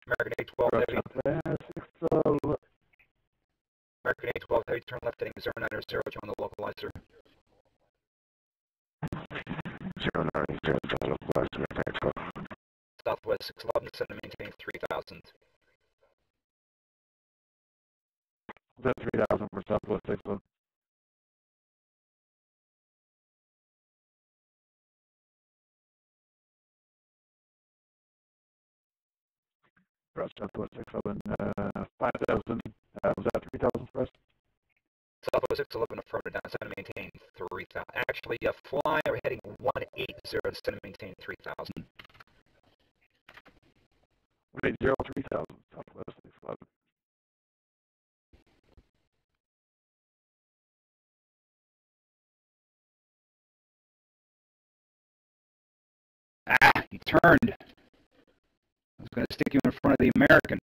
American 812 Heavy. American 812 Heavy, turn left, heading 090, join the localizer. 090, join the localizer, thanks for. Southwest 611, descend and maintain 3,000. That 3,000 for Southwest 611. Cross Southwest 611, 5,000, was that 3,000 for us? Southwest 611, affirmative, descend and maintain 3,000. Actually, fly, or heading 180, descend and maintain 3,000. 180, 3,000, Southwest 611. Ah, he turned. I was going to stick you in front of the American.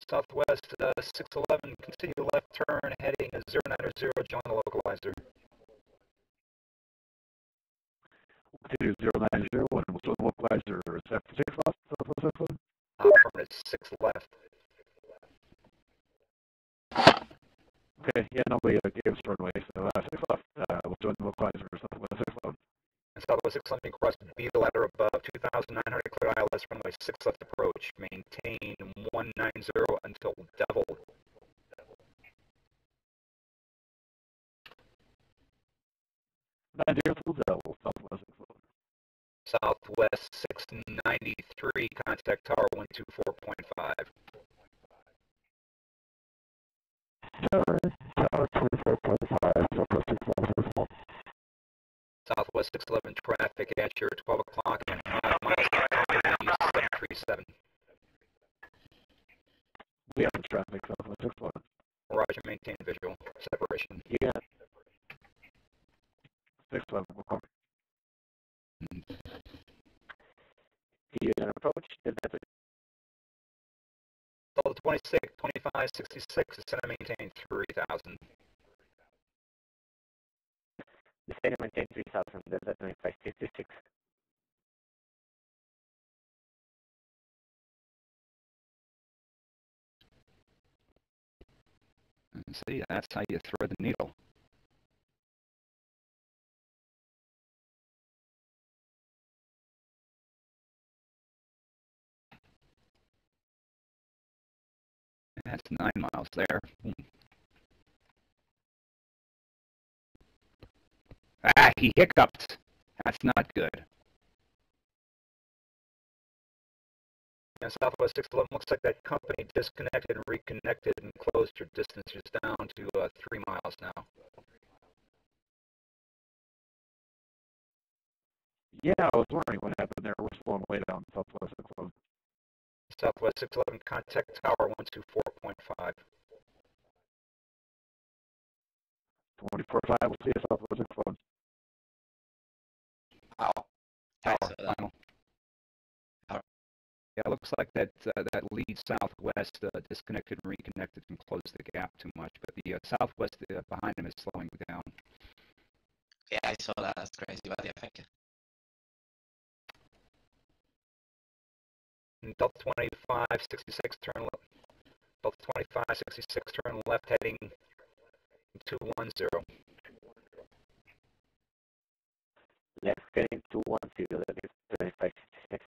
Southwest 611, continue left turn, heading 090, join the localizer. Continue 090, and we'll show the localizer, is that 6 left, Southwest 611? Affirmative, 6 left. Okay, yeah, nobody gave us runway, so 6 left, we'll join the localizer, Southwest 611. And Southwest 611, cross Beetle at or above 2,900, clear ILS, runway 6 left approach, maintain 190 until double. Double, Southwest 611. Southwest 693, contact tower 124.5. Tower 24.5, Southwest 611. Southwest 611, traffic at your 12 o'clock and 5 miles per hour, 737. We have traffic, Southwest 611. Roger, maintain visual separation. Yeah. 611, we'll call. He approach, and that's it. Delta 26, 25, 66, descend and maintain 3,000. The stadium maintains 3000, Delta 2556. See, that's how you thread the needle. That's 9 miles there. Ah, he hiccuped. That's not good. Yeah, Southwest 611 looks like that company disconnected and reconnected and closed your distances down to 3 miles now. Yeah, I was wondering what happened there. We're slowing way down Southwest 611. Southwest 611, contact tower 124.5. 24.5, we'll see you Southwest 611. Wow. Tower, final. Yeah, it looks like that lead Southwest disconnected and reconnected and closed the gap too much, but the Southwest behind him is slowing down. Yeah, I saw that. That's crazy. But yeah, thank you. Delta 2566 turn left. Delta 2566 turn left heading 210. Left heading 210, that is 2556.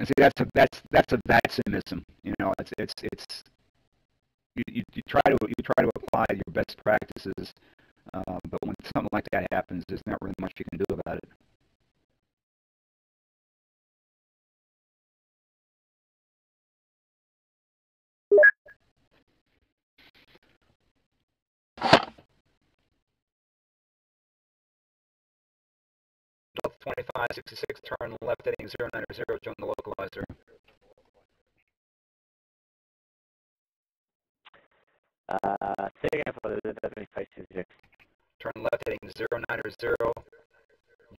And see, that's a vaximism. You know, it's you try to apply your best practices, but when something like that happens, there's not really much you can do about it. Delta 2566 turn left heading 090, join the localizer. Say again for the Delta 2566. Turn left heading 090,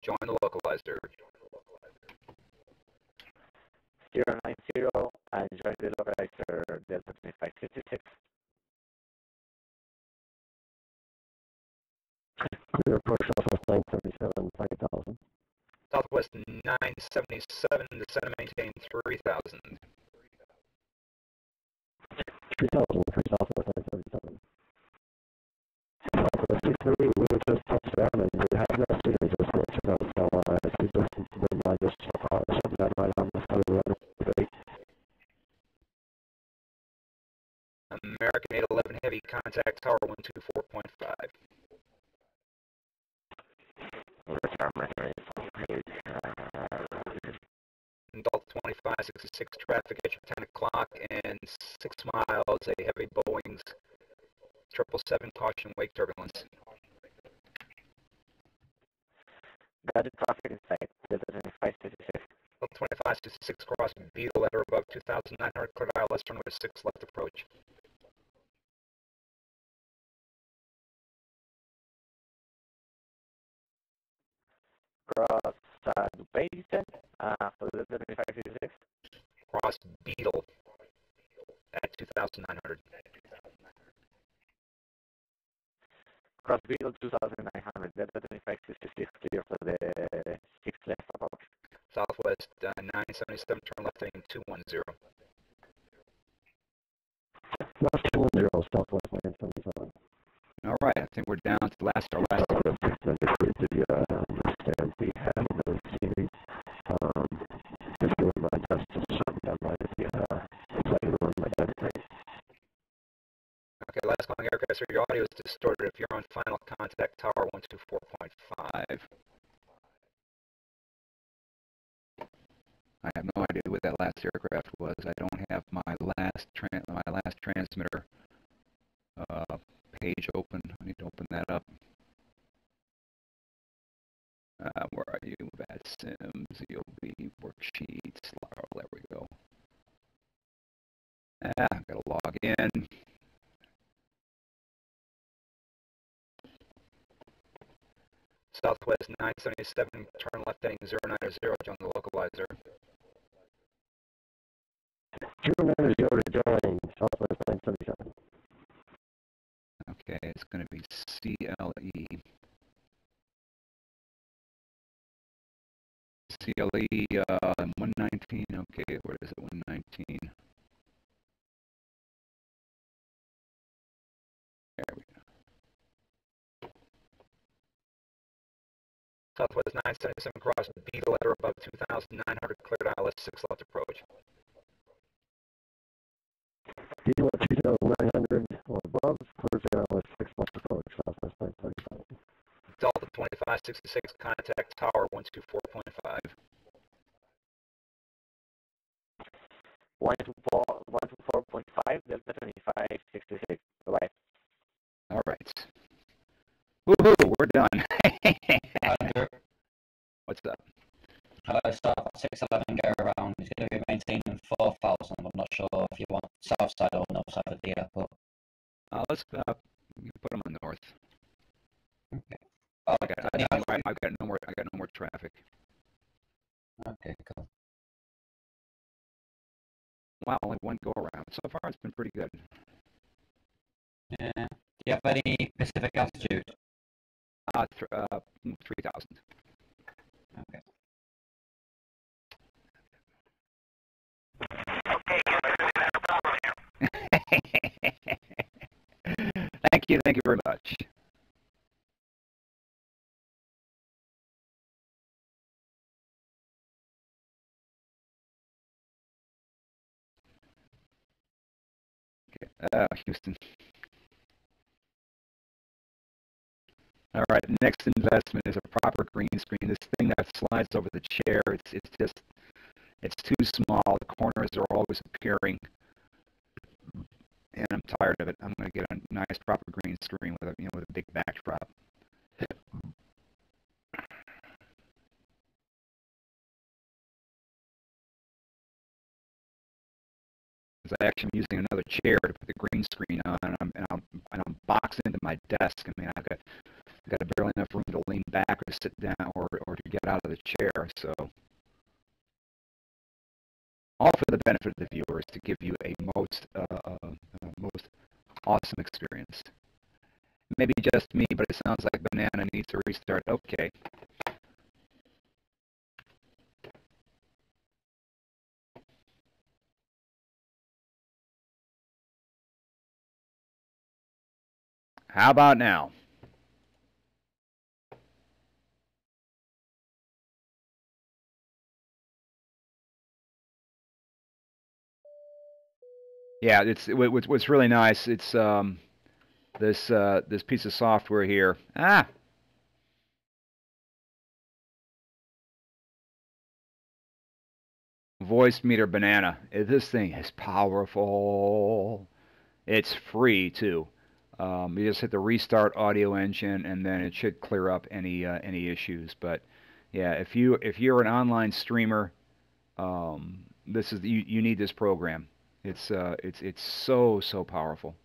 join the localizer. 090 and join the localizer Delta 2556. Clear approach Southwest 977, 5000. Southwest 977, descend and maintain 3000. 3000, clear Southwest 977. Southwest 63, we were just touched down and we had that student just went to go, so we just didn't mind just shut that right on the side of the road. American 811 heavy, contact tower 124.5. Delta 2566 traffic at your 10 o'clock and 6 miles, a heavy Boeing's 777 caution wake turbulence. Got the traffic in sight, Delta 2566. Delta 2566 cross Beetle at or above 2,900 clear ILS runway 6 left approach. Cross Dubai, you said? For the Delta 2556? Cross Beetle at 2,900. Cross Beetle 2,900, Delta 2566, clear for the 6 left approach. Southwest 977, turn left heading 210. Left 210, Southwest 977. All right, I think we're down to our last. Understand the head of the series. Just doing my best to shut down my Okay, last calling aircraft, sir. Your audio is distorted if you're on final contact tower 124.5. I have no idea what that last aircraft was. I don't have my last transmitter page open. I need to open that up. Where are you? Bad Sims, EOB, worksheets. There we go. I've got to log in. Southwest 977, turn left heading 090, join the localizer. 290 to join, Southwest 977. Okay, it's going to be CLE. CLE 119, okay, what is it, 119? There we go. Southwest 977 cross B, the letter above 2,900, cleared ILS 6 left approach. B, 2,900 or above, clears ILS 6 left approach, Southwest 977. Delta 2566, contact tower 124.5. Line 124.5, Delta 2566. Bye-bye. All right. Woohoo, we're done. What's up? Start at 611, go around. He's going to be maintaining 4,000. I'm not sure if you want south side or north side of the airport. Let's put him on north. Okay. I got no more traffic. Okay, cool. Wow, only one go around. So far, it's been pretty good. Yeah. Do you have any Pacific altitude? 3,000. Okay. Thank you very much. Okay, Houston. All right, next investment is a proper green screen. This thing that slides over the chair, it's too small. The corners are always appearing, and I'm tired of it. I'm going to get a nice proper green screen with a big backdrop. I actually am using another chair to put the green screen on, and I'm boxed into my desk. I mean, I've got barely enough room to lean back or sit down or to get out of the chair. So, all for the benefit of the viewers, to give you a most awesome experience. Maybe just me, but it sounds like Banana needs to restart. Okay. How about now? Yeah, what's really nice. It's this piece of software here. Voice Meter Banana. This thing is powerful. It's free too. You just hit the restart audio engine, and then it should clear up any issues. But yeah, if you're an online streamer, this is you need this program. It's so powerful.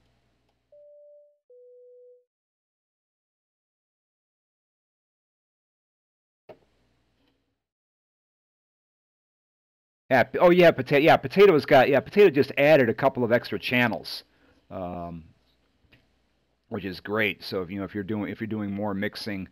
Yeah. Oh yeah, Potato. Yeah, Potato just added a couple of extra channels, which is great. So if you're doing more mixing,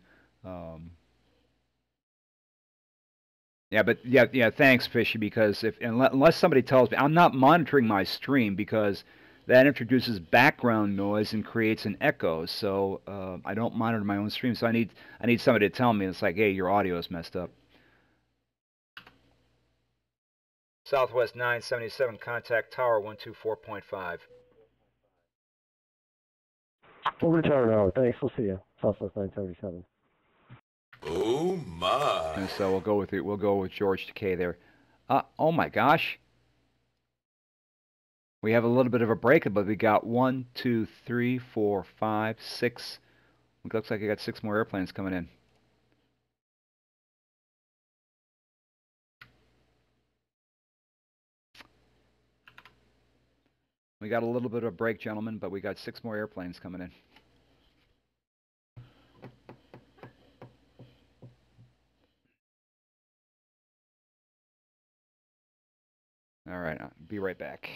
yeah. But yeah. Thanks, Fishy. Because unless somebody tells me, I'm not monitoring my stream because that introduces background noise and creates an echo. So I don't monitor my own stream. So I need somebody to tell me. It's like, hey, your audio is messed up. Southwest 977, contact tower 124.5. We'll return now. Thanks. We'll see you. Southwest 977. Oh my! And so we'll go with George Takei there. Oh my gosh. We have a little bit of a break, but we got 1, 2, 3, 4, 5, 6. It looks like I got 6 more airplanes coming in. We got a little bit of a break, gentlemen, but we got 6 more airplanes coming in. All right, I'll be right back.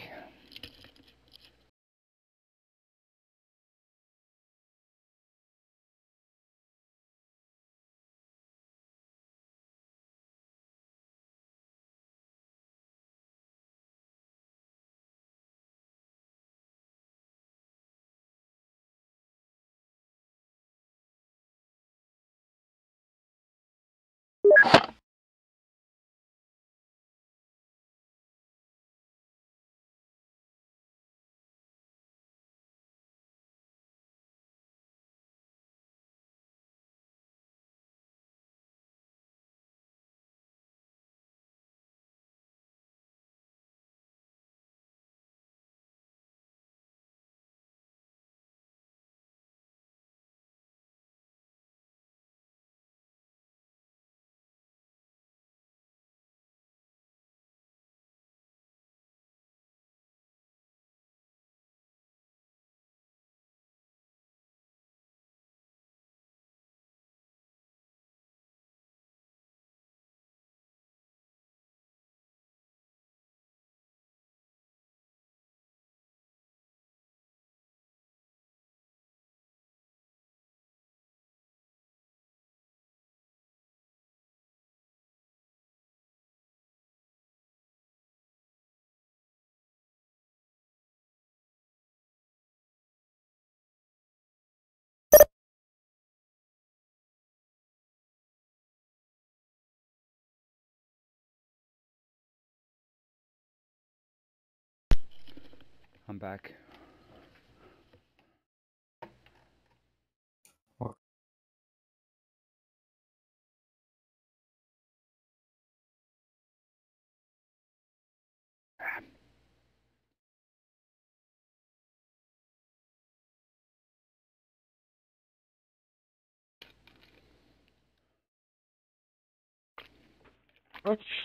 I'm back.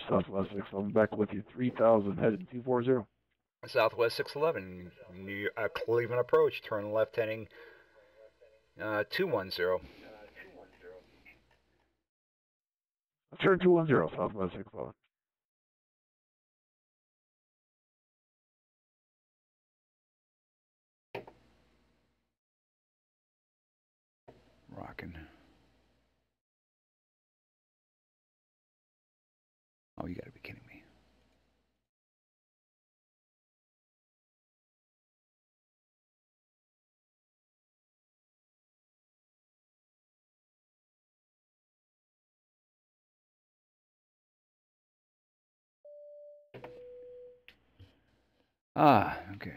Southwest 611 back with you. 3000 headed 240. Southwest 611, Cleveland approach, turn left heading 210. Turn 210, Southwest 611. Rocking. Oh, you gotta be kidding me. Ah, okay.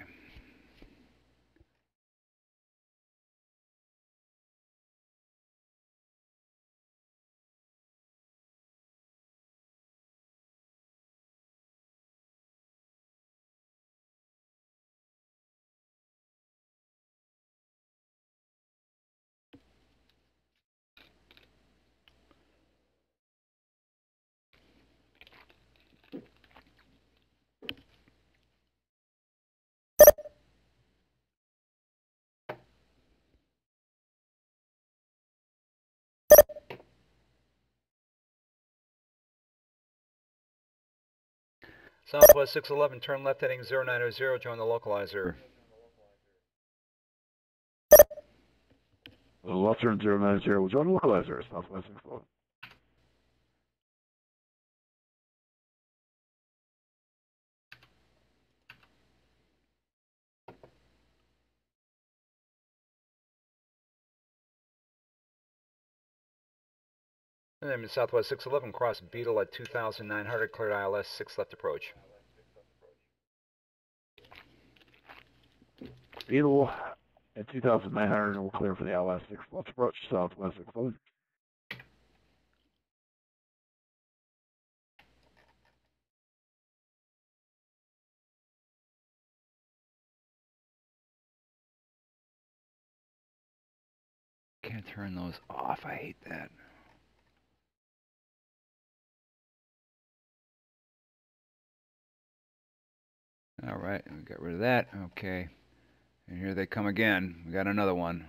Southwest 611, turn left heading 090, join the localizer. Left turn 090, we'll join the localizer, Southwest 611. And then Southwest 611, cross Beetle at 2900, cleared ILS, 6 left approach. Beetle at 2900, and we'll clear for the ILS 6 left approach, Southwest 611. Can't turn those off, I hate that. All right, we got rid of that. Okay. And here they come again. We got another one.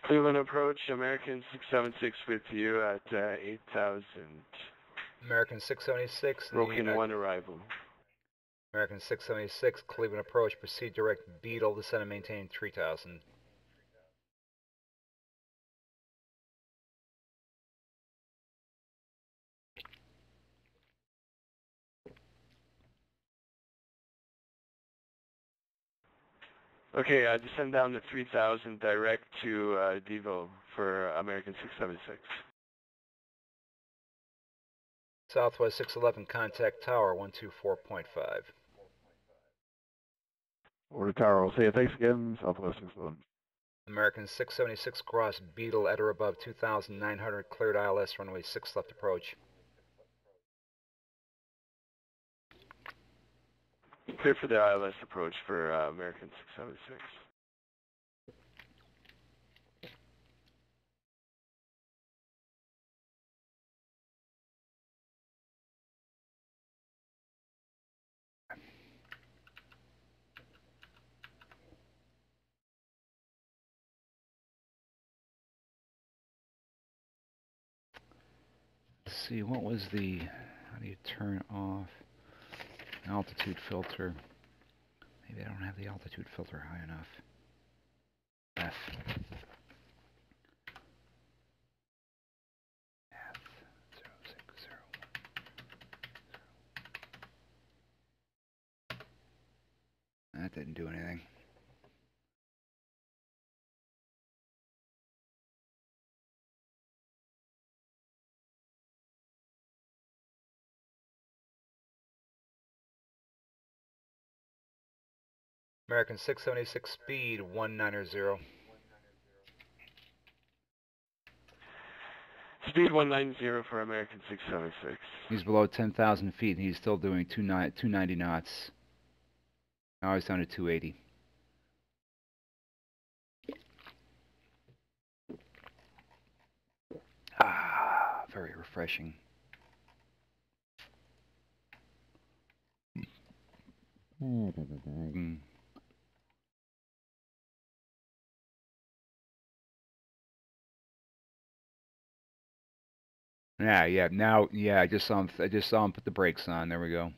Cleveland approach, American 676 with you at 8,000. American 676. Broken 1 arrival. American 676, Cleveland approach. Proceed direct Beetle. Descend and maintain 3,000. Okay, descend down to 3,000 direct to Devo for American 676. Southwest 611, contact tower 124.5. Order tower, I'll say it. Thanks again, Southwest 611. American 676, cross Beetle at or above 2,900, cleared ILS, runway 6 left approach. Clear for the ILS approach for American 676. Let's see, what was the, how do you turn off altitude filter? Maybe I don't have the altitude filter high enough. F. That didn't do anything. American 676 speed 190. Speed 190 for American 676. He's below 10,000 feet and he's still doing 290 knots. Now he's down to 280. Ah, very refreshing. Mm. Yeah. Now, I just saw him put the brakes on. There we go.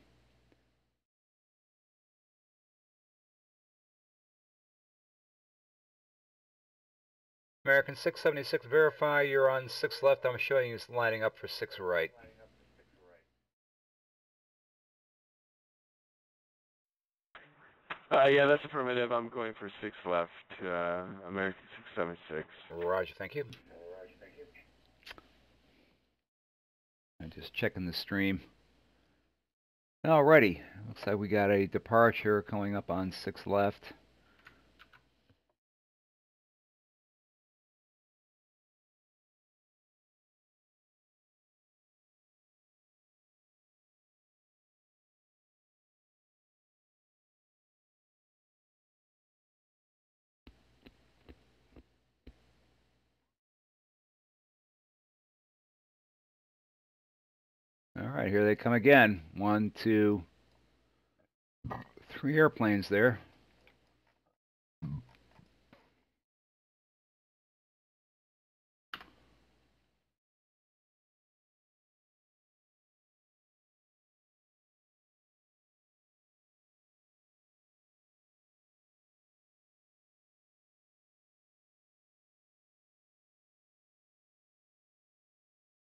American 676, verify you're on 6 left. I'm showing you lining up for 6 right. Yeah, that's affirmative. I'm going for 6 left, American 676. Roger, thank you. I'm just checking the stream. Alrighty, looks like we got a departure coming up on 6 left. All right, here they come again. 1, 2, 3 airplanes there.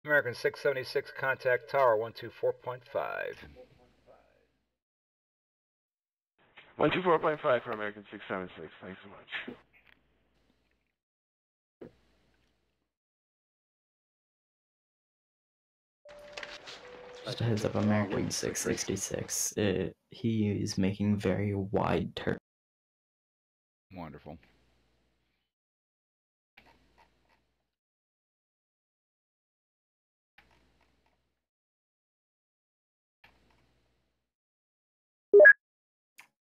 American 676, contact tower 124.5. 124.5 for American 676. Thanks so much. Just a heads up, American 666. He is making very wide turns. Wonderful.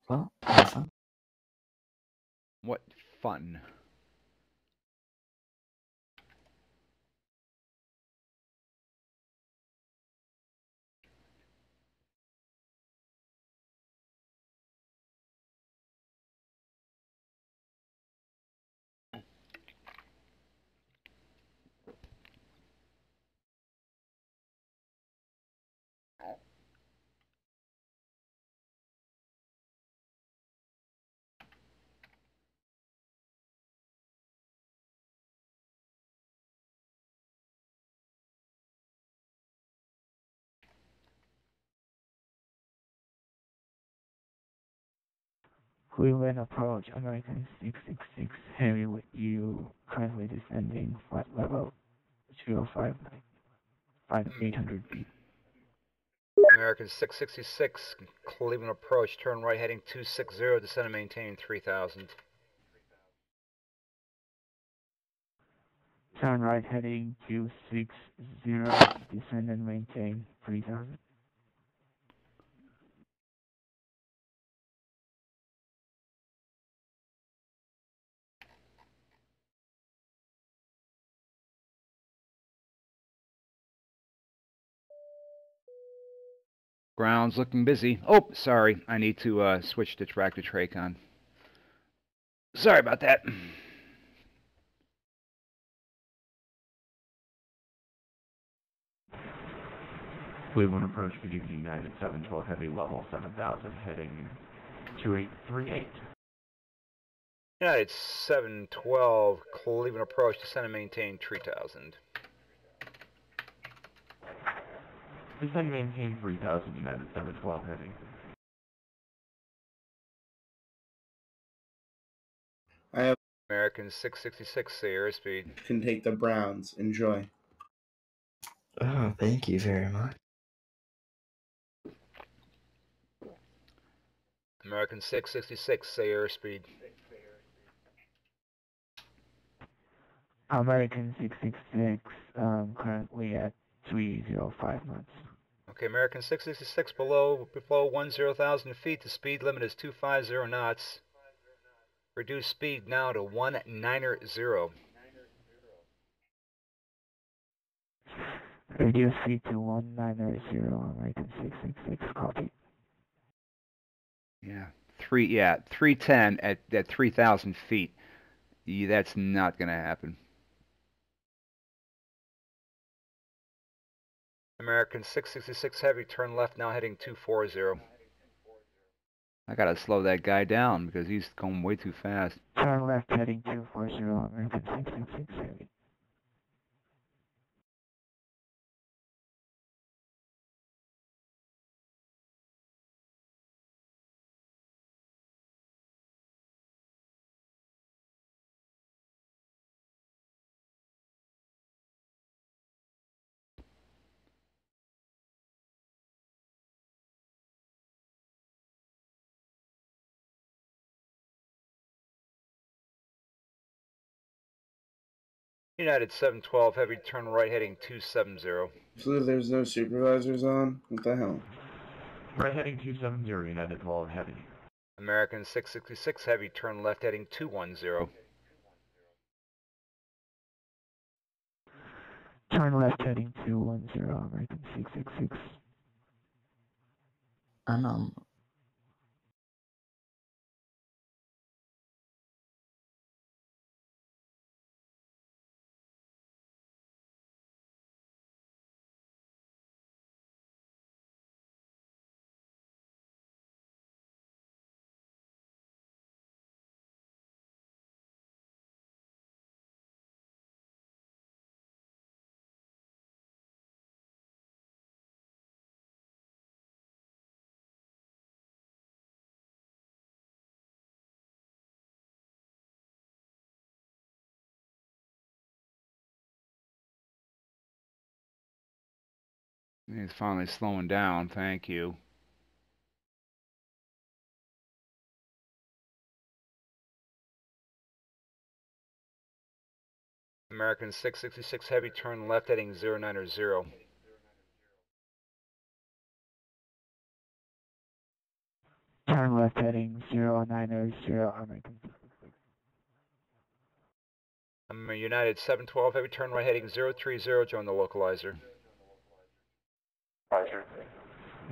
Well, have fun. What fun. Cleveland approach, American 666, heavy with you, currently descending flight level 205, 800 feet. American 666, Cleveland approach, turn right heading 260, descend and maintain 3000. Turn right heading 260, descend and maintain 3000. Ground's looking busy. Oh, sorry. I need to switch to track to Tracon. Sorry about that. Cleveland approach, good evening, United 712, heavy level 7000, heading 2838. United 712, Cleveland approach, descend and maintain 3000. Descend and maintain 3000, United 712, heading. I have American 666, say airspeed. can take the Browns. Enjoy. Oh, thank you very much. American 666, say airspeed. American 666, currently at 305 knots. Okay, American 666 below 10,000 feet. The speed limit is 250 knots. Reduce speed now to 190. Reduce speed to 190, American 666, copy. Yeah, 310 at 3,000 feet. Yeah, that's not going to happen. American 666 heavy, turn left now heading 240. I got to slow that guy down because he's going way too fast. Turn left heading 240, American 666 heavy. United 712 heavy, turn right heading 270. So there's no supervisors on? What the hell? Right heading 270, United 12 heavy. American 666 heavy, turn left heading 210. Turn left heading 210, American 666. And He's finally slowing down. Thank you. American 666 heavy, turn left heading 090. Turn left heading 090, American 666. I'm United 712 heavy, turn right heading 030, join the localizer. Roger.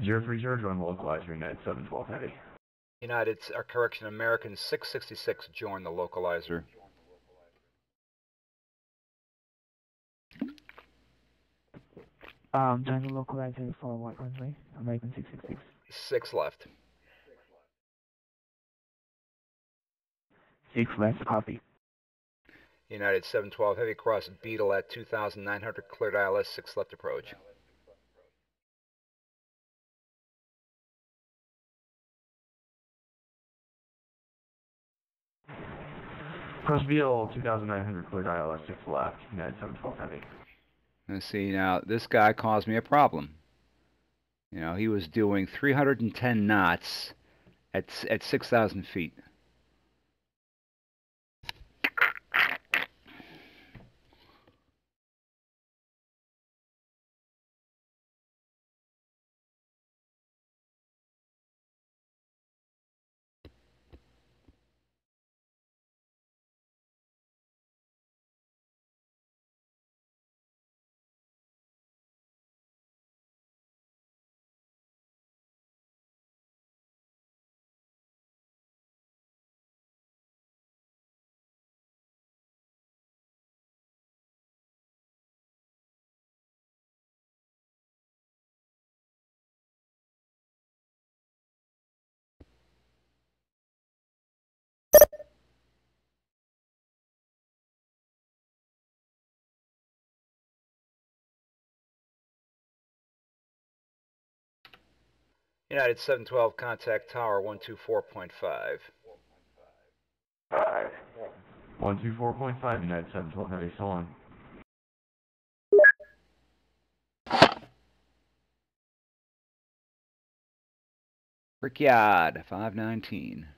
030, join the localizer, United 712 heavy. United, correction, American 666, join the localizer. Join the localizer for what runway? American 666. 6 left. 6 left, copy. United 712 heavy, cross Beetle at 2,900, cleared ILS, 6 left approach. Cross Beetle 2,900, cleared ILS 6 left, United 712 heavy. Let's see, now, this guy caused me a problem. You know, he was doing 310 knots at 6,000 feet. United 712, contact tower 124.5. 124.5, United 712 heavy, so on. Brickyard 519.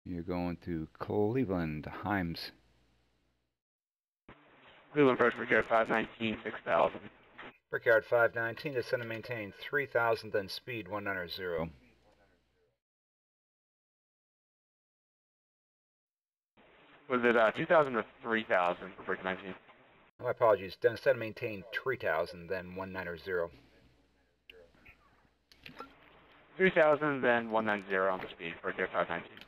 You're going to Cleveland, Himes. Cleveland approach Brickyard 519, 6,000. Brickyard 519, descend and maintain 3,000, then speed 190. Was it 2,000 or 3,000 for Brick 19? My apologies, descend and maintain 3,000, then 190. 3,000, then 190 on the speed for Brickyard 519.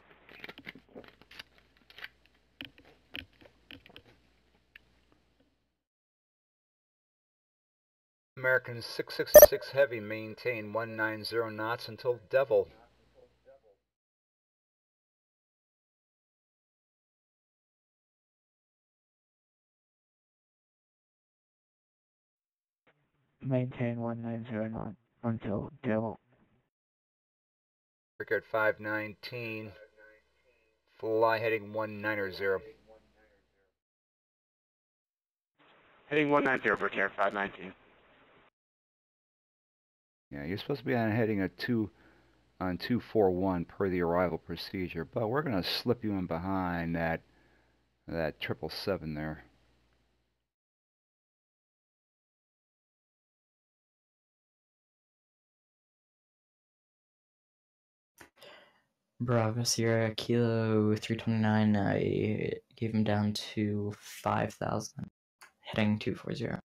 American 666 heavy, maintain 190 knots until Devil. Maintain 190 knot until Devil. Brickyard 519, fly heading 190. Heading 190, Brickyard 519. Yeah, you're supposed to be on heading a 241 per the arrival procedure, but we're going to slip you in behind that 777 there. Bravo Sierra Kilo 329, I gave him down to 5,000, heading 240.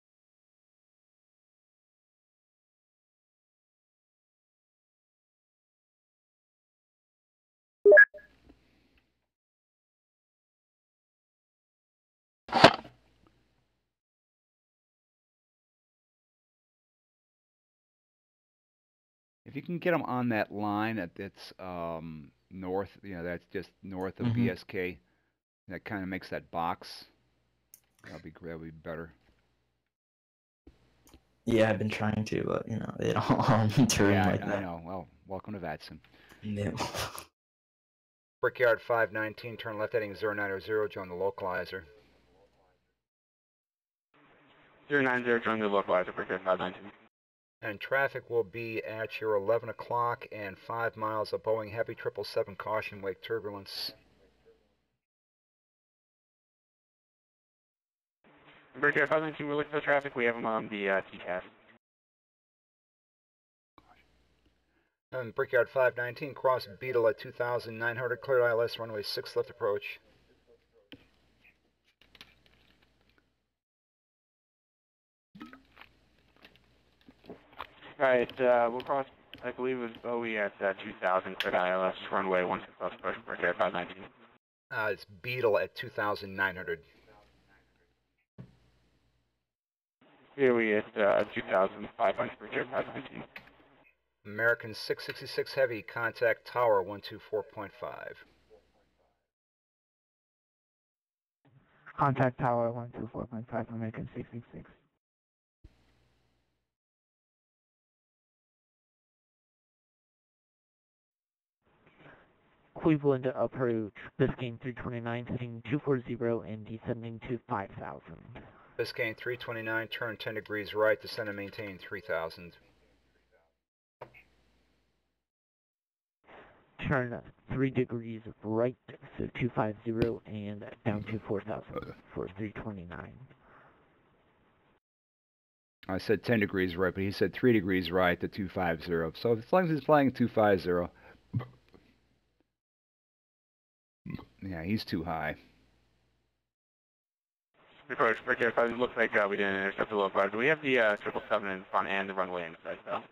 If you can get them on that line that's north, you know, that's just north of Mhm. BSK, that kind of makes that box. That'll be better. Yeah, I've been trying to, but you know, they don't on terrain Yeah, like that. I know. Well, welcome to VATSIM. Yeah. Brickyard 519, turn left heading 090, join the localizer. 090, join the localizer, Brickyard 519. And traffic will be at your 11 o'clock and 5 miles of Boeing Heavy 777, caution wake turbulence. Brickyard 519, we're looking for traffic. We have them on the TCAS. And Brickyard 519, cross Beetle at 2,900, cleared ILS, runway 6 left approach. Alright, we'll cross, I believe it was Bowie at 2,000, cleared ILS, runway 16 left approach, Brickyard 519. It's Beetle at 2,900. Here we at 2,500, Brickyard 519. American 666 Heavy, contact Tower 124.5. Contact Tower 124.5, American 666. Cleveland approach, Biscayne 329, heading 240 and descending to 5,000. Biscayne 329, turn 10 degrees right, descend and maintain 3,000. Turn 3 degrees right, so 250 and down to 4,000 for 329. I said 10 degrees right, but he said 3 degrees right to 250. So as long as he's flying 250, yeah, he's too high. Approach, Brickyard 5, looks like we didn't intercept the localizer. We have the 777 in front and the runway inside, though.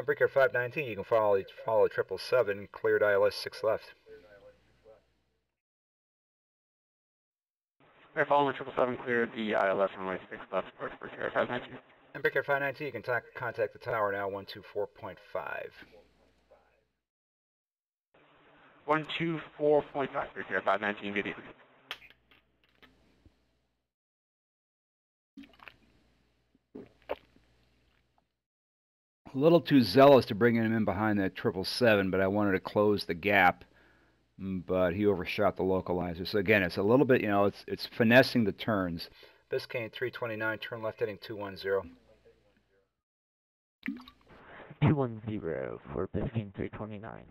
Brickyard 519, you can follow 777, cleared ILS 6 left. We're following 777, cleared the ILS runway 6 left, approach Brickyard 519. And Brickyard 519, you can contact the tower now, 124.5. 124.5, Brickyard 519, good evening. A little too zealous to bring him in behind that 777, but I wanted to close the gap, but he overshot the localizer. So again, it's a little bit, you know, it's finessing the turns. Biscayne 329, turn left heading 210. 210 for Biscayne 329.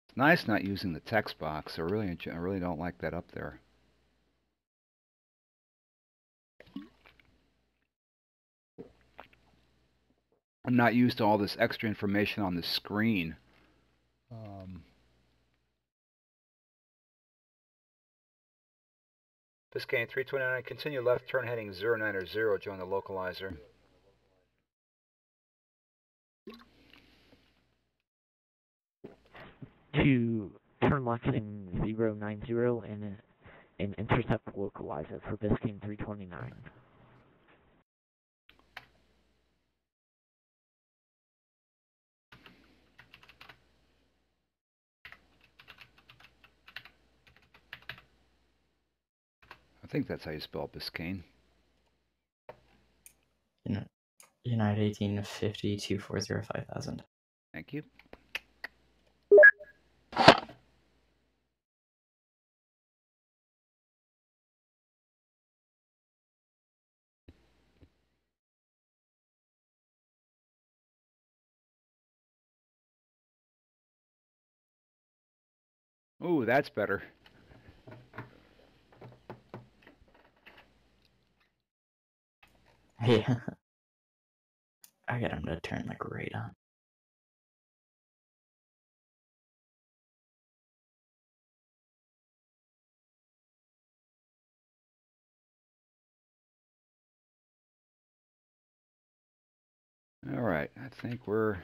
It's nice not using the text box. I really don't like that up there. I'm not used to all this extra information on the screen. Biscayne 329, continue left, turn heading 090, join the localizer. To turn left in 090 and intercept localizer for Biscayne 329. I think that's how you spell Biscayne. United 1850 240 5000. Thank you. Ooh, that's better. Yeah. I got him to turn like right on. All right, I think we're...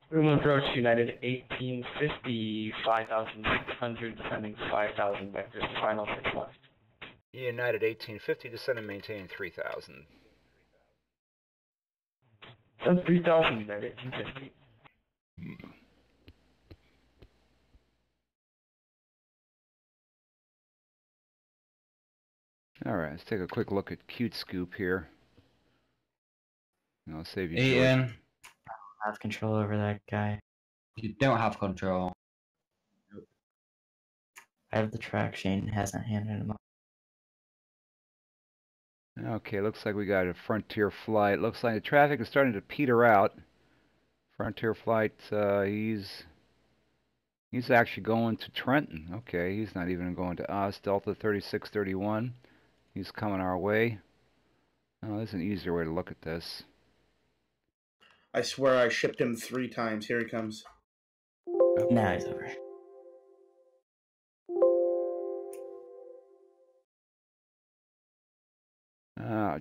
Room approach United 1850, 5,600, descending 5,000 vectors, final 6 left. United 1850, descend and maintain 3,000. Some 3,000 United 1850. All right, let's take a quick look at Cute Scoop here. And I'll save you. Ian. I have control over that guy. You don't have control. I have the track. Shane hasn't handed him up. Okay, looks like we got a Frontier flight. Looks like the traffic is starting to peter out. Frontier flight, he's actually going to Trenton. Okay, he's not even going to us. Delta 3631. He's coming our way. Oh, there's an easier way to look at this. I swear I shipped him 3 times. Here he comes. Now he's over.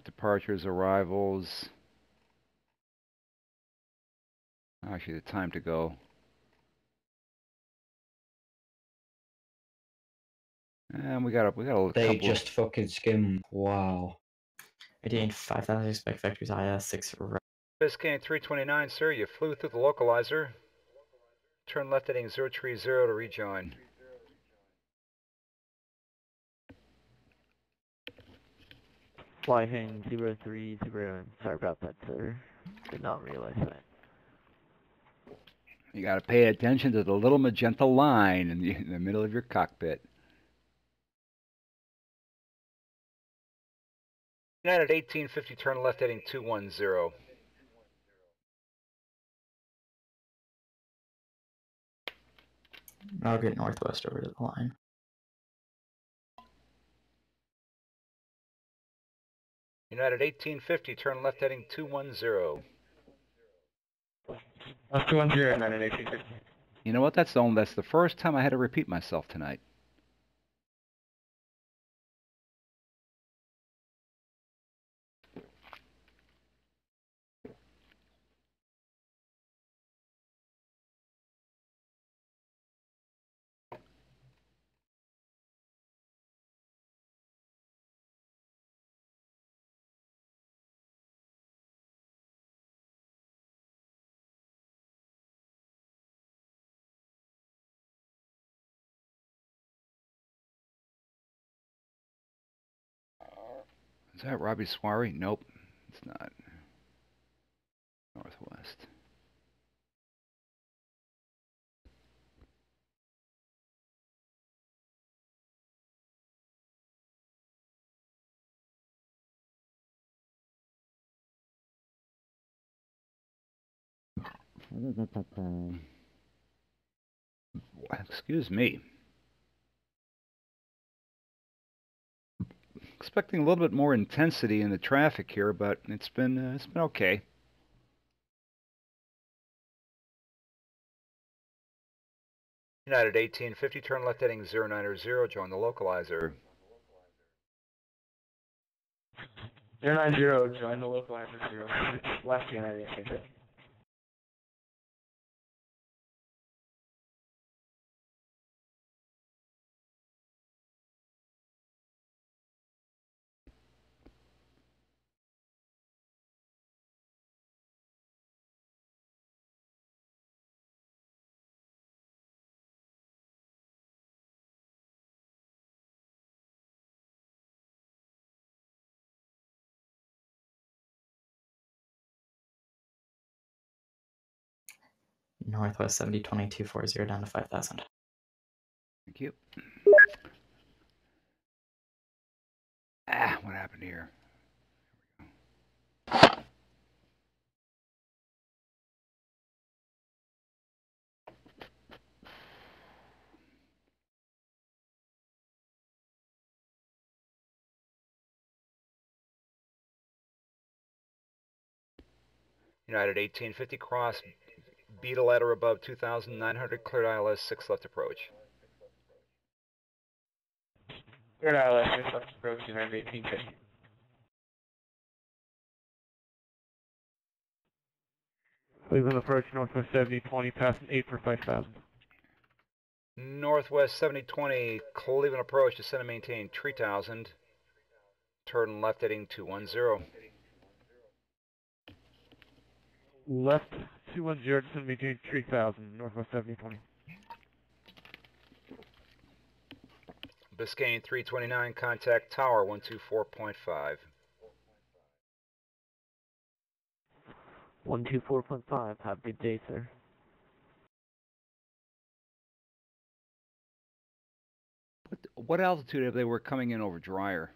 Departures, arrivals. Actually, the time to go. And we got a They couple. just fucking skimmed. Wow. Retain 5,000, expect vectors IS 6 right. Biscayne 329, sir. You flew through the localizer. Turn left heading 030 to rejoin. Flying 030. Sorry about that, sir. Did not realize that. You got to pay attention to the little magenta line in the middle of your cockpit. United 1850, turn left heading 210. I'll get northwest over to the line. United 1850, turn left heading 210. 210, United 1850. You know what? That's the first time I had to repeat myself tonight. Is that Robbie Swarry? Nope, it's not. Northwest. Excuse me. Expecting a little bit more intensity in the traffic here, but it's been okay. United 1850, turn left heading 090, join the localizer. 090, join the localizer 0. Left United 1850. Northwest 70, 2240 down to 5,000. Thank you. What happened here? United 1850, cross Beetle at or above 2,900, cleared ILS 6 left approach. Cleared ILS 6 left approach, United 1850. Cleveland approach, Northwest 7020, passing 8 for 5,000. Northwest 7020, Cleveland approach, descend and maintain 3,000. Turn left heading 210. Left 210, descend and maintain 3,000, Northwest 7020. Biscayne 329, contact tower 124.5. 124.5, have a good day, sir. what altitude if they were coming in over Dryer?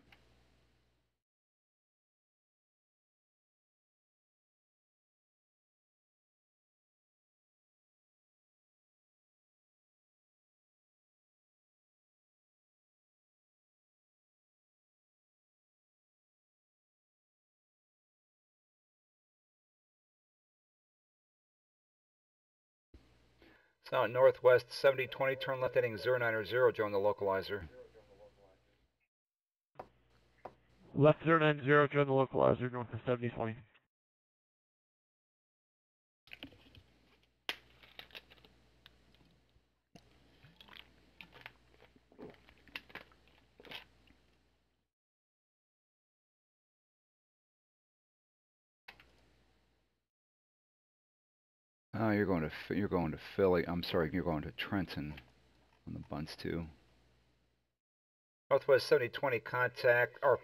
It's now northwest 7020, turn left heading 090, join the localizer. Left 090, join the localizer, north of 7020. Oh, you're going to Philly. I'm sorry, you're going to Trenton on the bunts too. Northwest 7020 contact, or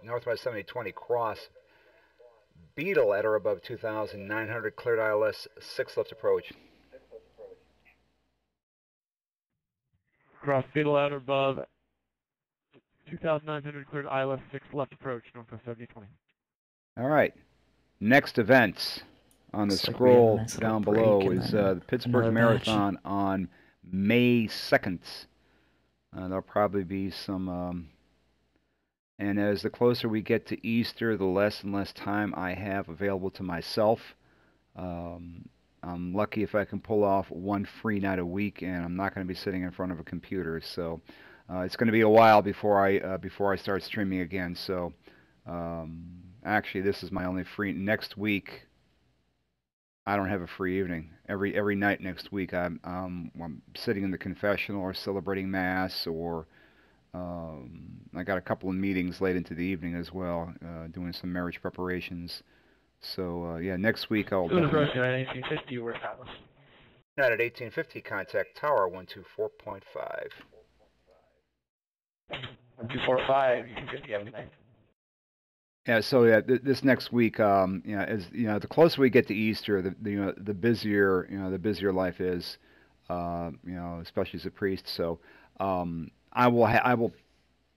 Northwest 7020 cross. Beetle at or above 2,900, cleared ILS 6 left approach. Cross Beetle at or above 2,900, cleared ILS 6 left approach, northwest 7020. All right. Next events on the scroll down below is the Pittsburgh Marathon on May 2nd. There'll probably be some, and as the closer we get to Easter, the less and less time I have available to myself. I'm lucky if I can pull off one free night a week, and I'm not going to be sitting in front of a computer. So it's going to be a while before I start streaming again. So actually, this is my only free. Next week, I don't have a free evening. Every night next week, I'm sitting in the confessional or celebrating Mass, or I got a couple of meetings late into the evening as well, doing some marriage preparations. So yeah, next week I'll. It was Russian at 1850. We're Atlas. Not at 1850. Contact Tower 124.5. 124.5. You can get everything. Yeah, so yeah, this next week, as the closer we get to Easter, the busier life is, especially as a priest. So, I will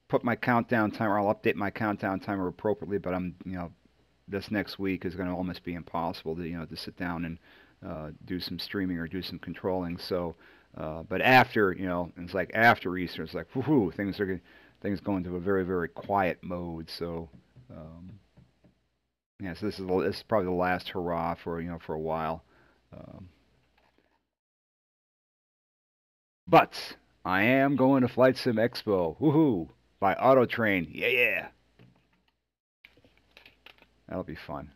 put my countdown timer. I'll update my countdown timer appropriately. But this next week is going to almost be impossible to sit down and do some streaming or do some controlling. So, but after it's like after Easter, it's like whoo, things go into a very, very quiet mode. So. Yeah, so this is probably the last hurrah for a while. But I am going to Flight Sim Expo, woohoo, by Autotrain, yeah. That'll be fun.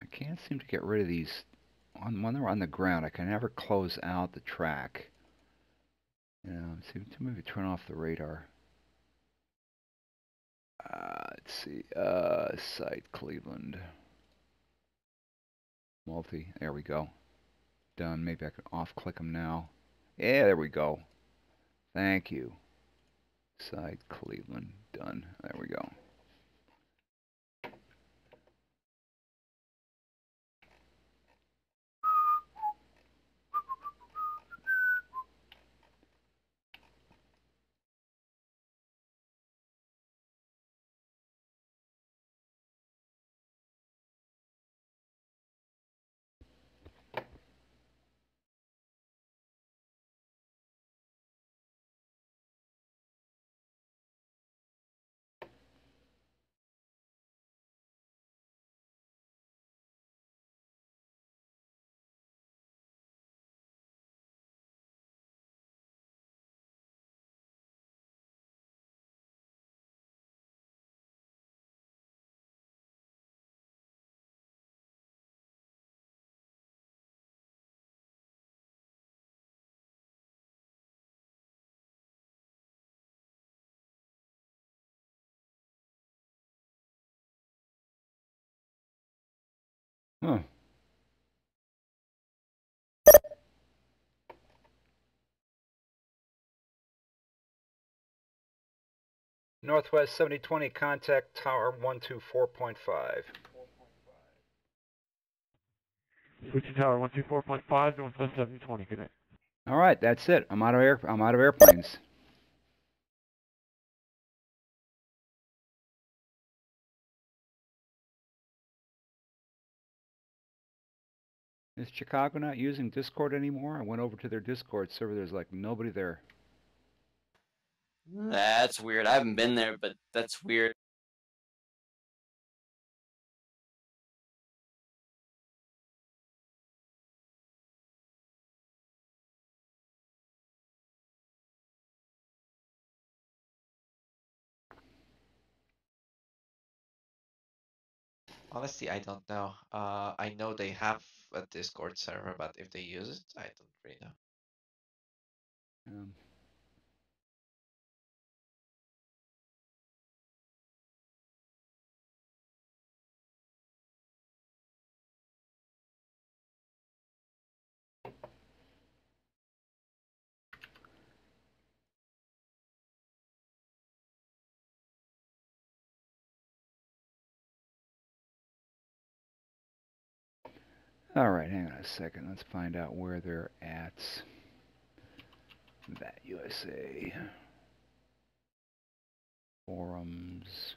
I can't seem to get rid of these. When they're on the ground, I can never close out the track. See, maybe turn off the radar. Let's see. Site Cleveland. Multi. There we go. Done. Maybe I can off-click them now. Yeah, there we go. Thank you. Site Cleveland. Done. There we go. Huh. Northwest 7020, contact tower 124.5. Switch to tower 124.5, Northwest 7020, good night. All right, that's it. I'm out of airplanes. Is Chicago not using Discord anymore? I went over to their Discord server. There's like nobody there. That's weird. I haven't been there, but that's weird. Honestly, I don't know. I know they have a Discord server, but if they use it, I don't really know. All right, hang on a second. Let's find out where they're at. That USA. Forums.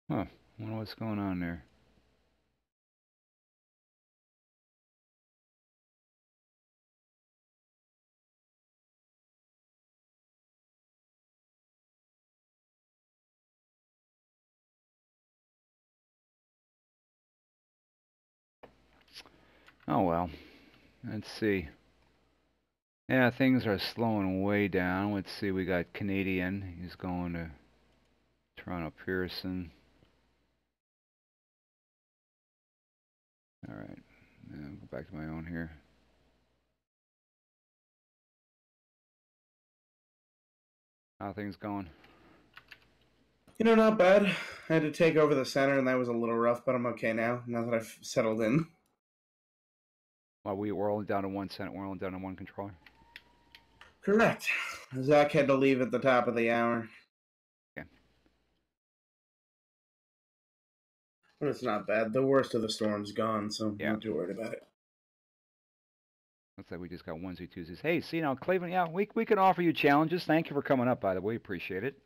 Huh. I wonder what's going on there. Oh well. Let's see. Yeah, things are slowing way down. Let's see, we got Canadian. He's going to Toronto Pearson. All right. Go back to my own here. How are things going? You know, not bad. I had to take over the center, and that was a little rough, but I'm okay now that I've settled in. Well, we're only down to one center. We're only down to one controller. Correct. Zach had to leave at the top of the hour. Okay. But it's not bad. The worst of the storm's gone, so I'm not too worried about it. Looks like we just got onesie twosies. Hey, see now, Cleveland, yeah, we can offer you challenges. Thank you for coming up, by the way. Appreciate it.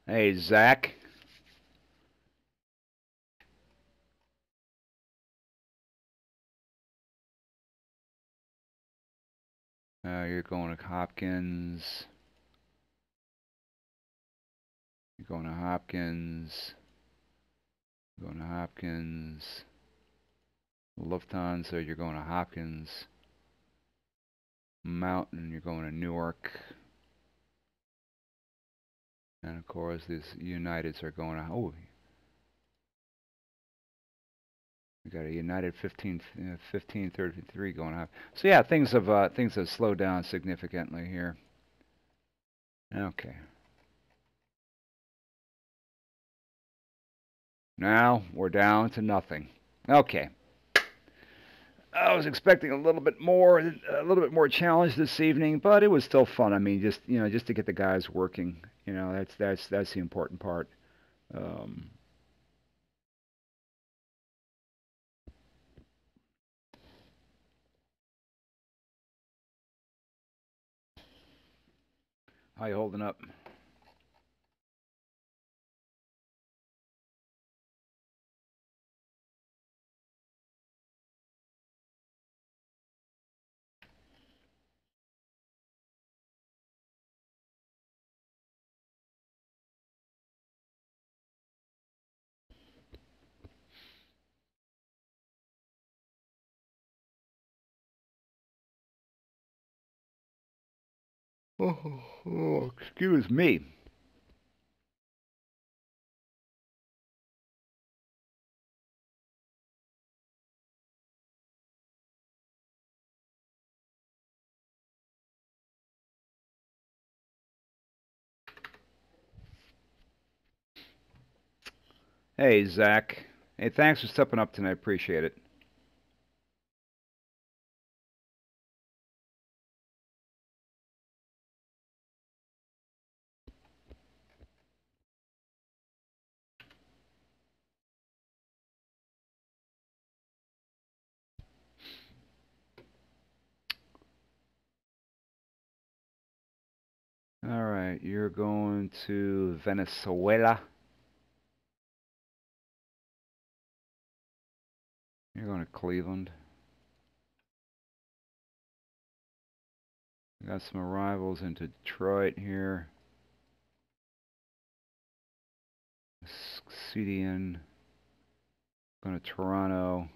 Hey, Zach. You're going to Hopkins. You're going to Hopkins. You're going to Hopkins. Lufthansa, you're going to Hopkins. Mountain, you're going to Newark. And of course, these Uniteds are going to... Oh, we got a United 1533 going on. So yeah, things have slowed down significantly here. Okay. Now we're down to nothing. Okay. I was expecting a little bit more challenge this evening, but it was still fun. I mean, just to get the guys working. That's the important part. How you holding up? Oh, excuse me. Hey, Zach. Hey, thanks for stepping up tonight. Appreciate it. All right, you're going to Venezuela. You're going to Cleveland. We got some arrivals into Detroit here. CDN. Going to Toronto.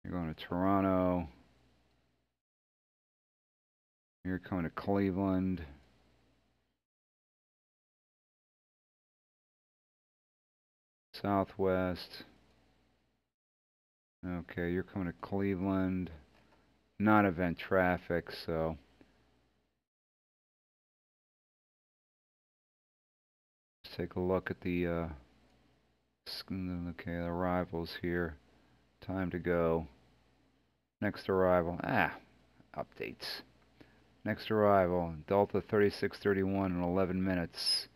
You're going to Toronto. You're coming to Cleveland. Southwest. Okay, you're coming to Cleveland. Non-event traffic, so let's take a look at the arrivals here. Time to go. Next arrival. Updates. Next arrival, Delta 3631 in 11 minutes.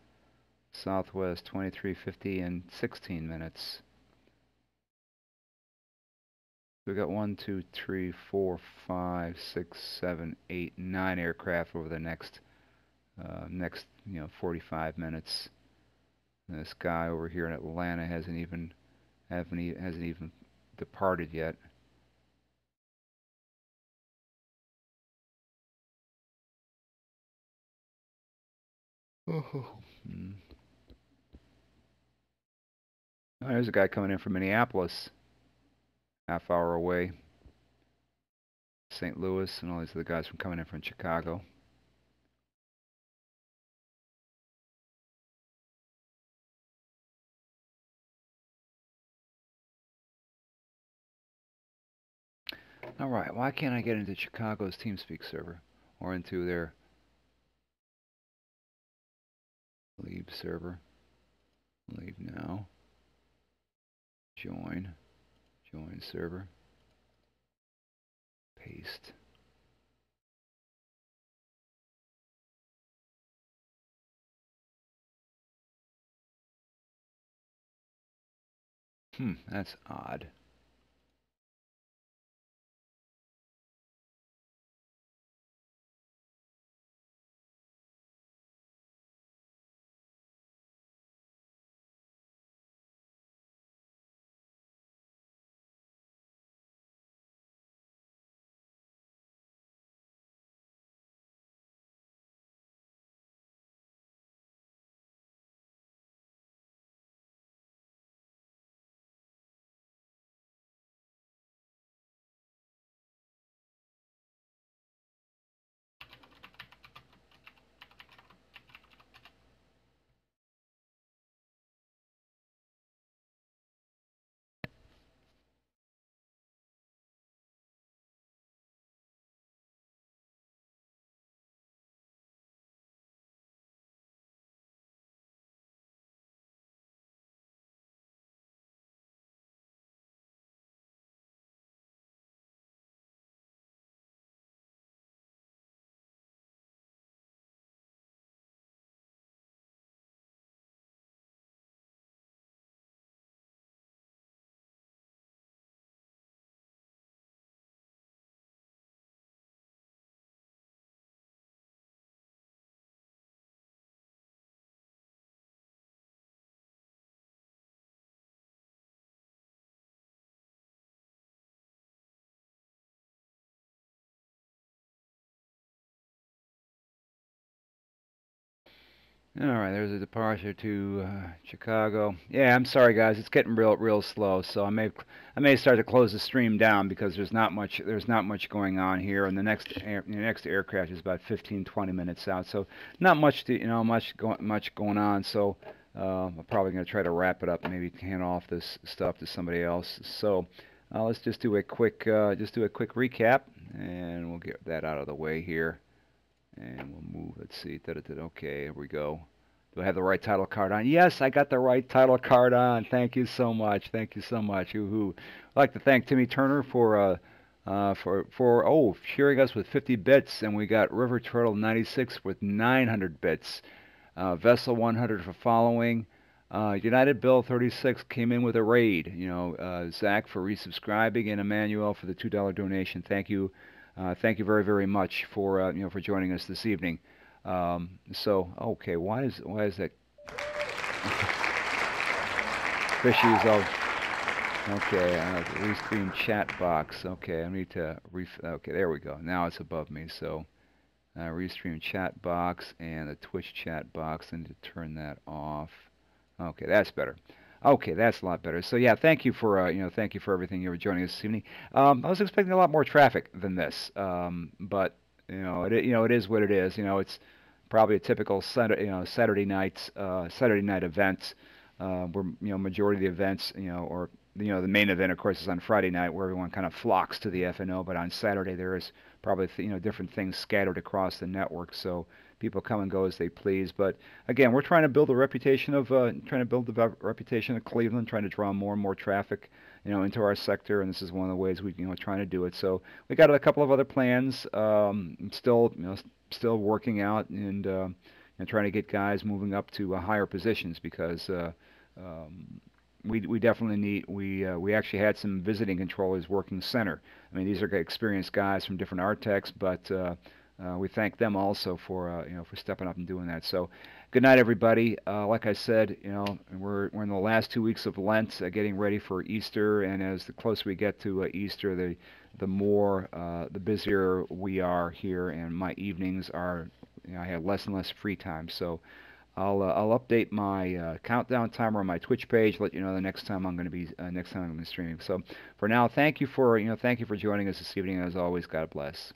Southwest 2350 in 16 minutes. We got 1, 2, 3, 4, 5, 6, 7, 8, 9 aircraft over the next 45 minutes. And this guy over here in Atlanta hasn't even departed yet. Oh, there's a guy coming in from Minneapolis. Half hour away. St. Louis, and all these other guys from coming in from Chicago. Alright, why can't I get into Chicago's TeamSpeak server? Or into their leave server? Leave now. Join. Join server. Paste. That's odd. All right, there's a departure to Chicago. Yeah, I'm sorry guys, it's getting real slow. So I may start to close the stream down because there's not much going on here, and the next aircraft is about 15-20 minutes out. So not much much going on. So I'm probably going to try to wrap it up, maybe hand off this stuff to somebody else. So let's just do a quick recap, and we'll get that out of the way here. And we'll move, let's see, okay, here we go. Do I have the right title card on? Yes, I got the right title card on. Thank you so much. Thank you so much. I'd like to thank Timmy Turner for sharing us with 50 bits, and we got River Turtle 96 with 900 bits. Vessel 100 for following. United Bill 36 came in with a raid. Zach for resubscribing, and Emmanuel for the $2 donation. Thank you. Thank you very, very much for for joining us this evening. Okay, why is that? Fishy's all okay. Restream chat box. Okay, I need to okay, there we go. Now it's above me. So restream chat box and the Twitch chat box. I need to turn that off. Okay, that's better. Okay, that's a lot better. So yeah, thank you for thank you for everything you were joining us this evening. I was expecting a lot more traffic than this, but it is what it is. It's probably a typical Saturday night event. Where majority of the events or the main event of course is on Friday night where everyone kind of flocks to the FNO, but on Saturday there is probably different things scattered across the network. So people come and go as they please. But again, we're trying to build the reputation of Cleveland, trying to draw more and more traffic, into our sector, and this is one of the ways we, trying to do it. So we got a couple of other plans, still working out and trying to get guys moving up to higher positions because we definitely need. We actually had some visiting controllers working center. I mean, these are experienced guys from different art techs, but we thank them also for for stepping up and doing that. So, good night, everybody. Like I said, we're in the last 2 weeks of Lent, getting ready for Easter, and as the closer we get to Easter, the busier we are here, and my evenings are, I have less and less free time. So, I'll update my countdown timer on my Twitch page. Let you know the next time I'm going to be streaming. So, for now, thank you for joining us this evening. As always, God bless.